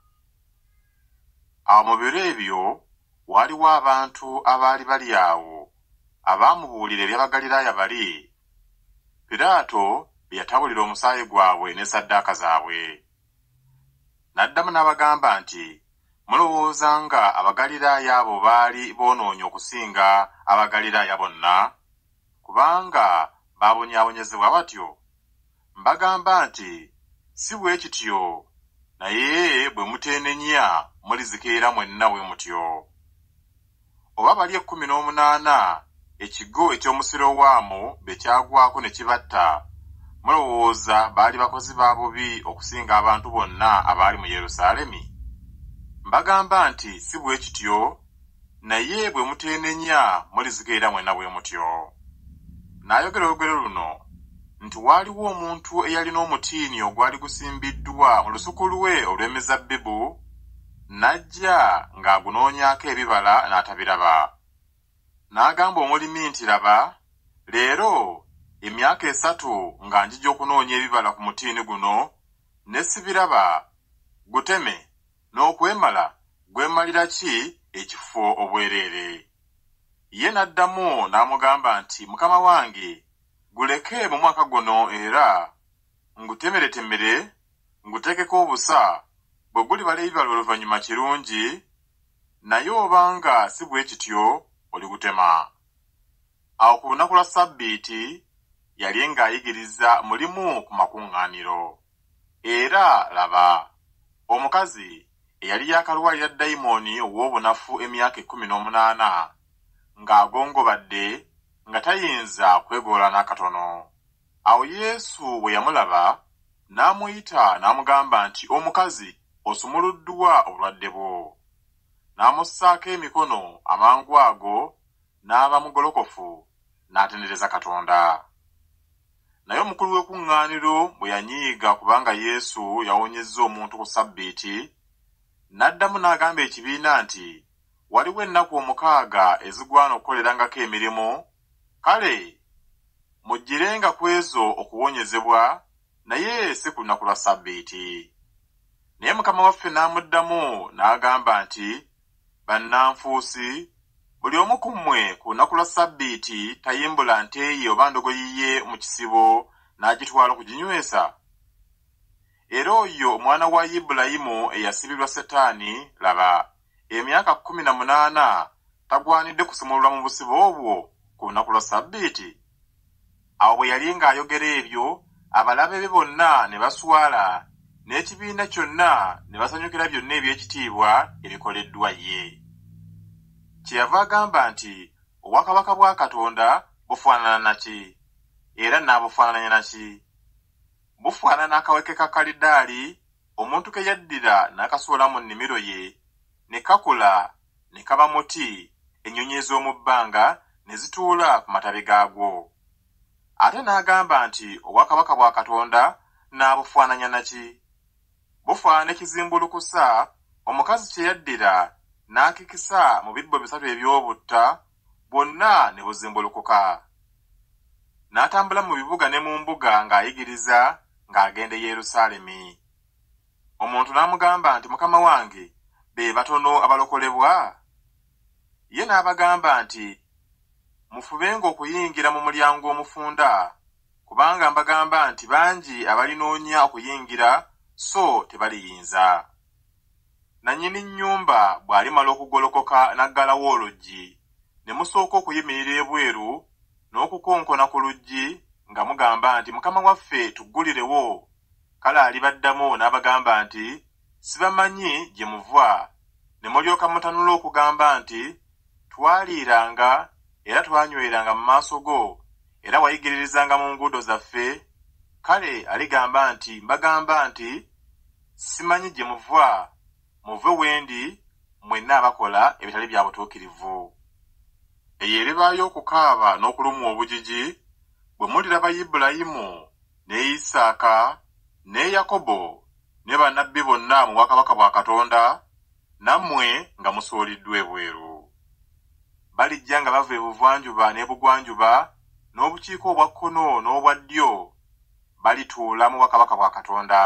Awo mu biro ebyo waaliwo abantu abaali bali awo abaamubuulira eby'Abagaliraaya bali, Piraato bye yatabulira omusaayi gwabwe ne ssaddaaka zaabwe. N'addamu n'abagamba nti, mulowooza nga Abagaliraaya abo baali boonoonye okusinga Abagaliraaya bonna? Kubanga baabonyaabonyezebwa batyo? Mbagamba nti si bwe kityo, naye bwe muteenenya mulizikeera mwenna bwe mutyo. Oba bali 18 ekigo eky'omusirowaamo bye kyagwako ne kibatta, mulowooza baali bakozi ba bubi okusinga abantu bonna abaali mu Yerusaalemi? Mbagamba nti si bwe kityo, naye bwe muteenenya mulizikeera mwenna bwe mutyo. N'ayogera olugero luno nti waaliwo omuntu eyalina omutiini ogwali gusimbiddwa mu lusuku lwe olw'emizabbibu, n'ajja ng'agunoonyako ebibala n'atabiraba. N'agamba omulimi nti, laba, leero emyaka 3 nga njija okunoonya ebibala ku mutiini guno, ne sibiraba. Guteme, n'okwemala gwemalira ki ekifo obwereere? Ye n'addamu n'amugamba nti, mukama wange, guleke mu mwaka guno era ngutemeretemere, nguteekeko obusa, bwe gulibala ebibala oluvannyuma kirungi, naye obanga si bwe kityo oligutema. Awo ku lunaku lwa Ssabbiiti yali ng'ayigiriza mulimu ku makuŋŋaaniro. Era laba, omukazi eyali yakalwalira dayimooni ow'obunafu emyaka 18 ng'agongobadde nga tayinza kwegoola n'akatono. Awo Yesu bwe yamulaba n'amuyita n'amugamba nti, omukazi, osumuluddwa obulwadde bwo. N'amussaako emikono, amangu ago n'aba mugolokofu, n'atendereza Katonda. Naye omukulu w'ekuŋŋaaniro bwe yanyiiga kubanga Yesu yawonyezza omuntu ku Ssabbiiti, n'addamu n'agamba ekibiina nti, waliwo ennaku 6 ezigwana okukolerangako emirimu, kale muggirenga ku ezo okuwonyezebwa, naye si ku lunaku lwa Ssabbiiti. Naye Mukama waffe n'amuddamu n'agamba nti, bannanfuusi, buli omu ku mmwe ku lunaku lwa Ssabbiiti tayimbula nte ye oba ndogoyi ye mu kisibo n'agitwala okuginywesa? Era oyo omwana wa Ibulayimu eyasibirwa Setaani, laba, emyaka 18 tagwanidde kusumululwa mu busibo obwo ku lunaku lwa Ssabbiiti? Awo bwe yali ng'ayogera ebyo, abalabe be bonna ne baswala, n'ekibiina kyonna ne basanyukira byonna eby'ekitiibwa ebikoleddwa ye. Kyeyava agamba nti, obwakabaka bwa Katonda bufaanana naki? Era n'abufaananya naki? Bufaanana n'akaweke ka kalidaali, omuntu ke yaddira n'akasuula mu nnimiro ye, ne kakula, ne kaba muti, ennyonyi ez'omu bbanga ne zituula ku matabi gaagwo. Ate n'agamba nti obwakabaka bwa Katonda n'abufaananya naki? Bufaanana ekizimbulukusa, omukazi kye yaddira n'akikisa mu bibbo 3 eby'obutta, bwonna ne buzimbulukuka. N'atambula mu bibuga ne mu mbuga ng'ayigiriza ng'agenda e Yerusaalemi. Omuntu n'amugamba nti, mukama wange, be batono abalokolebwa? Ye n'abagamba nti, mufubenga okuyingira mu mulyango omufunda, kubanga mbagamba nti bangi abalinoonya okuyingira so tebaliyinza. Nannyini nnyumba bw'alimala okugolokoka n'aggalawo oluggi, ne musooka okuyimirira ebweru n'okukonkona ku luggi nga mugamba nti, mukama waffe tuggulirewo, kale alibaddamu n'abagamba nti, sibamanyi gye muva, ne mulyoka mutanula okugamba nti, twaliiranga era twanyweranga mu maaso go, era wayigiririzanga mu nguudo zaffe, kale aligamba nti mbagamba nti simanyi gye muva, muve wendi mwenna abakola ebitali bya butuukirivu. Eyo eribaayo okukaaba n'okulumwa obujiji bwe muliraba Ibulayimu ne Isaaka ne Yakobo ne bannabbi bonna mu bwakabaka bwa Katonda, nammwe nga musuuliddwa ebweru. Balijja nga bava ebuvanjuba n'ebugwanjuba n'obukiiko obwa kkono n'obwa ddyo, balituula mu bwakabaka bwa Katonda.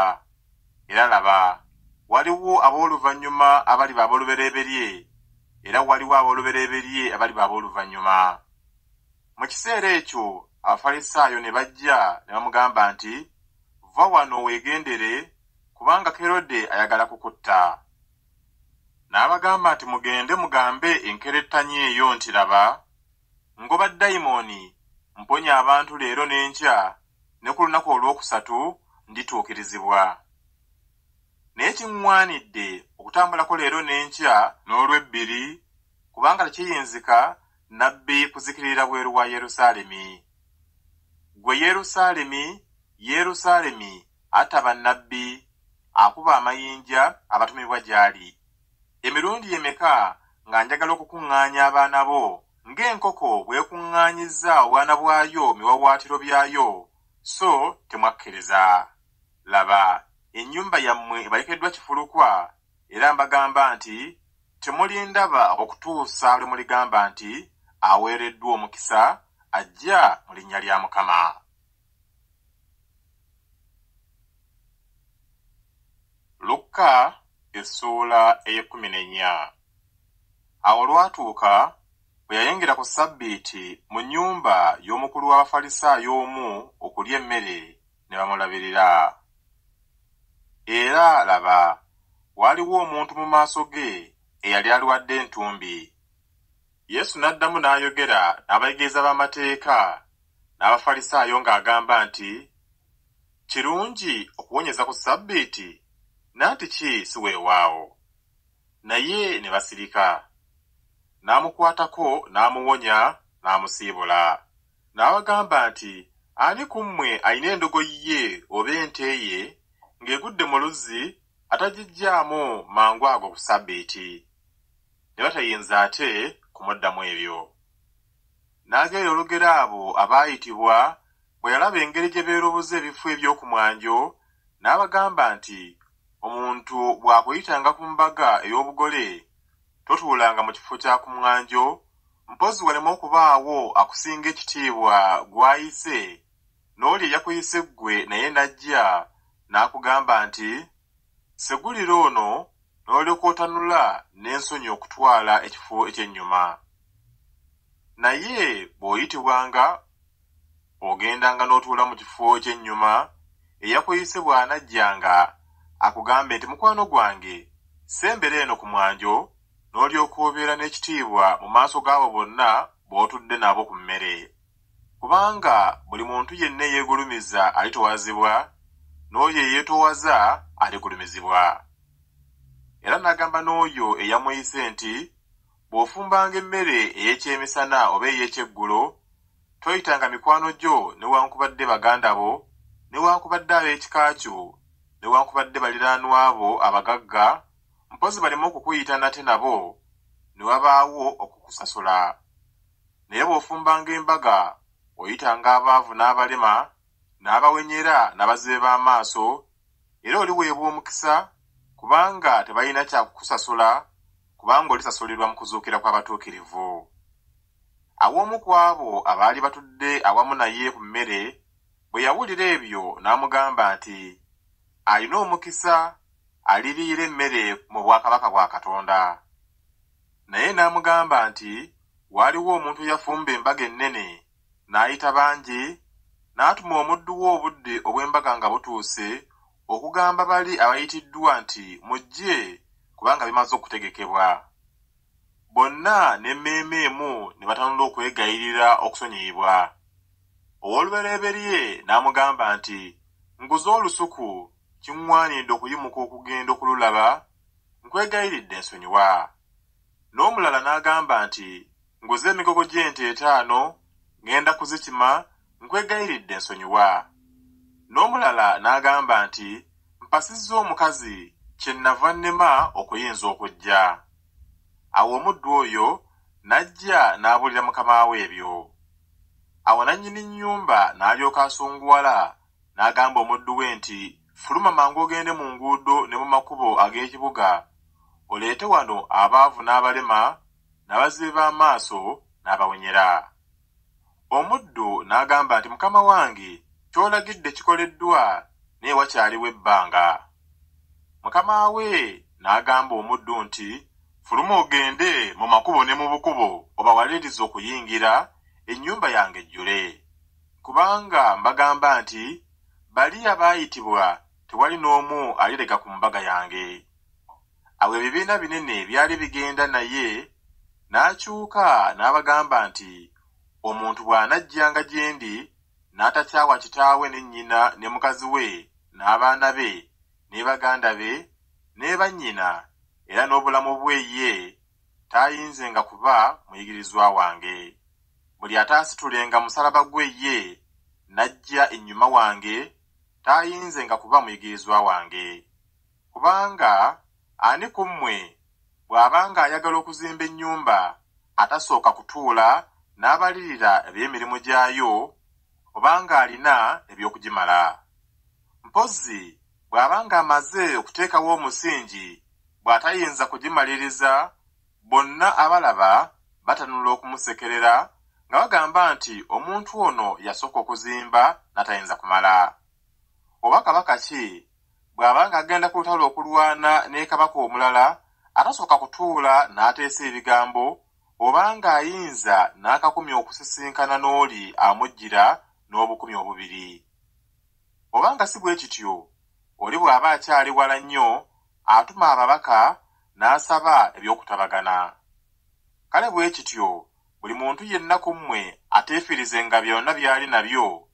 Era laba, waliwo ab'oluvannyuma abaliba ab'olubereberye, era waliwo ab'olubereberye abaliba ab'oluvannyuma. Mu kiseera ekyo Abafalisaayo ne bajja ne bamugamba nti, "Vva wano weegendere, kubanga Kerode ayagala kukutta." N'abagamba nti, "Mugende mugambe enkerettanyi eyo nti, laba, ngoba dayimooni, mponya abantu leero n'enkya, ne ku lunaku olwokusatu ndituukirizibwa. Naye kiŋŋwanidde okutambulako leero n'enkya n'olw'ebbiri, kubanga tekiyinzika nnabbi kuzikirira bweru wa Yerusaalemi. Ggwe Yerusaalemi, Yerusaalemi, atta bannabbi, akuba amayinja abatumibwa gy'ali. Emirundi emeka nga njagala okukuŋŋaanya abaana bo, ng'enkoko bw'ekuŋŋaanyizza obwana bwayo mu biwawaatiro byayo, so temwakkiriza. Laba, ennyumba yammwe ebalekeddwa kifulukwa, era mbagamba nti temulindaba okutuusa lwe muligamba nti, aweereddwa omukisa ajja mu linnya lya Mukama." Lukka essuula ey'e14. Awo lwatuuka bwe yayingira ku Ssabbiiti mu nnyumba y'omukulu w'Abafalisaayo omu okulya emmere, ne bamulabirira. Era laba, waaliwo omuntu mu maaso ge eyali alwadde entumbi. Yesu n'addamu n'ayogera n'abayigirizwa b'amateeka n'Abafalisaayo ng'agamba nti, "Kirungi okuwonyeza ku Ssabbiiti, nanti ki si weewaawo?" Naye ne basirika. N'amukwatako n'amuwonya n'amusiibula. N'abagamba nti, "Ani ku mmwe alina endogoyi ye oba ente ye ng'egudde mu luzzi atagiggyaamu mangu ago ku Ssabbiiti?" Ne batayinza ate kumuddamu ebyo. N'agerera olugero abo abaayitibwa bwe yalaba engeri gye beeroboza ebifo eby'oku mwanjo, n'abagamba nti, "Omuntu bw'akuyitanga ku mbaga ey'obugole, totuulanga mu kifo kya ku mwanjo, mpozi waleme okubaawo akusinga ekitiibwa gw'ayise, n'oli eyakuyise ggwe naye n'ajja n'akugamba nti, 'Segulira ono,' n'olyoka otanula n'ensonyi okutwala ekifo eky'ennyuma. Naye bw'oyitibwanga, ogendanga n'otuula mu kifo eky'ennyuma, eyakuyise bw'anajjanga akugambe nti, 'Mukwano gwange, sembera eno ku mwanjo,' n'olyoka obeera n'ekitiibwa mu maaso g'abo bonna b'otudde nabo ku mmere. Kubanga buli muntu yenna eyeegulumiza alitowazibwa, n'oyo eyeetowaza aligulumizibwa." Era n'agamba n'oyo eyamuyise nti, "Bw'ofumbanga emmere ey'ekyemisana oba ey'ekyeggulo, toyitanga mikwano gyo newankubadde baganda bo, newankubadde ab'ekika kyo, newankubadde baliraanwa bo abagagga, mpozi baleme okukuyita nate nabo, ne wabaawo okukusasula. Naye bw'ofumbanga embaga, oyitanga abaavu n'abalema, n'abawenyera n'abazibe b'amaaso, era oliweebwa omukisa, kubanga tebalina kyakukusasula, kubanga olisasulirwa mu kuzuukira kw'abatuukirivu." Aw'omu ku abo abaali batudde awamu naye ku mmere bwe yawulira ebyo n'amugamba nti, "Alina omukisa aliriira emmere mu bwakabaka bwa Katonda." Naye n'amugamba nti, "Waaliwo omuntu yafumba embaga ennene, n'ayita bangi, n'atuma omuddu we obudde obw'embaga nga butuuse, okugamba bali abayitiddwa nti, 'Mujje, kubanga bimaze okutegekebwa.' Bonna n'emmeeme emu ne batanula okwegayirira okusonyiyibwa. Ow'olubereberye n'amugamba nti, "Nguze olusuku, kiŋŋwanidde okuyimuka okugenda okululaba, nkwegayiridde ensonyiwa." N'omulala n'agamba nti, "Nguze emigogo gy'ente 5, ngenda kuzikima, nkwegayiridde ensonyiwa." N'omulala n'agamba nti, mpasizza omukazi kye nnava nnema okuyinza okujja. Awo omuddu oyo n'ajja n'abuulira mukama we ebyo. Awo nannyini nnyumba n'alyoka asunguwala n'agamba omuddu we nti, fuluma mangu ogende mu nguudo ne mu makubo ag'ekibuga, oleete wano abaavu n'abalema n'abazibe b'amaaso n'abawenyera. Omuddu n'agamba nti, mukama wange, ky'olagidde kikoleddwa, naye wakyaliwo ebbanga. Mukama we n'agamba omuddu nti, fuluma ogende mu makubo ne mu bukubo obawalirize okuyingira ennyumba yange ejjule. Kubanga mbagamba nti, bali abaayitibwa tewali n'omu alirega ku mbaga yange. Awo ebibiina binene byali bigenda naye, n'akyuka n'abagamba nti, omuntu bw'anajjanga gye ndi n'atakyawa kitaawe ne nnyina ne mukazi we n'abaana be ne baganda be ne bannyina era n'obulamu bwe ye, taayinzenga kuba muyigirizwa wange. Buli ataasitulenga musalaba gwe ye n'ajja ennyuma wange, taayinzenga kuba muyigirizwa wange. Kubanga ani ku mmwe bw'abanga ayagala okuzimba ennyumba atasooka kutuula n'abalirira eby'emirimu gyayo, obanga alina eby'okugimala? Mpozzi bw'abanga amaze okuteekawo omusingi, bw'atayinza kugimaliriza, bonna abalaba batanula okumusekerera nga bagamba nti omuntu ono yasooka okuzimba n'atayinza kumala. Oba kabaka ki bw'abanga agenda ku lutalo okulwana ne kabaka omulala atasooka kutuula n'ateesa ebigambo, obanga ayinza n'akakumi okusisinkana n'oli amujjira n'obukumi obubiri. Obanga si bwe kityo, oli bw'aba akyali wala nnyo, atuma ababaka n'asaba eby'okutabagana. Kale bwe kityo, buli muntu yenna ku mmwe ateefirizenga byonna by'ali nabyo,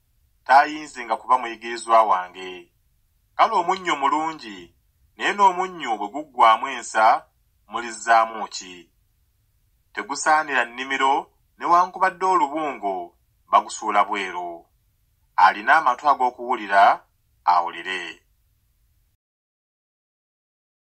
taayinzenga kuba muyigirizwa wange. Kale omunnyo mulungi, naye n'omunnyo bwe guggwaamu ensa, mulizzaamu ki? Tegusaanira nnimiro newankubadde olubungo bagusuula bweru. Alina amatu ag'okuwulira awulire.